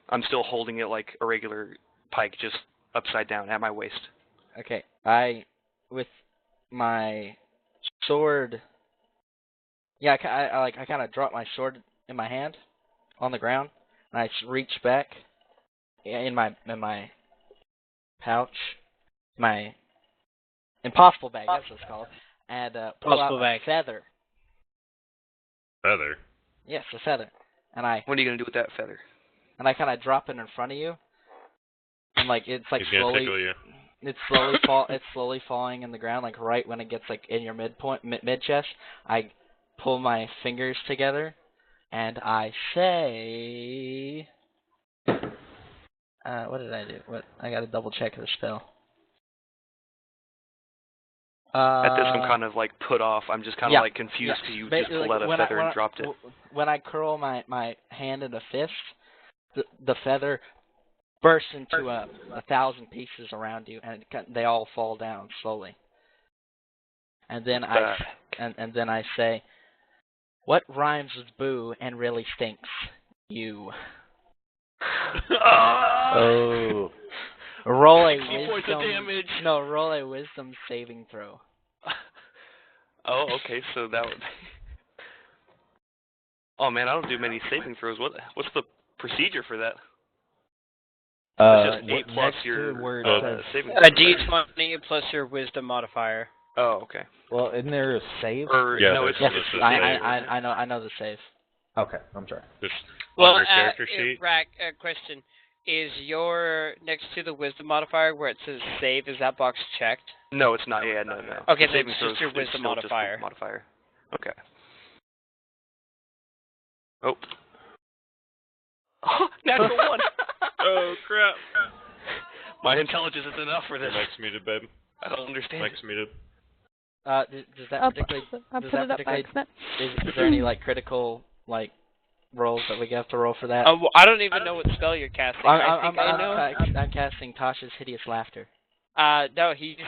I'm still holding it like a regular pike, just upside down at my waist. Okay, with my sword. Yeah, I kind of drop my sword in my hand on the ground, and I reach back in my pouch, my impossible bag, that's what it's called, and pull out a feather. Feather? Yes, a feather. And What are you gonna do with that feather? And I kind of drop it in front of you, and like it's like He's gonna slowly. tickle you. It's slowly falling in the ground, like right when it gets like in your mid chest. I pull my fingers together, and I say, what did I do? I gotta double check the spell. At this, I'm kind of like put off. I'm just kind of like confused because you just pulled out a feather and dropped it. When I curl my hand in a fist, the feather bursts into 1,000 pieces around you, and they all fall down slowly. And then and then I say, "What rhymes with boo and really stinks? You." Oh. Roll a 60 points of damage. No, roll a wisdom saving throw. Oh, okay, so that would. Oh man, I don't do many saving throws. What's the procedure for that? It's just 8 plus next to your where it says saving A throw. D20 plus your wisdom modifier. Oh, okay. Well, isn't there a save? Or Yeah, no, there's it's just just a a save. I know the save. Okay, I'm sorry. Just Well, on your character sheet. Rack, question. Is your, next to the wisdom modifier where it says save, is that box checked? No, it's not. Yeah, no. Okay, The then saving it's throw just your is wisdom still just the modifier. modifier. Okay. Oh. Oh, natural 1. Oh crap! My intelligence is enough for this. Mike's muted, babe. I don't understand. Mike's muted. Does that particularly? I Does put that it up particularly? by accident. Is there any like critical like rolls that we have to roll for that? Well, I don't even know what spell you're casting. I think I know. I'm casting Tasha's Hideous Laughter. No, he's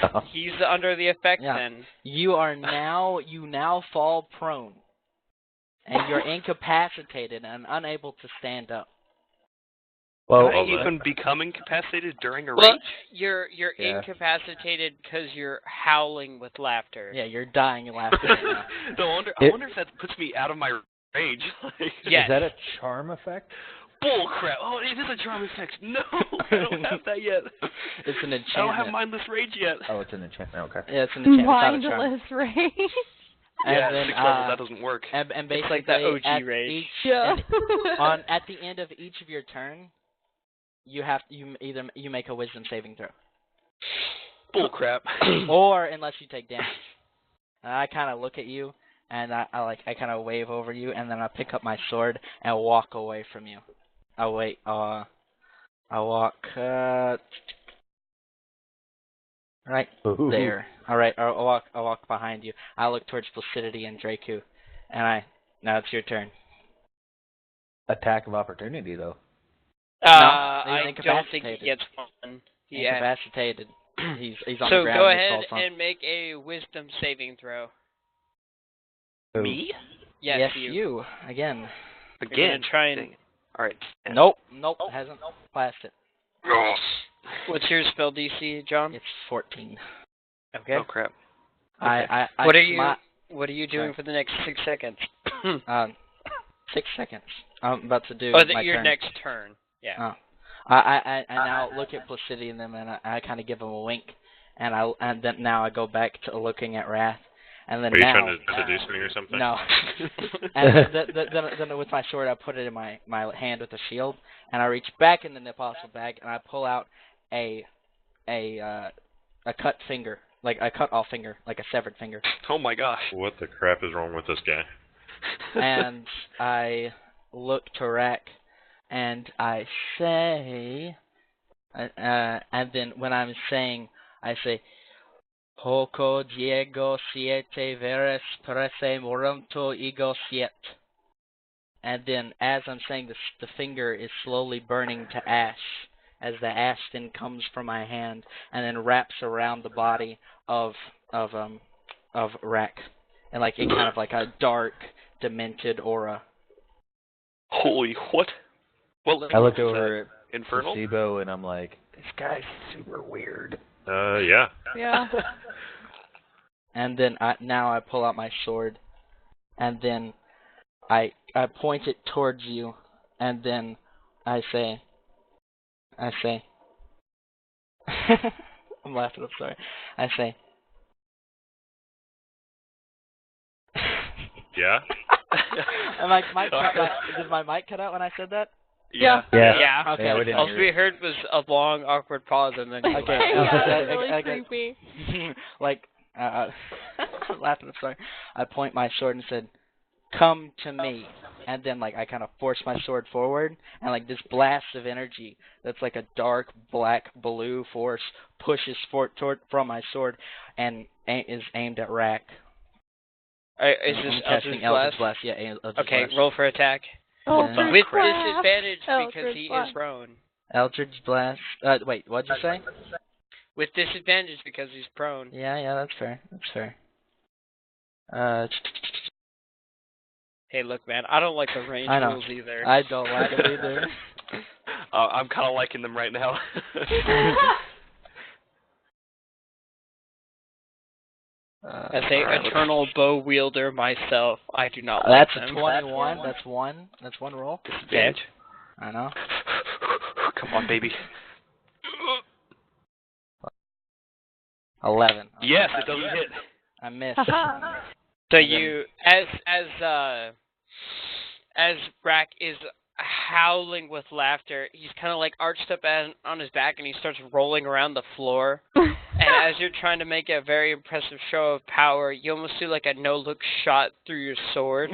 under the effect Yeah. then. You now fall prone, and you're incapacitated and unable to stand up. Well, you can become incapacitated during a Well, rage? you're incapacitated because you're howling with laughter. Yeah, you're dying of laughter right now. No, I wonder if that puts me out of my rage. Yes. Is that a charm effect? Bull crap. Oh, it is a charm effect. No, I don't have that yet. It's an enchantment. I don't have mindless rage yet. Oh, it's an enchantment. Okay. Yeah, it's an enchantment. It's not a charm. Mindless rage. Yeah, then, 6 levels, that doesn't work. And basically, It's like the OG rage. At the end of each of your turn, you make a wisdom saving throw. Bull crap. Or unless you take damage. And I kind of look at you, and I kind of wave over you, and then I pick up my sword and walk away from you. I walk right there. All right, I'll walk behind you. I look towards Placidity and Draku, and now it's your turn. Attack of opportunity, though. I don't think he gets one. Yeah. Incapacitated. He's on so the ground. Go ahead and make a wisdom saving throw. Me? Yes, you. Again. Again. Try and... All right. Nope. Hasn't passed it. What's your spell DC, John? It's 14. Okay. Oh crap. What are you doing for the next 6 seconds? 6 seconds. I'm about to do Oh, my your turn. next turn. Yeah. Oh. I now look at Placidia and them, and I kind of give them a wink, and then now I go back to looking at Wrath, and then Were you now trying to seduce me or something? no, and then with my sword I put it in my hand with a shield, and I reach back in the apostle bag and I pull out a cut finger, like a cut off finger, like a severed finger. Oh my gosh. What the crap is wrong with this guy? And I look to Rack, and I say, and then when I'm saying, I say, Poco Diego siete veres prese moranto ego siete. And then as I'm saying this, the finger is slowly burning to ash, as the ash then comes from my hand and then wraps around the body of Rack, and like it kind of like a dark, demented aura. Holy what? Well, I look over at Infernal? Placebo and I'm like, this guy's super weird. Yeah. Yeah. And then now I pull out my sword, and then I point it towards you, and then I say, I'm laughing, I'm sorry. I say, Yeah? Did my mic cut out when I said that? Yeah. Yeah. Okay. Yeah, we didn't All hear we it. heard was a long, awkward pause, and then you Okay. laughed. Yeah, Okay, it's really okay. creepy. Like, I'm laughing, I'm sorry. I point my sword and said, come to me. And then, like, I kind of force my sword forward, and, like, this blast of energy that's like a dark, black, blue force pushes from my sword and is aimed at Rack. Is I'm this casting Eldritch Blast? Yeah, Eldritch Okay, Blast. roll for attack. Eldritch With Blast. disadvantage because Eldritch he Blast. is prone. Eldritch Blast. Wait, what'd you say? With disadvantage because he's prone. Yeah, that's fair. That's fair. Hey, look, man, I don't like the range I know. rules either. I don't like it either. I'm kind of liking them right now. As a eternal bow wielder myself, I do not That's like a them. 21. That's one. That's one roll. Okay. I know. Come on, baby. 11. Yes, it doesn't hit. I missed. So you, as Rack is howling with laughter, he's kind of like arched up on his back, and he starts rolling around the floor. And as you're trying to make a very impressive show of power, you almost do like a no-look shot through your sword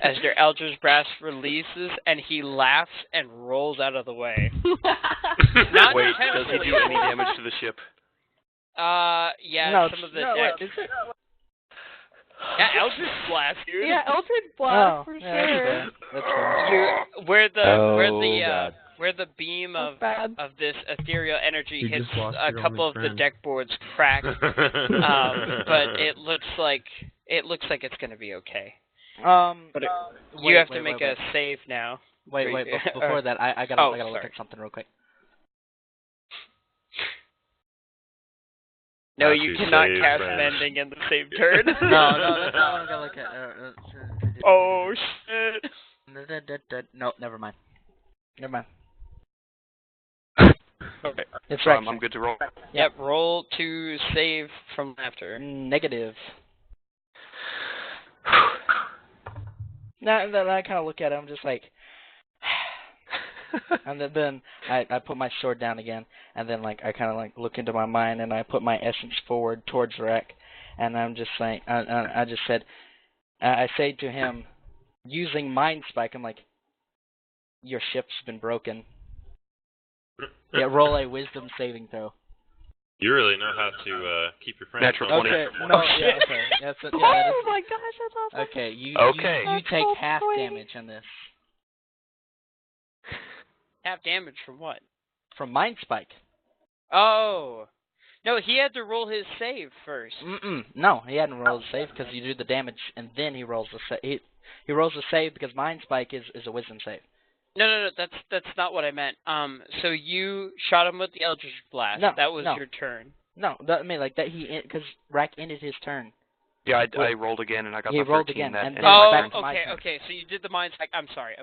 as your Eldritch Blast releases, and he laughs and rolls out of the way. Not Wait, does he intentionally. do any damage to the ship? Yeah, No, some of the no, deck. wait, is it? Yeah, Eldritch Blast, dude. Yeah, Eldritch Blast for yeah, sure. that's fair. Where the God. beam That's of bad. this ethereal energy You hits just lost a your couple only of the friend. deck boards crack, but it looks like it's gonna be okay. But you have to make a save now. Wait, before that, I gotta look sorry. at something real quick. No, Not you to cannot save cast friends. mending in the same turn. No, that's not what I'm gonna look at. Oh shit. No, never mind. Okay. It's right. I'm good to roll. Yep. Roll to save from laughter. Negative. Now that I kind of look at it, I'm just like, and then I put my sword down again, and then like I kind of like look into my mind, and I put my essence forward towards Rek, and I'm just like, I just said, I say to him, using Mind Spike, I'm like, your ship's been broken. Yeah, roll a Wisdom saving throw. You really know how to keep your friends. Natural close. 20. Okay, Oh, no, shit. yeah, okay. That's it, yeah, Oh my gosh, that's awesome. okay, you Okay. take That's half so damage on this Half damage from what? from Mind Spike. Oh. No, he had to roll his save first. No, he hadn't rolled a save because you do the damage and then he rolls the save. He rolls a save because Mind Spike is a Wisdom save. No, that's not what I meant. So you shot him with the Eldritch Blast. No, that was no. your turn. No, I mean like that because Rack ended his turn. Yeah, I rolled again and I got He the 13. rolled again, that and ended then my Oh, back turn. to my okay, turn. okay. So you did the mind hack. I'm sorry.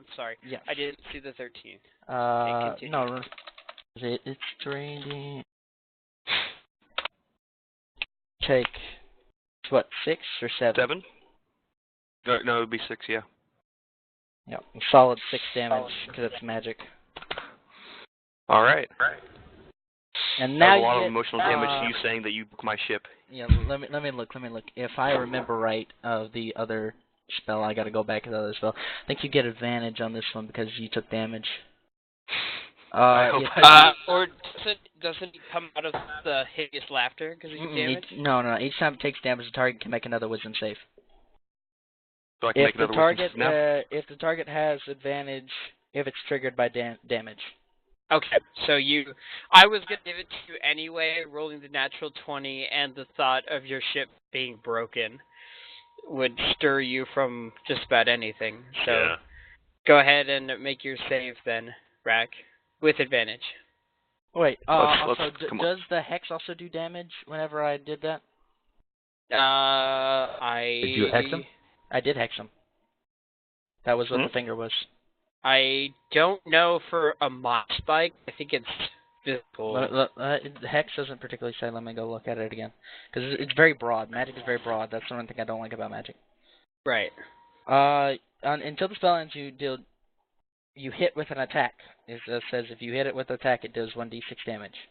Yes. I didn't see the 13. continue. No. It's draining. Take what, 6 or 7? 7? No, it would be 6. Yeah. Yep, solid 6 damage because it's magic. All right. And That now was a lot you of get, emotional damage to you saying that you broke my ship. Yeah, let me look. If I remember right of the other spell, I got to go back to the other spell. I think you get advantage on this one because you took damage. I hope Or doesn't it come out of the hideous laughter because you took damage? No. Each time it takes damage, the target can make another wisdom save. So I can make If the another target wisdom now? if the target has advantage, if it's triggered by damage. Okay, so I was going to give it to you anyway, rolling the natural 20, and the thought of your ship being broken would stir you from just about anything. So Yeah. go ahead and make your save then, Rack, with advantage. Wait, Let's- come on. does the hex also do damage whenever I did that? Did you hex him? I did hex him. That was what Hmm? the finger was. I don't know for a mod spike. I think it's physical. The hex doesn't particularly say. Let me go look at it again. Because it's very broad. Magic is very broad. That's the one thing I don't like about magic. Right. Until the spell ends, you hit with an attack. It says if you hit it with an attack, it does 1d6 damage.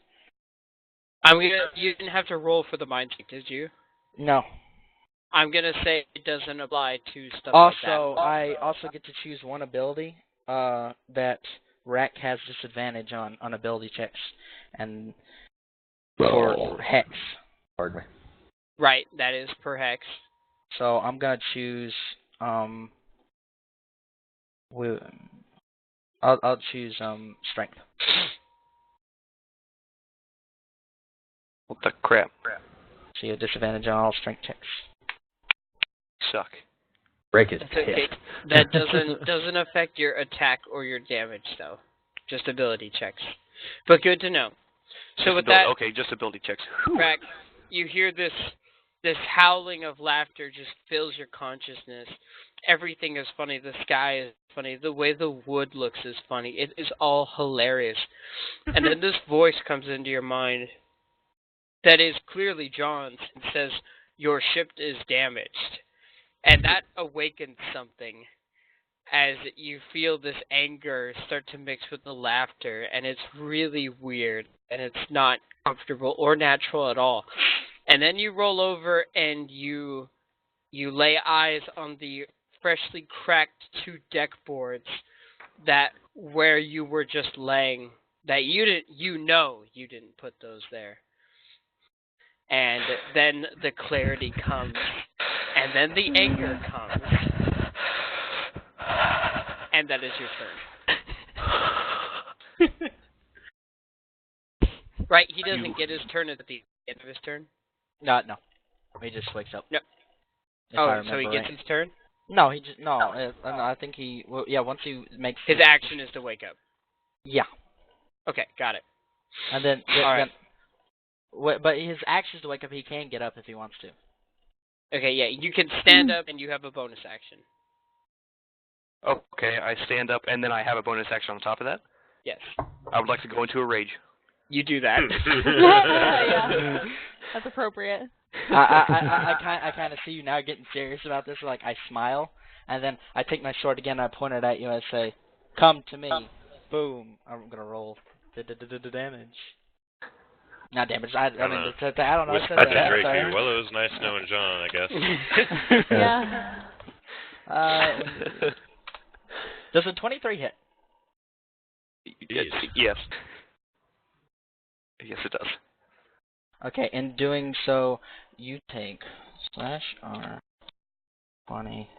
You didn't have to roll for the mind check, did you? No. I'm gonna say it doesn't apply to stuff like that. I also get to choose one ability that Rack has disadvantage on ability checks, and for hex. Pardon me. Right, that is per hex. So I'm gonna choose I'll choose strength. What the crap? So you have disadvantage on all strength checks. Suck. Break his That's okay. head. That doesn't affect your attack or your damage though. Just ability checks. But good to know. So Just with that, okay, just ability checks. Rack, you hear this howling of laughter just fills your consciousness. Everything is funny. The sky is funny. The way the wood looks is funny. It is all hilarious. And then this voice comes into your mind that is clearly John's and says, "Your ship is damaged." And that awakens something as you feel this anger start to mix with the laughter, and it's really weird, and it's not comfortable or natural at all. And then you roll over and you lay eyes on the freshly cracked 2 deck boards that where you were just laying, that you didn't put those there. And then the clarity comes, and then the anger comes, and that is your turn. Right, he doesn't get his turn at the end of his turn? No. He just wakes up. No. If I Oh, so remember he gets right. his turn? No, he just no. I think he. Well, yeah, once he makes His action is to wake up. Yeah, Okay, got it. and then Alright. but his action is to wake up. He can get up if he wants to. Okay, yeah, you can stand up and you have a bonus action. Okay, I stand up and then I have a bonus action on top of that. Yes. I would like to go into a rage. You do that. Yeah. That's appropriate. I kind of see you now getting serious about this. Like I smile, and then I take my sword again. And I point it at you. And I say, "Come to me." Boom. I'm gonna roll damage. Not damage. I mean, I don't know. With I said Patrick that. Draku. Sorry. Well, it was nice knowing John, I guess. Yeah. Does a 23 hit? Yes. Yes, it does. Okay, in doing so, you take /R 20.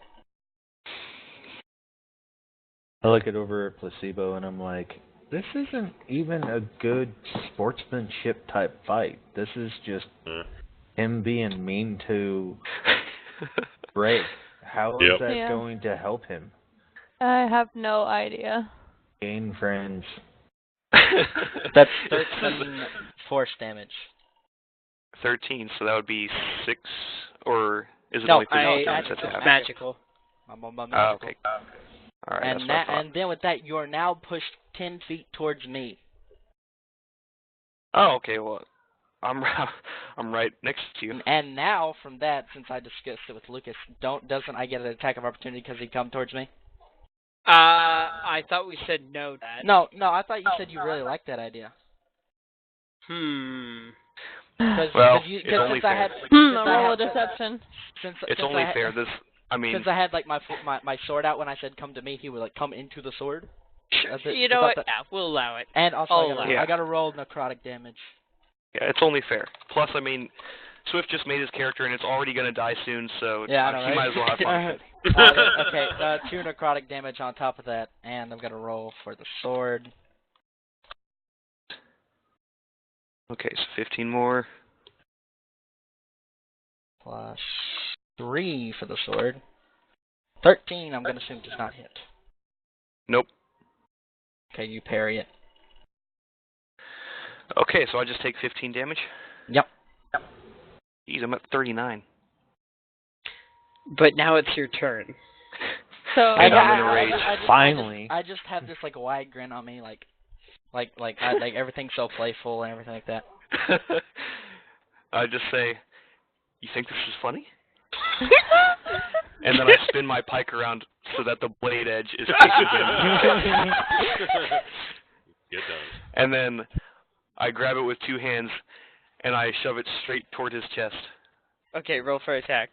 I look it over at Placebo and I'm like, this isn't even a good sportsmanship type fight. This is just him being mean to Ray. How is that Yeah. going to help him I have no idea. gain friends? That's 13 force damage. 13, so that would be 6, or Is it No, only 30 damage it's that's half? magical. I'm on my Oh, magical. okay. All right, that's what I thought. And then with that, you are now pushed 10 feet towards me. Oh, okay. Well, I'm right next to you. And now from that, since I discussed it with Lucas, doesn't I get an attack of opportunity because he come towards me? I thought we said no, Dad. No, I thought you said you really liked that idea. Well, it's only fair. A roll of deception. It's only fair. This, I mean, since I had like my sword out when I said come to me, he would like come into the sword. You know what? Yeah, we'll allow it. And also, Yeah. I got to roll necrotic damage. yeah, it's only fair. Plus, I mean, Swift just made his character, and it's already gonna die soon, so Yeah, I know, he right? might as well have fun. Okay, 2 necrotic damage on top of that, and I'm gonna roll for the sword. Okay, so 15 more. Plus 3 for the sword. 13, I'm gonna assume does not hit. Nope. Okay, you parry it. Okay, so I just take 15 damage. Yep. Jeez, I'm at 39. But now it's your turn. So And I'm in a rage. Finally. I just have this like wide grin on me, like everything's so playful and everything like that. I just say, "You think this is funny?" And then I spin my pike around so that the blade edge is facing him. Get done. And then I grab it with 2 hands and I shove it straight toward his chest. Okay, roll for attack.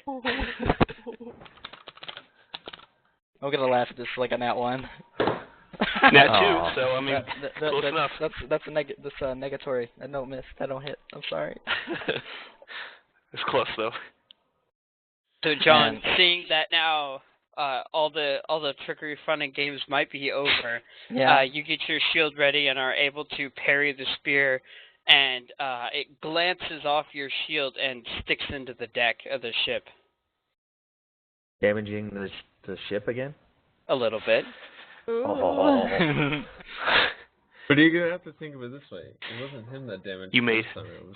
I'm gonna laugh at this like a nat 1. Nat 2, Aw. so I mean, close enough. That's negatory. I don't miss. I don't hit. I'm sorry. It's close though. So John, seeing that now all the trickery, fun, and games might be over, Yeah. you get your shield ready and are able to parry the spear, and it glances off your shield and sticks into the deck of the ship Damaging the ship again? a little bit. Oh. But you're gonna have to think of it this way. It wasn't him that damaged You it made. this time.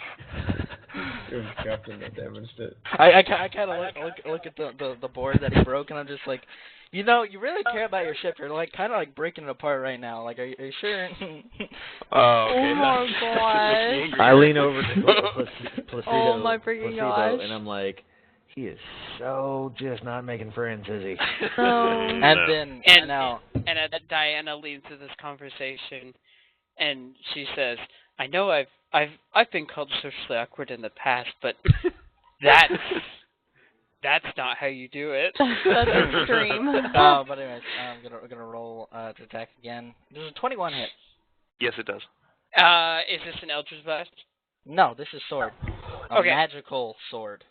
It was Captain that damaged it. I kind of look at the board that he broke, and I'm just like, you know, you really care about your ship. You're like kind of like breaking it apart right now. Like, are you sure? Oh, okay. Oh my gosh. I lean over to Placido, Oh my freaking gosh. and I'm like, he is so just not making friends, is he? Um, And No. then And now, and at that, Diana leads to this conversation, and she says, "I know I've been called socially awkward in the past, but that's not how you do it." That's extreme. but anyways, we're gonna roll to attack again. There's a 21 hit. Yes, it does. Is this an Eldritch Blast? No, this is sword. A Okay. magical sword,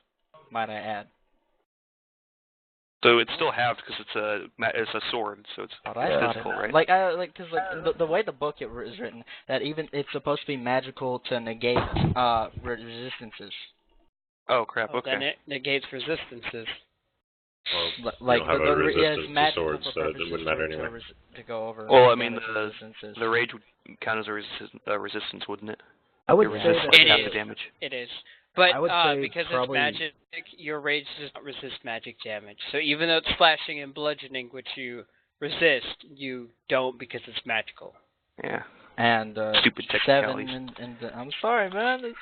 might I add. So it's still halved because it's a sword, so it's But I thought physical, it, right? because the way the book is written, that even it's supposed to be magical to negate resistances. Oh crap! Oh, then Okay. it negates resistances. Well, Like don't have a yeah, resistance it's to magical swords, for so it purposes wouldn't matter to anyway. to go over. Well, I mean, damage resistances. the rage would count as a resistance, wouldn't it? I would Your say resistance that It half is. the damage. It is. But I would say because probably- it's magic, your rage does not resist magic damage. So even though it's slashing and bludgeoning, which you resist, you don't because it's magical. Yeah. And Stupid 7 technicalities. and I'm sorry, man.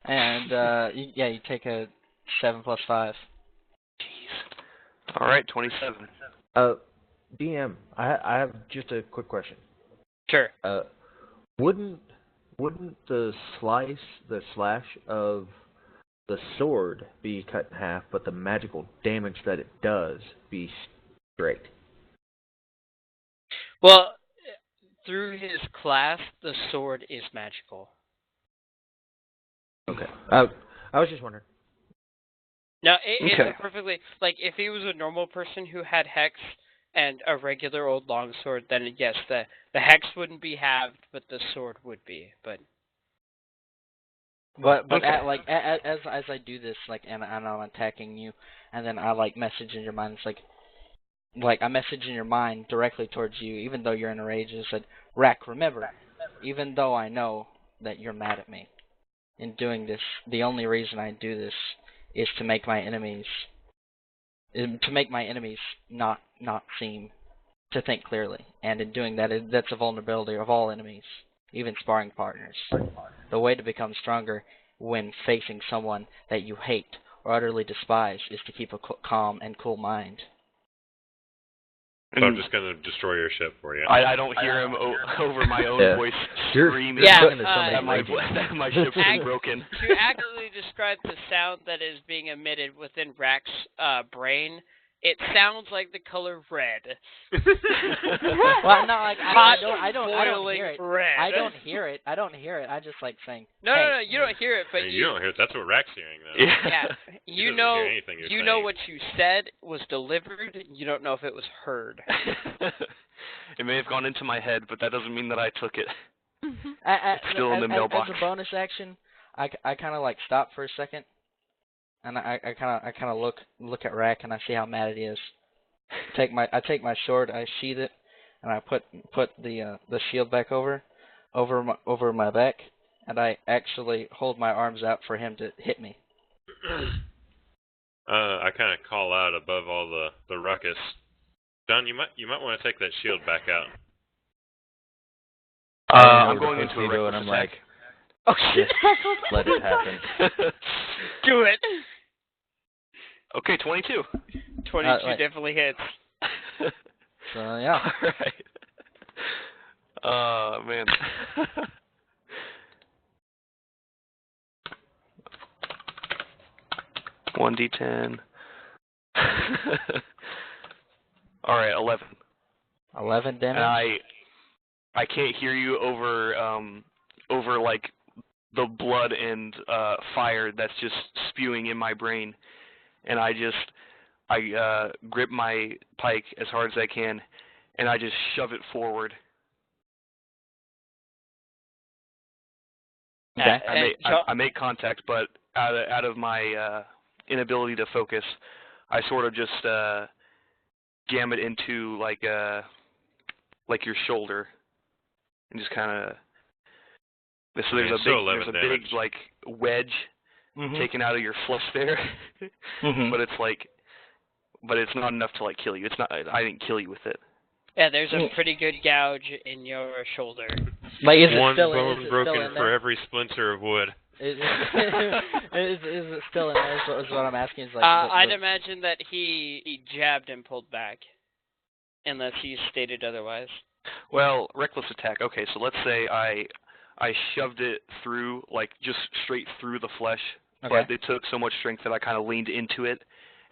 And you take a 7 plus 5. Jeez. All right, 27. DM, I have just a quick question. Sure. Wouldn't the slash of the sword be cut in half, but the magical damage that it does be straight? Well, through his class, the sword is magical. Okay. I was just wondering. No, Okay. it's a perfectly like if he was a normal person who had hex and a regular old longsword, then yes, the hex wouldn't be halved, but the sword would be. But But Okay. as I do this, like, and I'm attacking you, and then I like message in your mind. It's like I message in your mind directly towards you, even though you're in a rage. And said, Rack, remember, even though I know that you're mad at me in doing this, the only reason I do this is to make my enemies not seem to think clearly. And in doing that, that's a vulnerability of all enemies, even sparring partners. The way to become stronger when facing someone that you hate or utterly despise is to keep a calm and cool mind. So I'm just going to destroy your ship for you. I don't hear him over my own voice screaming Yeah, that my ship's been broken. To accurately describe the sound that is being emitted within Rack's brain, it sounds like the color red. Well, no, like, I don't hear it. Red. I don't hear it. I just like saying. No, you don't hear it, but you don't hear it. That's what Rack's hearing, though. Yeah, you know what you said was delivered. You don't know if it was heard. It may have gone into my head, but that doesn't mean that I took it. It's still in the mailbox. As a bonus action, I kind of like stop for a second, and I kind of look at Rack and I see how mad he is. I take my sword, I sheath it, and I put the shield back over my back, and I actually hold my arms out for him to hit me. I kind of call out above all the ruckus. John, you might want to take that shield back out. I'm going into a reckless and I'm attack. Oh shit! Let it happen. Do it. Okay, 22. 22 right. definitely hits. So yeah. All right. Man. $1d10. All right, 11. 11 damage. And I can't hear you over like the blood and fire that's just spewing in my brain, and I grip my pike as hard as I can, and I just shove it forward. Okay. I make contact, but out of my inability to focus, I sort of just jam it into like your shoulder, and just kind of. So there's a big like wedge taken out of your flesh there, but it's not enough to like kill you. It's not. I didn't kill you with it. Yeah, there's a pretty good gouge in your shoulder. Like, is One it still bone broken in for there? every splinter of wood. Is it still in there? Is what I'm asking. Is like, I'd imagine that he jabbed and pulled back, unless he stated otherwise. Well, reckless attack. Okay, so let's say I shoved it through, like just straight through the flesh, but it took so much strength that I kind of leaned into it,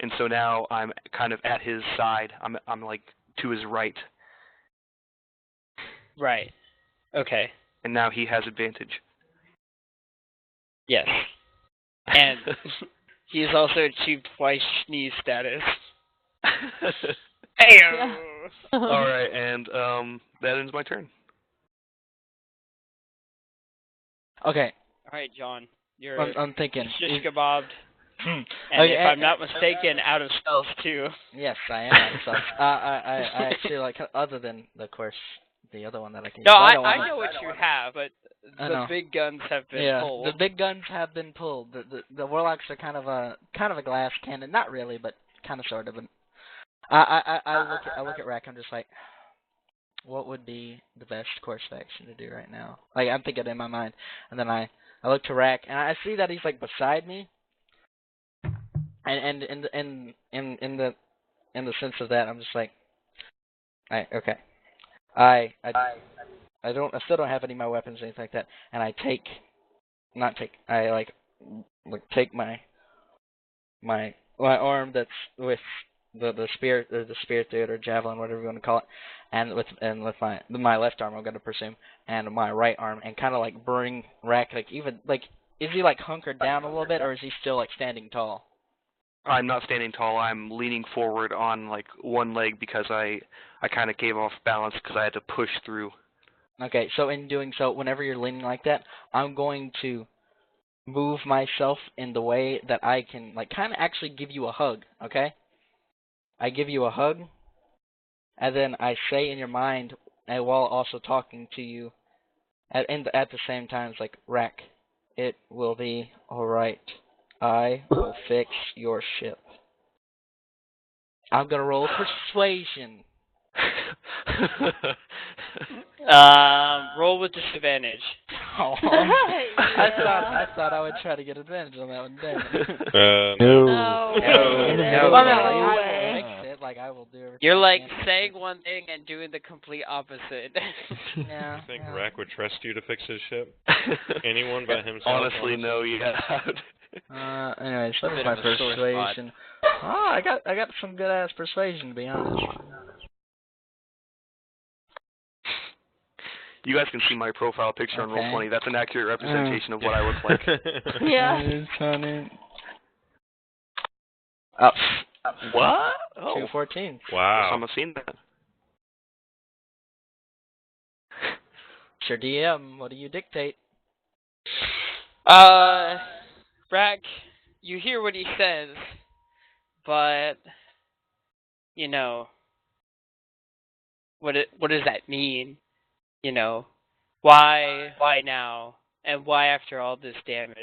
and so now I'm kind of at his side. I'm like to his right. Right. Okay. And now he has advantage. Yes. And he's also achieved twice sneeze status. Heyo! All right, and that ends my turn. Okay. All right, John. You're I'm thinking. shish kebabbed. And Okay, if I'm not mistaken, out of spells too. Yes, I am. So I actually like, other than of course the other one that I can. No, use. I know what you have, but the big guns have been pulled. The big guns have been pulled. The warlocks are kind of a glass cannon, not really, but kind of sort of. I look at Rack. I'm just like, what would be the best course of action to do right now? Like, I'm thinking in my mind, and then I look to Rack, and I see that he's like beside me. And in the sense of that, I'm just like, I still don't have any of my weapons or anything like that, and I take my arm that's with the spear or the spear through it or javelin, whatever you want to call it, and with my left arm, I'm gonna presume, and my right arm, and kind of like bring Rack, like, even like, is he like hunkered down a little bit, or is he still like standing tall? I'm not standing tall. I'm leaning forward on like one leg because I kind of gave off balance because I had to push through. Okay, so in doing so, whenever you're leaning like that, I'm going to move myself in the way that I can, like, kind of actually give you a hug, okay? I give you a hug, and then I say in your mind, and while also talking to you, at the same time, it's like, Rack, it will be alright. I will fix your ship. I'm gonna roll persuasion. Roll with disadvantage. Oh, I thought I would try to get advantage on that one. Damn it. No. No. No. Well, I no will way. fix it. Like I will do everything. You're I like can. saying one thing and doing the complete opposite. Yeah. You think yeah. Rack would trust you to fix his ship? Anyone but himself? Honestly, no, yeah. Anyways, that was Bit my of a sore spot. persuasion. Oh, I got some good ass persuasion, to be honest. You guys can see my profile picture on Okay. Roll20. That's an accurate representation of what I look like. Yeah. Oh, What? Oh, 214. Wow. I'm seen that. Sure, DM. What do you dictate? Rack, you hear what he says, but you know, what does that mean? You know, why now, and why after all this damage?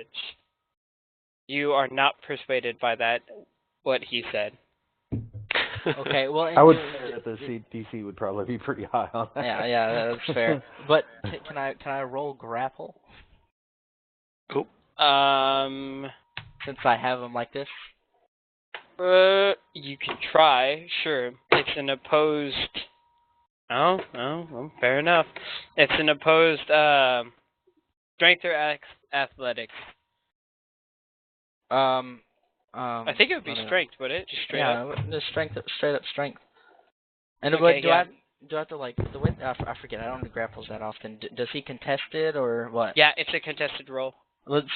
You are not persuaded by what he said. Okay, well, I would say that the DC would probably be pretty high on that. yeah, that's fair. But can I roll grapple Cool. since I have them like this? You can try, sure. It's an opposed. Oh, well, fair enough. It's an opposed strength or athletics. I think it would be strength, would it? Just straight up. Yeah, just straight up strength. And Okay, do yeah. I have to like the way I forget? I don't do grapples that often. Does he contest it or what? Yeah, it's a contested roll.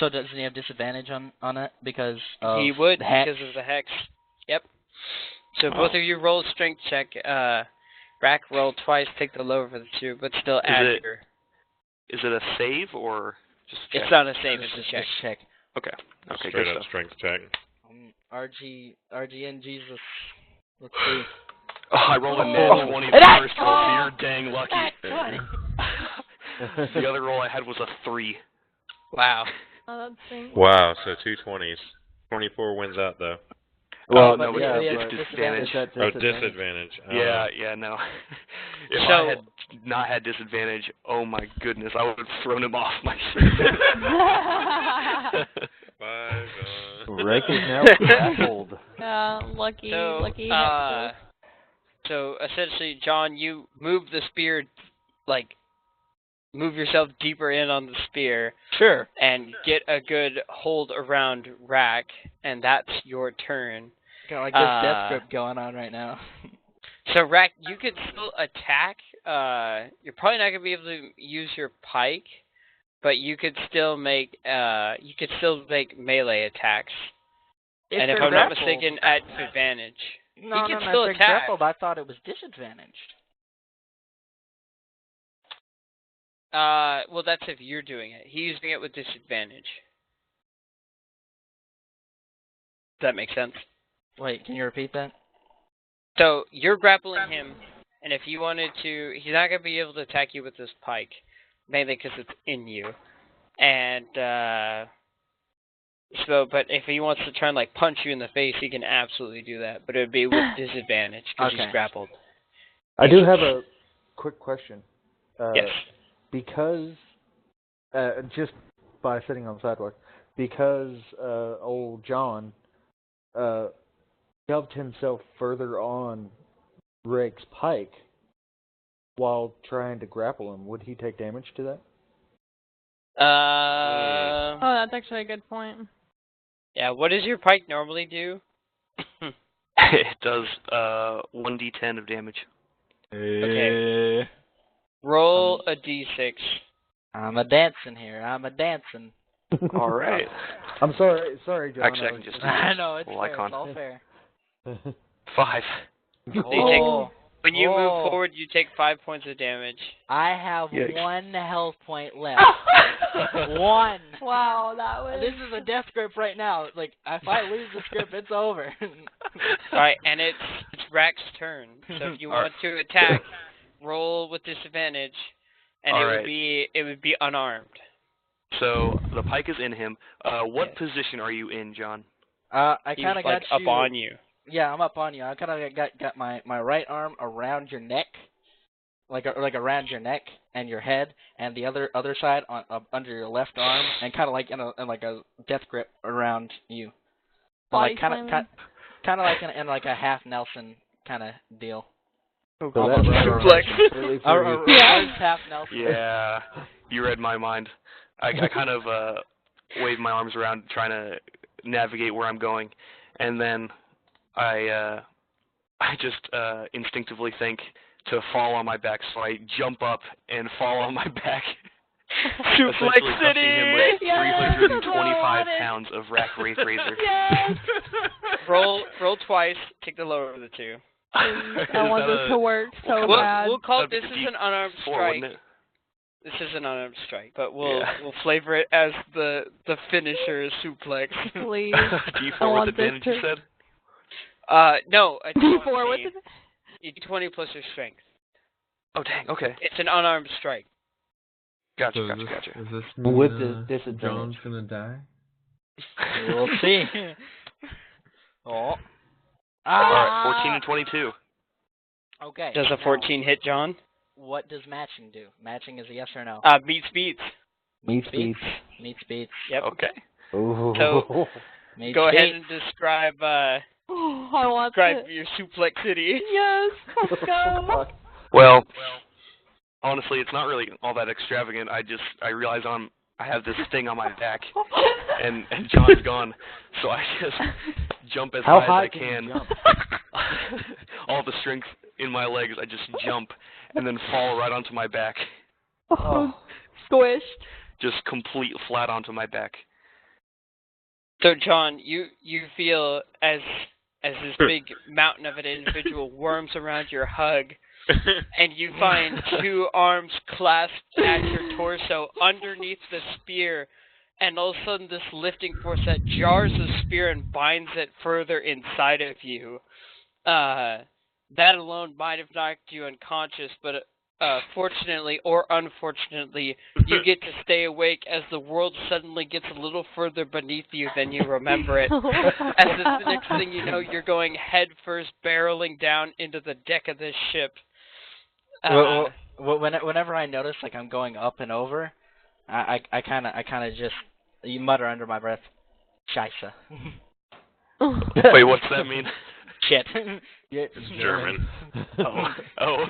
So doesn't he have disadvantage on it because of He would the hex? because of the hex. Yep. So both of you roll a strength check. Rack roll twice, take the lower of the two, but still add your. Is it a save or just a check? It's not a save, it's a check. Just check. Okay. Okay, Straight good up stuff. strength check. RGN Jesus. Let's see. Oh, I rolled a Oh. nat 20 the That's first roll, so oh, you're dang lucky. The other roll I had was a 3. Wow. Oh, that's sweet. Wow, so 2 20s. 24 wins out, though. Well, but no, but yeah, it's but disadvantage. Oh, disadvantage. Yeah, no. If I had not had disadvantage, oh my goodness, I would have thrown him off my ship. 5, Rick is now grappled. Lucky So, hexes. so essentially, John, you move the spear, like, move yourself deeper in on the spear. Sure. And get a good hold around Rack, and that's your turn. Got like this death grip going on right now. So Rack, you could still attack. You're probably not gonna be able to use your pike, but you could still make melee attacks. And if I'm not mistaken, at advantage. No, he can no, still if they're attack. grappled, I thought it was disadvantaged. Well, that's if you're doing it. He's using it with disadvantage. Does that make sense? Wait, can you repeat that? So you're grappling him, and if you wanted to, he's not gonna be able to attack you with this pike, mainly because it's in you. And but if he wants to try and like punch you in the face, he can absolutely do that. But it would be with disadvantage because he's grappled. I do have a quick question. Yes. Because, just by sitting on the sidewalk, because old John shoved himself further on Rick's pike while trying to grapple him, would he take damage to that? Oh, that's actually a good point. Yeah, what does your pike normally do? It does 1d10 of damage. Okay. Roll a d6. I'm a dancing here. I'm a dancing. All right. I'm sorry, John. Actually, I can just do I this. know, it's Little fair. icon. It's all fair. 5. When you move forward, you take 5 points of damage. I have Yikes. 1 health point left. 1. Wow, that was. This is a death grip right now. Like, if I lose this grip, it's over. Alright, and it's Rack's turn. So if you want to attack, roll with disadvantage, and it would be unarmed. So the pike is in him. What Yes. position are you in, John? I He's kind of like got up on you. Yeah, I'm up on you. I kind of got my right arm around your neck, like around your neck and your head, and the other side on under your left arm, and kind of like in like a death grip around you. Body Like kind slamming. of like in like a half Nelson kind of deal. So Almost that suplex. Completely A free. reverse half Nelson. Yeah, you read my mind. I kind of wave my arms around trying to navigate where I'm going, and then I just instinctively think to fall on my back, so I jump up and fall on my back. Suplex Essentially crushing him with Yes, 325 I pounds of rack wraith razor. Yes. Roll twice. Take the lower of the two. I want this to work so Well, bad. We'll call That'd this be is an unarmed D4, strike. wouldn't it? This is an unarmed strike, but we'll flavor it as the finisher suplex. Please. D4 I with want advantage, this you to- No, a D4 with D20. D20 plus your strength. Oh, dang, okay. It's an unarmed strike. Gotcha, So gotcha, is gotcha. this With mean, the disadvantage. John's gonna die? We'll see. Oh. Alright, 14 and 22. Okay. Does a now, 14 hit John? What does matching do? Matching is a yes or no? Beats. Meets beats. Meets beats. Yep. Okay. Ooh. So- Meets Go ahead beats. and describe I want describe to. your suplex city. Yes, let's go. Well, honestly, it's not really all that extravagant. I realize I have this thing on my back, and John's gone, so I just jump as How high high as I can you can. All the strength in my legs, I just jump and then fall right onto my back, Oh, squished. just complete flat onto my back. So John, you feel as this big mountain of an individual worms around your hug, and you find two arms clasped at your torso underneath the spear, and all of a sudden this lifting force that jars the spear and binds it further inside of you. That alone might have knocked you unconscious, but fortunately or unfortunately, you get to stay awake as the world suddenly gets a little further beneath you than you remember it. As the next thing you know, you're going head first, barreling down into the deck of this ship. Whenever I notice like I'm going up and over, I kind of just you mutter under my breath, "Scheisse." Wait, what's that mean? Shit. It's German. Oh.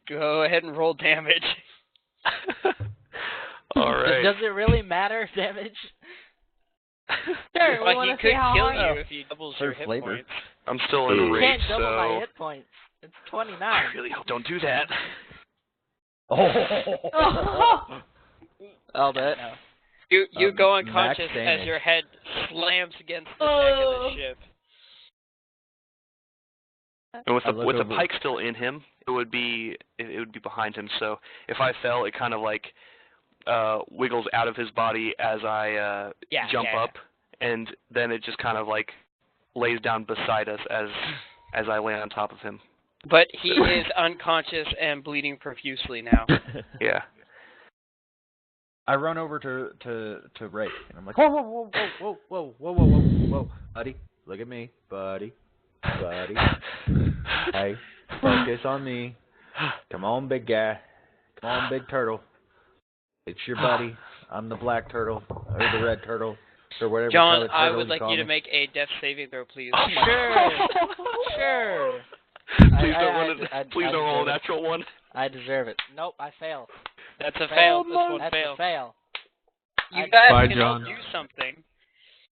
Go ahead and roll damage. All right. Does it really matter damage? Sure, we Well, want he to could see how kill high. you if he doubles your For hit flavor. points. I'm still in a You rage, can't double so my hit points. It's 29. I really hope don't do that. I'll bet. You go max unconscious as damage. your head slams against the deck of the ship. And with I the look over- pike still in him, it would be behind him. So if I fell, it kind of like wiggles out of his body as I jump up, and then it just kind of like lays down beside us as I land on top of him. But he is unconscious and bleeding profusely now. Yeah. I run over to Ray, and I'm like, whoa, buddy, look at me, buddy. Hey, focus on me. Come on, big guy. Come on, big turtle. It's your buddy. I'm the black turtle, or the red turtle, or whatever. John, color I turtle would like call you to me. make a death saving throw, please. Oh my Sure. Please don't roll a deserve it. natural one. I deserve it. Nope, I fail. That's a fail. This one That's fail. a fail. You guys Bye, can all John. do something.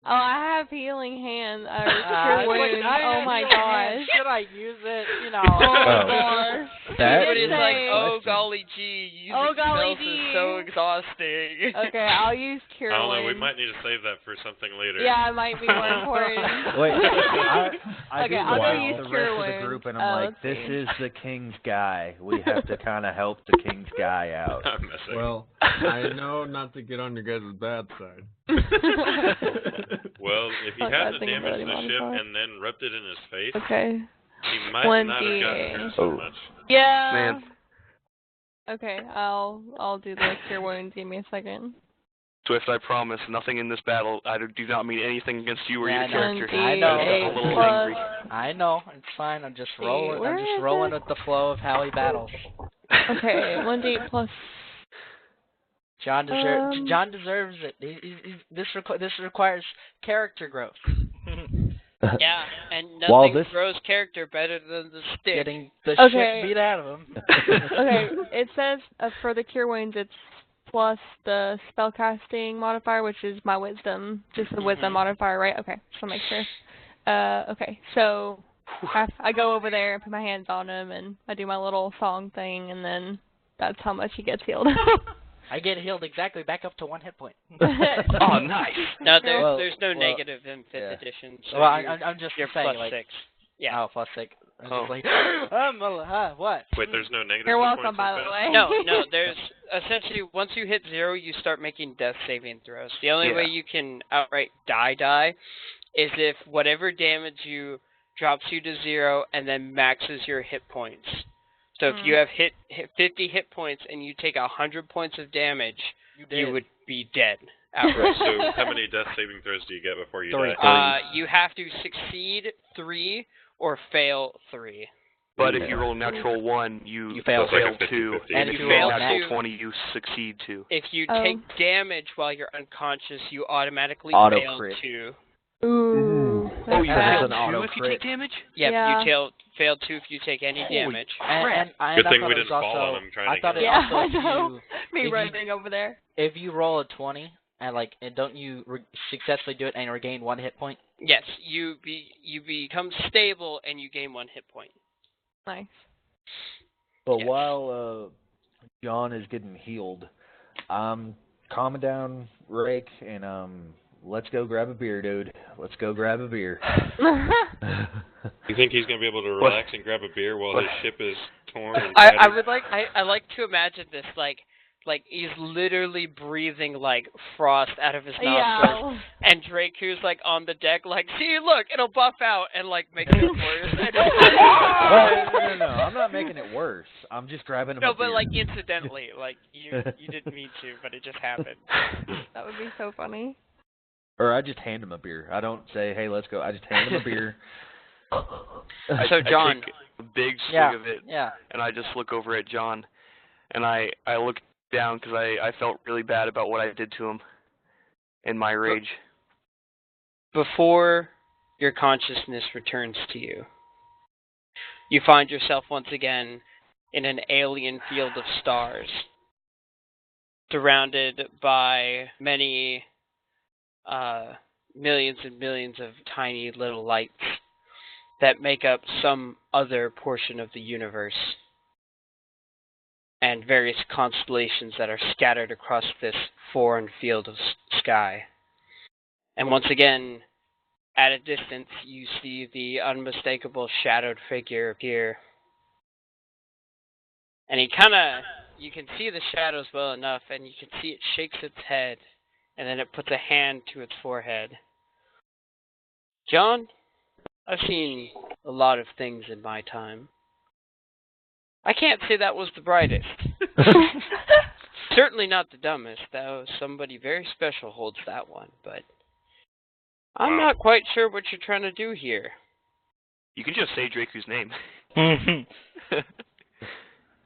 Oh, I have healing hands. Or I cure wounds. Oh my gosh. Should I use it? You know. Oh gosh. That Everybody's is like, a oh question. golly gee, using Oh, golly spells gee. is so exhausting. Okay, I'll use cure I don't know. We wounds. might need to save that for something later. Yeah, it might be more important. Wait, I Okay, do I'll watch go use the cure rest of the wounds. group, and I'm like, let's this see. is the king's guy. We have to kind of help the king's guy out. I'm messing. Well, I know not to get on your guys' bad side. Well, if he Okay, I hasn't think I'm damaged ready the to ship modify. and then rubbed it in his face, Okay. he might not have gotten 20. hurt so Oh. much. Yeah. Man. Okay, I'll do the cure wounds. Give me a second. Swift, I promise, nothing in this battle. I do not mean anything against you or Yeah, your I know. character. I know. I'm Hey, a little plus- angry. I know. It's fine. I'm just rolling. where I'm is just rolling it? with the flow of how he battles. Okay, 1d8 plus. John deserves it. This requires character growth. Yeah, and While nothing this- grows character better than the stick. Getting the Okay. shit beat out of him. Okay, it says for the cure wounds it's plus the spellcasting modifier, which is my wisdom, just the wisdom modifier, right? Okay, just want to make sure. Okay, so I go over there and put my hands on him, and I do my little song thing, and then that's how much he gets healed. I get healed exactly back up to 1 hit point. Oh, nice. No, Well, there's no well, negative in 5th yeah. edition. So Well, you're, I'm just you're saying, plus like, 6. Yeah. Oh, plus 6. I'm Oh. just like, I'm alive. What? Wait, there's no negative You're hit welcome, points by in the Fist? way. No, there's essentially once you hit 0, you start making death saving throws. The only Yeah. way you can outright die is if whatever damage you drops you to 0 and then maxes your hit points. So if you have hit 50 hit points and you take 100 points of damage, you would be dead outright. So how many death saving throws do you get before you 3. die? You have to succeed 3 or fail 3. But if you roll a natural 1, you fail fail It's like a 2. 50-50. And You if you fail roll a natural 2. 20, you succeed 2. If you Oh. take damage while you're unconscious, you automatically Auto fail crit. 2. Ooh. Oh, you That's fail an 2 auto if you crit. take damage? Yep, Yeah. you fail 2 if you take any damage. And I Good thought thing we it was didn't fall also, on him trying I to thought get it him. Yeah, also I if know. you Me if you- running over there. if you roll a 20 and don't you successfully do it and regain 1 hit point? Yes, you become stable and you gain 1 hit point. Nice. But Yes. while John is getting healed, I'm calming down Rake and let's go grab a beer, dude. Let's go grab a beer. You think he's gonna be able to relax and grab a beer while his ship is torn and I tattered? like to imagine this like he's literally breathing like frost out of his nostrils, Yeah. and Draku's like on the deck like, see, look, it'll buff out and like make it worse. No, I'm not making it worse. I'm just grabbing him No, a beer. but like incidentally, like you didn't mean to, but it just happened. That would be so funny. Or I just hand him a beer. I don't say, hey, let's go. I just hand him a beer. So John, I take a big swig Yeah. of it, Yeah. and I just look over at John, and I look down because I felt really bad about what I did to him in my rage. before your consciousness returns to you, you find yourself once again in an alien field of stars, surrounded by many millions and millions of tiny little lights that make up some other portion of the universe, and various constellations that are scattered across this foreign field of sky. And once again, at a distance, you see the unmistakable shadowed figure appear. And you can see the shadows well enough, and you can see it shakes its head, and then it puts a hand to its forehead. John, I've seen a lot of things in my time. I can't say that was the brightest. Certainly not the dumbest, though somebody very special holds that one, but I'm Wow. not quite sure what you're trying to do here. You can just say Draku's name.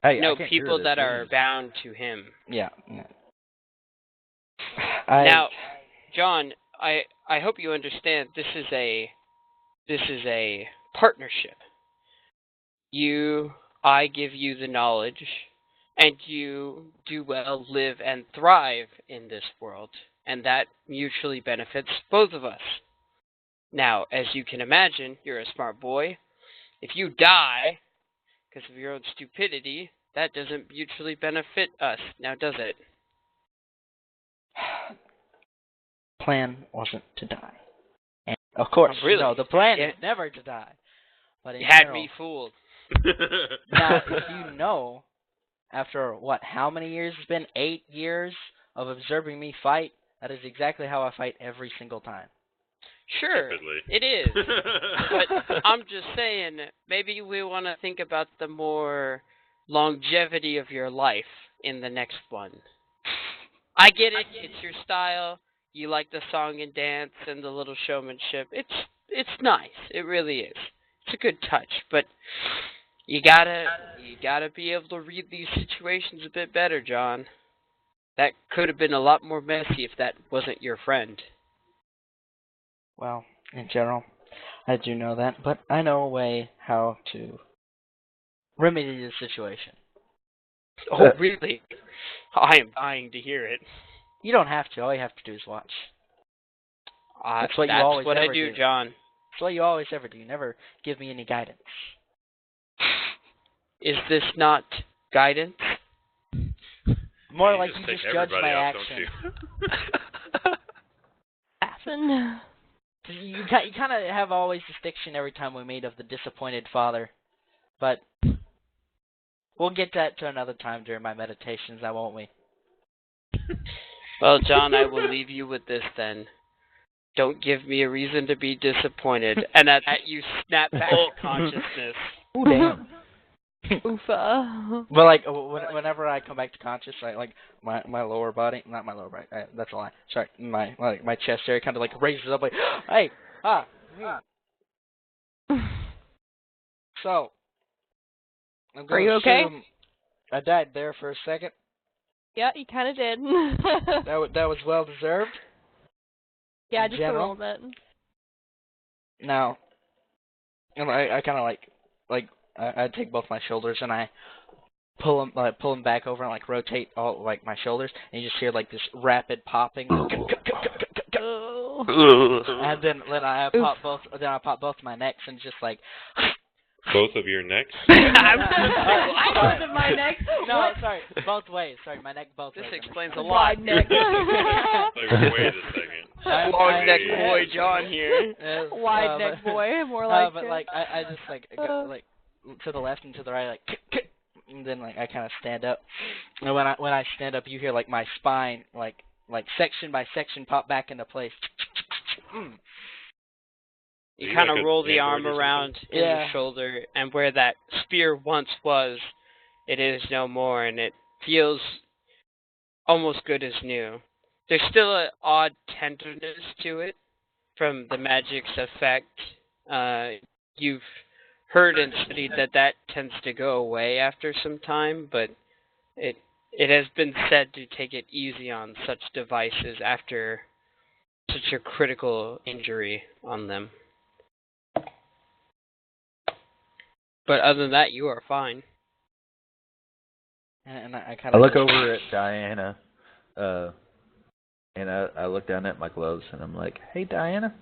Hey, No, I can't people hear that this. are bound to him. Yeah. Now, John, I hope you understand this is a partnership. I give you the knowledge, and you do well, live, and thrive in this world, and that mutually benefits both of us. Now, as you can imagine, you're a smart boy. If you die because of your own stupidity, that doesn't mutually benefit us, now does it? Plan wasn't to die. And of course, Oh, really? no, the plan Yeah. is never to die. But in You had general, me fooled. now, if you know, after how many years it's been? 8 years of observing me fight, that is exactly how I fight every single time. Sure, Stupidly. it is. But I'm just saying, maybe we want to think about the more longevity of your life in the next one. I get it. It's your style. You like the song and dance and the little showmanship. It's nice. It really is. It's a good touch, but you gotta be able to read these situations a bit better, John. That could have been a lot more messy if that wasn't your friend. Well, in general, I do know that, but I know a way how to remedy the situation. Oh, really? I am dying to hear it. You don't have to. All you have to do is watch. That's what you always what I ever do, do. John. That's what you always ever do. You never give me any guidance. Is this not guidance? More like you take just judge everybody my out, don't action. you? Action. You kind of have always distinction every time we meet of the disappointed father, but we'll get that to another time during my meditations, now won't we? Well, John, I will leave you with this then. Don't give me a reason to be disappointed. And at that, you snap back to consciousness. Ooh, damn. Oofa. But like whenever I come back to conscious, like my lower body, not my lower body, that's a lie. Sorry, my chest area kind of like raises up, like, hey, So, I'm Are you okay? I died there for a second. Yeah, you kind of did. That was well deserved. Yeah, in just general. a little bit. Now, and I kind of like I take both my shoulders and I pull them back over and like rotate all like my shoulders, and you just hear like this rapid popping. Oh. And then I pop both my necks and just like. Both of your necks? I thought of my neck. No, sorry, both ways. Sorry, my neck both ways. This explains a lot. Wide neck. Like, wait a second. Long neck boy John here. Wide neck boy, more like. But like I just go, like to the left and to the right, like, and then like I kind of stand up. And when I stand up, you hear like my spine, like section by section, pop back into place. You kind of roll the arm around in the shoulder, and where that spear once was, it is no more, and it feels almost good as new. There's still an odd tenderness to it from the magic's effect. You've heard and studied that tends to go away after some time, but it has been said to take it easy on such devices after such a critical injury on them. But other than that, you are fine. And I kind of look over at Diana, and I look down at my gloves, and I'm like, "Hey, Diana."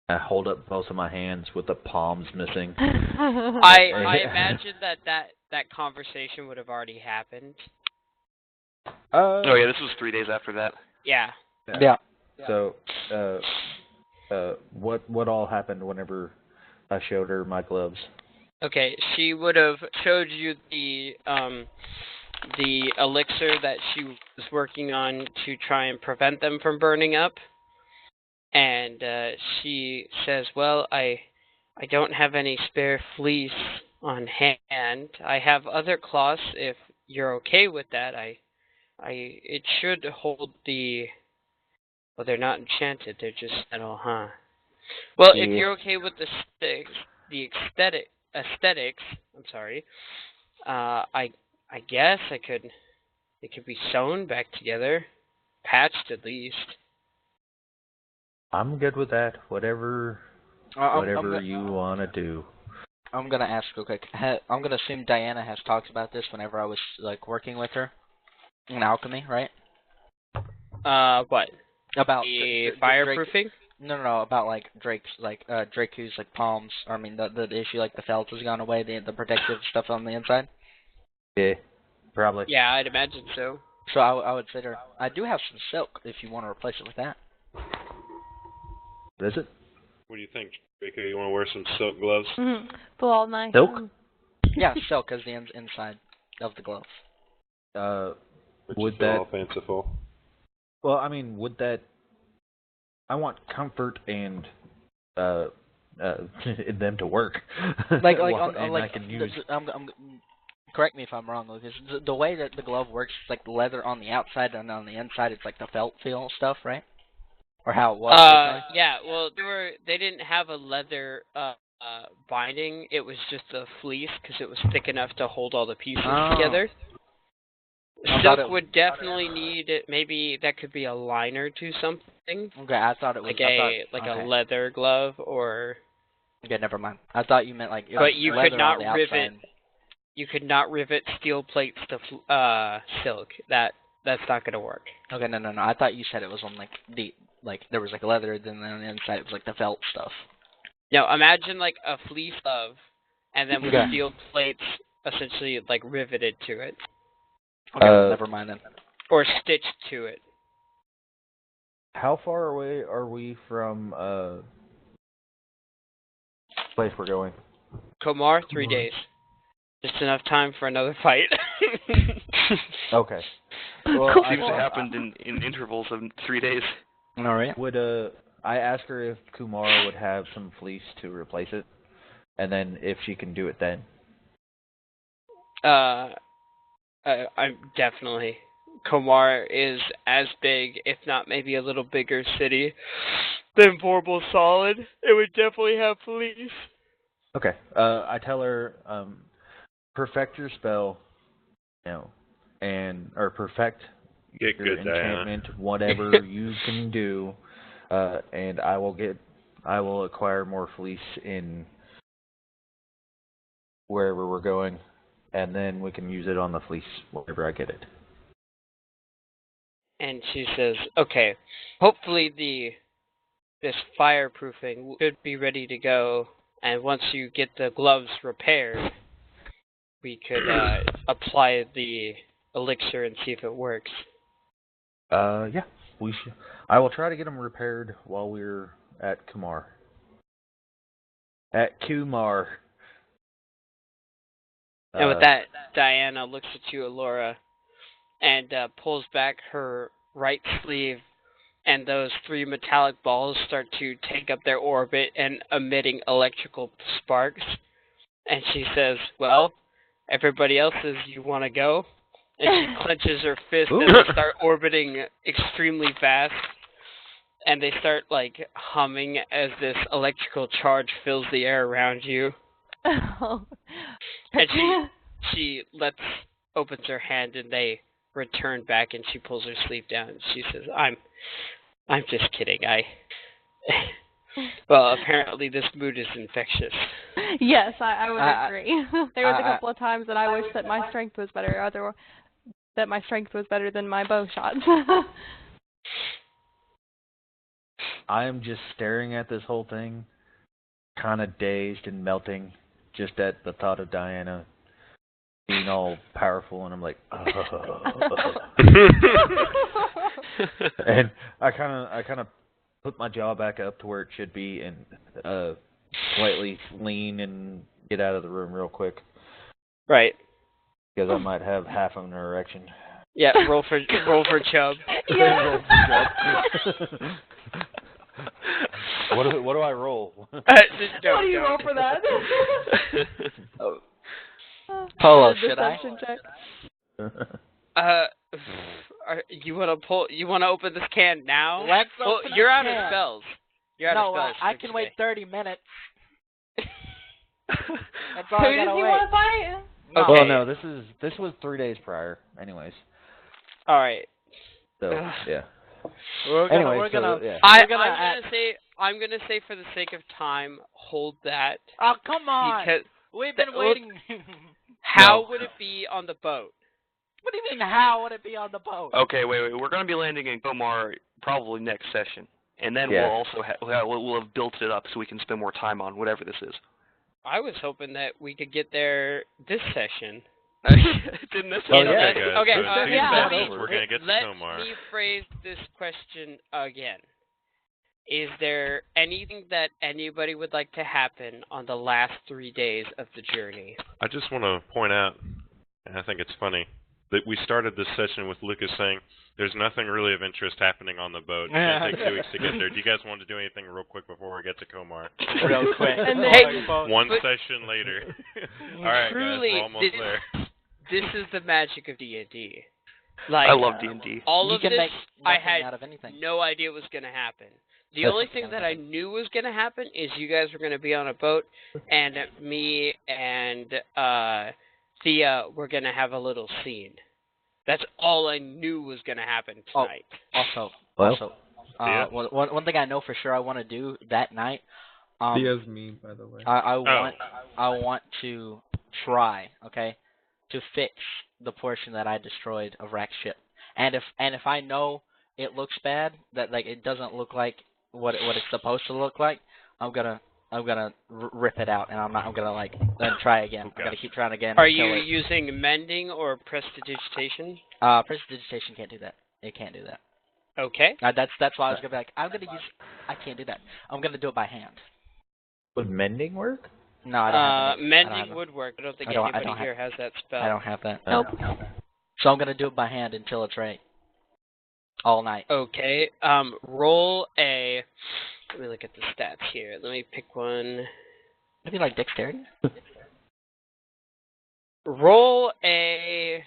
I hold up both of my hands with the palms missing. I imagine that conversation would have already happened. Oh yeah, this was 3 days after that. Yeah. So, what all happened whenever I showed her my gloves? Okay, she would have showed you the elixir that she was working on to try and prevent them from burning up. And she says, well, I don't have any spare fleece on hand. I have other cloths if you're okay with that. It should hold the... Well, they're not enchanted. They're just metal, huh? Well, if you're okay with the aesthetics, I'm sorry, I guess it could be sewn back together, patched at least. I'm good with that. Whatever you want to do. I'm gonna ask real quick. I'm gonna assume Diana has talked about this whenever I was like working with her in alchemy, right? What? About the fireproofing? No, about like Drake's Drake-who's like palms. I mean the issue like the felt has gone away, the protective stuff on the inside. Yeah, probably. Yeah, I'd imagine so. So I would say to her, I do have some silk if you want to replace it with that. What is it? What do you think, Draco? You want to wear some silk gloves? Mm-hmm. Feel all nice. Silk? Yeah, silk is the inside of the glove. Would that all fanciful? Well, I mean, would that? I want comfort and them to work. Like well, I can use. correct me if I'm wrong, Lucas. The way that the glove works is like the leather on the outside, and on the inside it's like the felt feel stuff, right? Or how it was. Yeah. Well, they didn't have a leather binding. It was just a fleece because it was thick enough to hold all the pieces together. Silk would definitely need maybe that could be a liner to something. Okay, I thought it was a leather glove or. Okay, never mind. I thought you meant like. But you could not rivet. You could not rivet steel plates to silk. That's not going to work. Okay, no. I thought you said it was on there was like leather, then on the inside it was like the felt stuff. No, imagine like a fleece glove, and then with steel plates essentially like riveted to it. Okay, never mind then. Or stitched to it. How far away are we from place we're going? Komar, 3 days. Just enough time for another fight. Okay. Well, seems to happen in intervals of 3 days. All right. Would I ask her if Kumar would have some fleece to replace it, and then if she can do it then? I'm definitely. Komar is as big, if not maybe a little bigger city than Vorpal Solid. It would definitely have fleece. Okay. I tell her, perfect your spell, or perfect Get your good, enchantment, whatever you can do, and I will acquire more fleece in wherever we're going, and then we can use it on the fleece whenever I get it. And she says, okay, hopefully this fireproofing should be ready to go, and once you get the gloves repaired, we could apply the elixir and see if it works. Yeah, we should. I will try to get them repaired while we're at Kumar. And with that, Diana looks at you, Alora, and pulls back her right sleeve, and those 3 metallic balls start to take up their orbit and emitting electrical sparks. And she says, well, everybody else says you want to go? And she clenches her fist and they start orbiting extremely fast. And they start, humming as this electrical charge fills the air around you. Oh. And she opens her hand and they return back and she pulls her sleeve down and she says, I'm just kidding. Well, apparently this mood is infectious. Yes, I would agree. There was a couple of times that I wish that my strength was better, that my strength was better than my bow shots. I am just staring at this whole thing, kind of dazed and melting, just at the thought of Diana being all powerful, and I'm like, and I kind of put my jaw back up to where it should be, and slightly lean and get out of the room real quick. Right. Because I might have half of an erection. Yeah, roll for chub. Yeah. What do I roll? What do you roll for that? Polo, should I? You want to open this can now? Let's open you're the out can. of spells. You're out of spells. I can wait 30 minutes. That's all Who I does gotta he wait. want to fight? Okay. Well, no, this was 3 days prior, anyways. All right. So yeah. I'm gonna say for the sake of time, hold that. Oh, come on! Because we've been waiting. How would it be on the boat? What do you mean? How would it be on the boat? Okay, wait. We're going to be landing in Komar probably next session, and then we'll also we'll have built it up so we can spend more time on whatever this is. I was hoping that we could get there this session. Didn't this We're Let gonna get to Komar. me phrase this question again. Is there anything that anybody would like to happen on the last 3 days of the journey? I just want to point out, and I think it's funny, that we started this session with Lucas saying there's nothing really of interest happening on the boat. It's going to take 2 weeks to get there. Do you guys want to do anything real quick before we get to Komar? Real quick. And then, Hey, One session later. All right, truly, guys, we're almost there. this is the magic of D&D. Like, I love D&D. all You of can this, make I nothing had out of anything. no idea was going to happen. The That's only nothing thing out of that I anything. knew was going to happen is you guys were going to be on a boat, and me and Thea were going to have a little scene. That's all I knew was going to happen Oh. tonight. Also, Yeah. one thing I know for sure I want to do that night. Thea's me, by the way. I want to try, okay, to fix the portion that I destroyed of Rack's ship. And if I know it looks bad, that like it doesn't look like what it's supposed to look like, I'm gonna rip it out, and I'm gonna like then try again. I'm gonna keep trying again. Are until you it, using mending or prestidigitation? Prestidigitation can't do that. It can't do that. Okay. That's why I was gonna be like, I can't do that. I'm gonna do it by hand. Would mending work? No, I don't have it. Mending would work. I don't think anybody here has that spell. I don't have that. Nope. So I'm gonna do it by hand until it's right. All night. Okay. Roll a. Let me look at the stats here. Let me pick one. Maybe like dexterity. Roll a.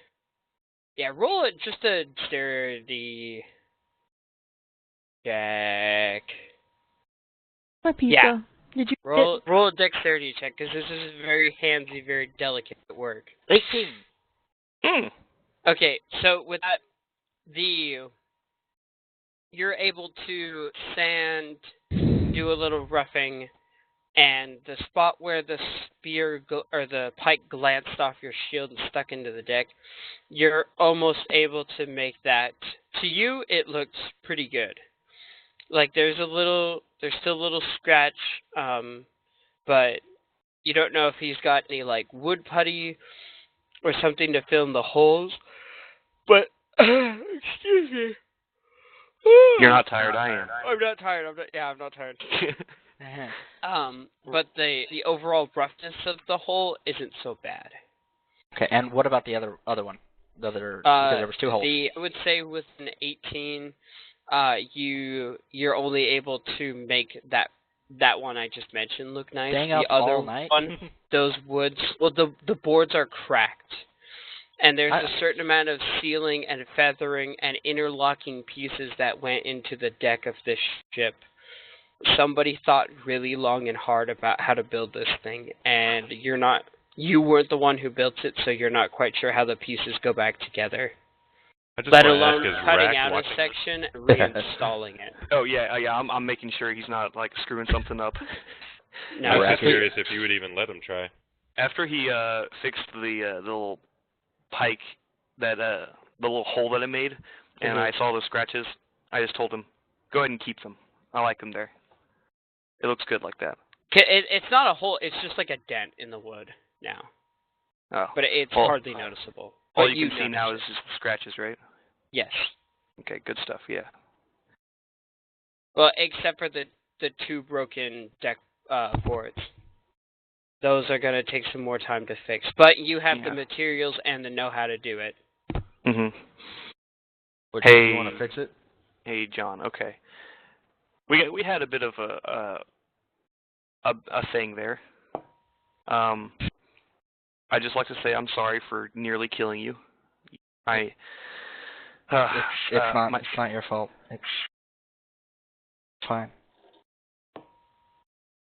Yeah, roll it just a dexterity check. My pizza. Yeah. Did you Roll a dexterity check because this is very handsy, very delicate work. 18. Okay, so with that, you're able to sand, do a little roughing, and the spot where the spear or the pike glanced off your shield and stuck into the deck, you're almost able to make that. To you, it looks pretty good. Like there's still a little scratch, but you don't know if he's got any like wood putty or something to fill in the holes. But excuse me. You're not tired, I am. I'm not tired. I'm not tired. But the overall roughness of the hole isn't so bad. Okay, and what about the other one? Because there was 2 holes. I would say with an 18, you're only able to make that one I just mentioned look nice. Staying the up other all night? one, those woods, well, the boards are cracked. And there's a certain amount of sealing and feathering and interlocking pieces that went into the deck of this ship. Somebody thought really long and hard about how to build this thing, and you weren't the one who built it, so you're not quite sure how the pieces go back together. I just Let wanna alone ask, is cutting Rack out a watching section and reinstalling it. Oh yeah, I'm making sure he's not like screwing something up. No, I was just curious if you would even let him try. After he fixed the little pike that the little hole that it made, and I saw the scratches, I just told him, go ahead and keep them. I like them there. It looks good like that. It's not a hole. It's just like a dent in the wood now. Oh. But it's Well, hardly noticeable. All But you can see now is notice just the scratches, right? it. Yes. Okay, good stuff. Yeah. Well, except for the 2 broken deck boards. Those are going to take some more time to fix. But you have the materials and the know-how to do it. Mhm. Hey, you want to fix it? Hey, John. Okay. We had a bit of a thing there. I just like to say I'm sorry for nearly killing you. It's not your fault. It's fine.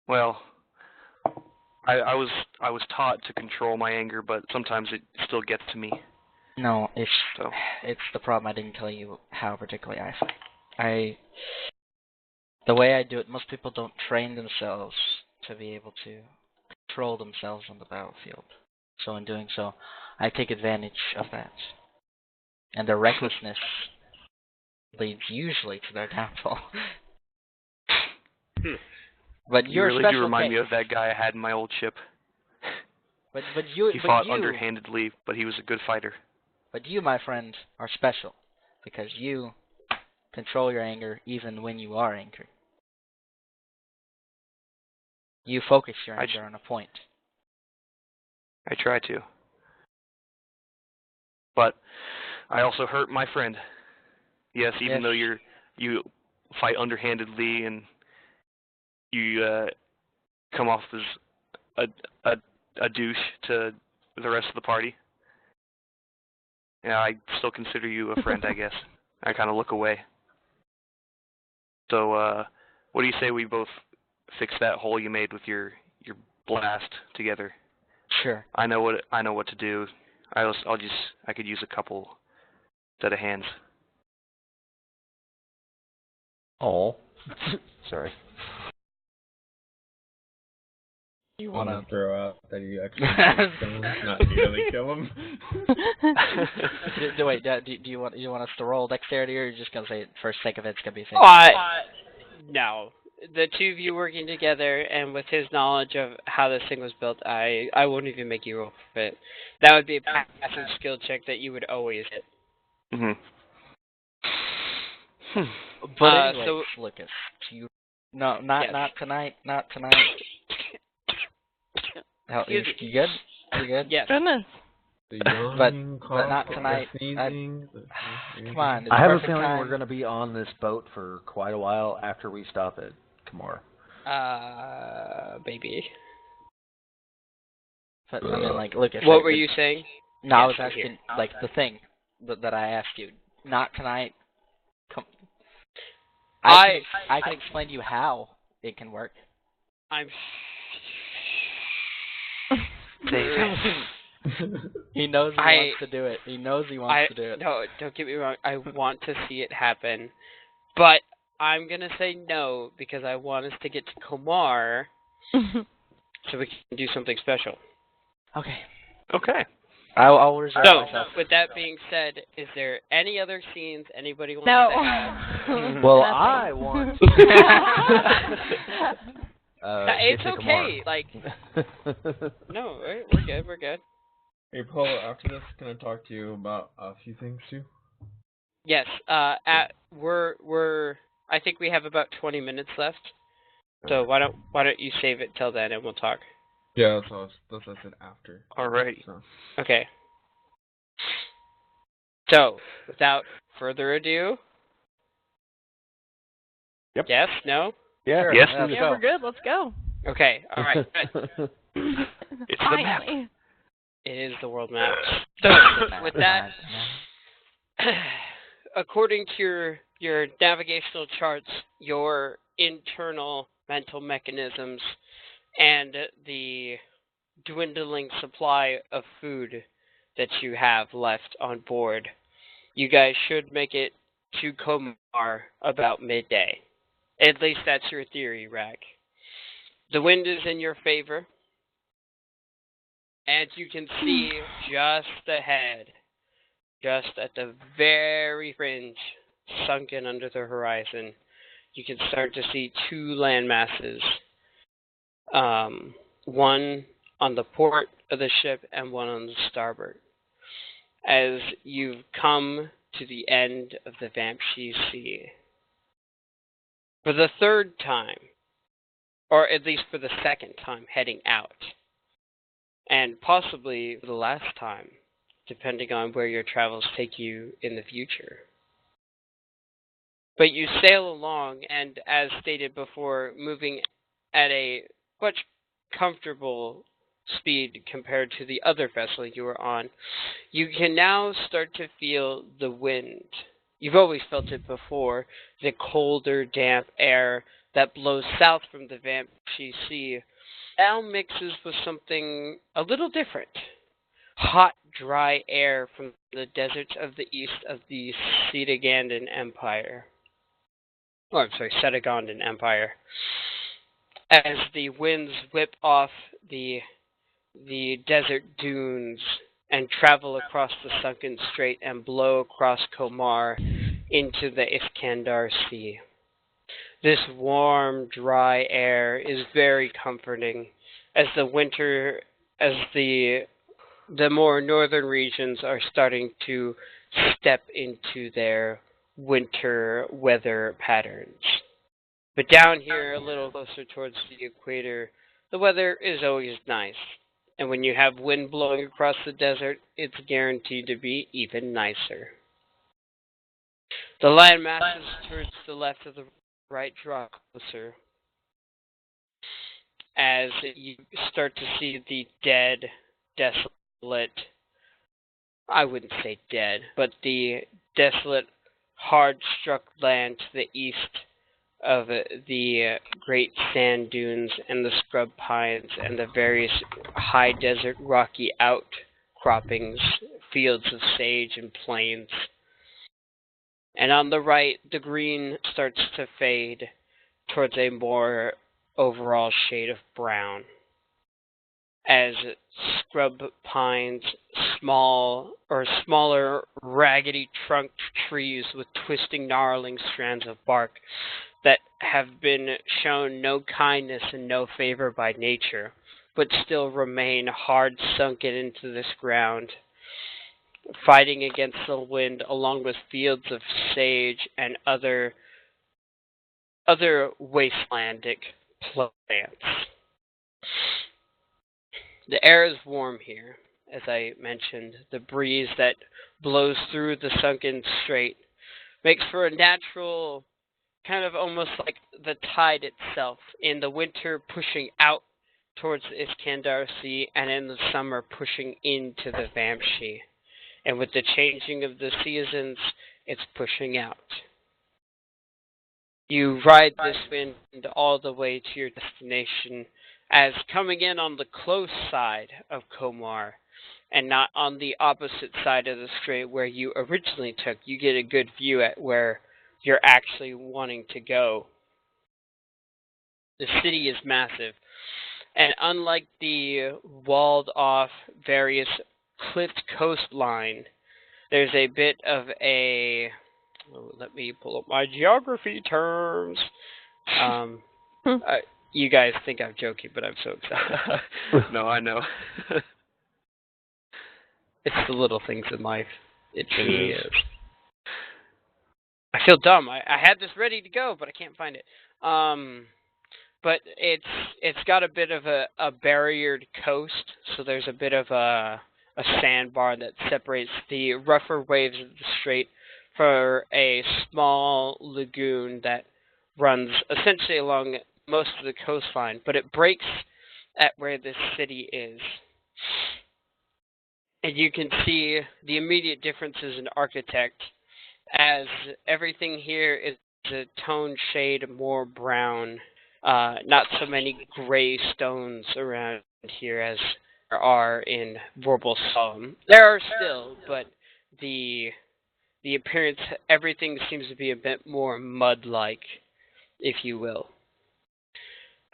Well, I was taught to control my anger, but sometimes it still gets to me. No, it's So the problem. I didn't tell you how particularly I fight. The way I do it, most people don't train themselves to be able to control themselves on the battlefield. So in doing so, I take advantage of that. And their recklessness leads usually to their downfall. But you you're really a special do remind me case. of that guy I had in my old ship. He fought underhandedly, but he was a good fighter. But you, my friend, are special because you control your anger even when you are angry. You focus your anger on a point. I try to. But I also hurt my friend. Yes, even though you fight underhandedly and you come off as a douche to the rest of the party. Yeah, I still consider you a friend, I guess. I kind of look away. So, what do you say we both fix that hole you made with your blast together? Sure. I know what to do. I could use a couple set of hands. Oh. Sorry. You want to throw out that you actually kill him, not nearly kill him? Wait, do you want us to roll dexterity, or are you just gonna say for sake of it's gonna be a thing? No. The two of you working together, and with his knowledge of how this thing was built, I won't even make you roll for it. That would be a passive skill check that you would always hit. Mhm. But anyway, so Lucas, not tonight. How, you good? You good? Yes. Goodness. But not tonight. Come on. I have a feeling time. we're going to be on this boat for quite a while after we stop at Kamar. Baby. But, I mean, like, Lucas. What were you saying? No, Yes, I was I'm asking, here. like, the thing that I asked you. Not tonight. I can explain to you how it can work. I'm. He knows he wants to do it. He knows he wants to do it. No, don't get me wrong. I want to see it happen, but I'm gonna say no because I want us to get to Komar so we can do something special. Okay. Okay. I'll reserve myself. With that being said, is there any other scenes anybody wants No. to have? Well, I want. It's okay. Like, no, we're good. Hey, Paul, after this, can I talk to you about a few things too? Yes. I think we have about 20 minutes left. So why don't you save it till then and we'll talk. Yeah, that's what I said after. Alrighty. So. Okay. So, without further ado. Yep. Yes? No? Yeah. Sure. Yes. Yeah, we're good. Let's go. Okay. All right. Good. It's the map. Finally. It is the world map. So, with that, according to your navigational charts, your internal mental mechanisms, and the dwindling supply of food that you have left on board, you guys should make it to Komar about midday. At least that's your theory, Rag. The wind is in your favor, and you can see just ahead, just at the very fringe, sunken under the horizon, you can start to see two land masses. One on the port of the ship and one on the starboard. As you've come to the end of the Vampshi Sea. For the third time, or at least for the second time heading out, and possibly for the last time, depending on where your travels take you in the future. But you sail along, and as stated before, moving at a much comfortable speed compared to the other vessel you were on, you can now start to feel the wind. You've always felt it before, the colder, damp air that blows south from the Vampshi Sea now mixes with something a little different. Hot, dry air from the deserts of the east of the Setagandan Empire. Setagandan Empire. As the winds whip off the desert dunes and travel across the sunken strait and blow across Komar into the Iskandar Sea. This warm, dry air is very comforting as the more northern regions are starting to step into their winter weather patterns. But down here, a little closer towards the equator, the weather is always nice. And when you have wind blowing across the desert, it's guaranteed to be even nicer. The land masses towards the left of the right draw closer as you start to see the dead, desolate I wouldn't say dead, but the desolate, hard-struck land to the east of the great sand dunes and the scrub pines and the various high desert rocky outcroppings, fields of sage and plains. And on the right, the green starts to fade towards a more overall shade of brown, as scrub pines, smaller, raggedy trunked trees with twisting, gnarling strands of bark that have been shown no kindness and no favor by nature, but still remain hard sunken into this ground, fighting against the wind along with fields of sage and other wastelandic plants. The air is warm here, as I mentioned. The breeze that blows through the sunken strait makes for a natural, kind of almost like the tide itself, in the winter pushing out towards the Iskandar Sea, and in the summer pushing into the Vamshi. And with the changing of the seasons, it's pushing out. You ride this wind all the way to your destination, as coming in on the close side of Komar, and not on the opposite side of the strait where you originally took, you get a good view at where you're actually wanting to go. The city is massive, and unlike the walled-off various cliffed coastline, there's a bit of a... let me pull up my geography terms. You guys think I'm joking, but I'm so excited. No, I know. It's the little things in life. It truly is. I feel dumb. I had this ready to go, but I can't find it. But it's got a bit of a barriered coast, so there's a bit of a sandbar that separates the rougher waves of the strait for a small lagoon that runs essentially along most of the coastline, but it breaks at where this city is. And you can see the immediate differences in architect, as everything here is a tone shade more brown. Not so many gray stones around here as there are in Vorbalsalm. There are still, but the appearance, everything seems to be a bit more mud-like, if you will.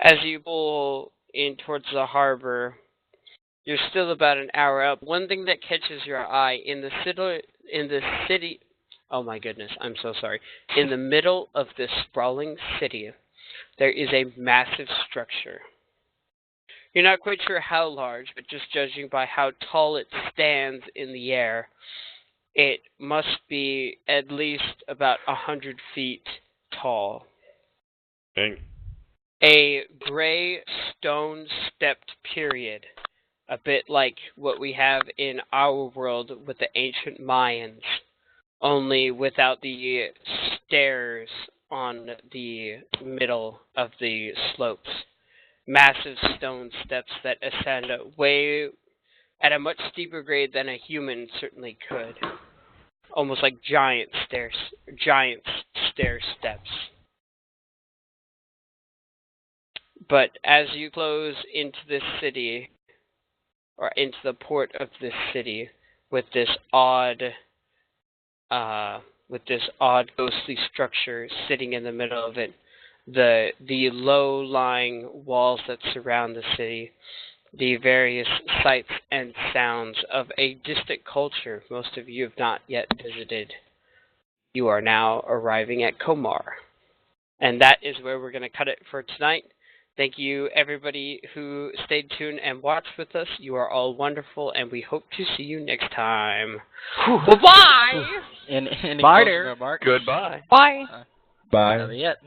As you pull in towards the harbor, you're still about an hour up. One thing that catches your eye in the city, oh my goodness, I'm so sorry. In the middle of this sprawling city, there is a massive structure. You're not quite sure how large, but just judging by how tall it stands in the air, it must be at least about 100 feet tall. Dang. A gray stone-stepped period, a bit like what we have in our world with the ancient Mayans, only without the stairs on the middle of the slopes. Massive stone steps that ascend way at a much steeper grade than a human certainly could. Almost like giant stair steps. But as you close into this city, or into the port of this city, with this odd ghostly structure sitting in the middle of it, the low-lying walls that surround the city, the various sights and sounds of a distant culture most of you have not yet visited. You are now arriving at Komar. And that is where we're going to cut it for tonight. Thank you, everybody who stayed tuned and watched with us. You are all wonderful, and we hope to see you next time. Bye-bye! Any Bye closing there. remarks? Goodbye. Bye. Bye. Not yet.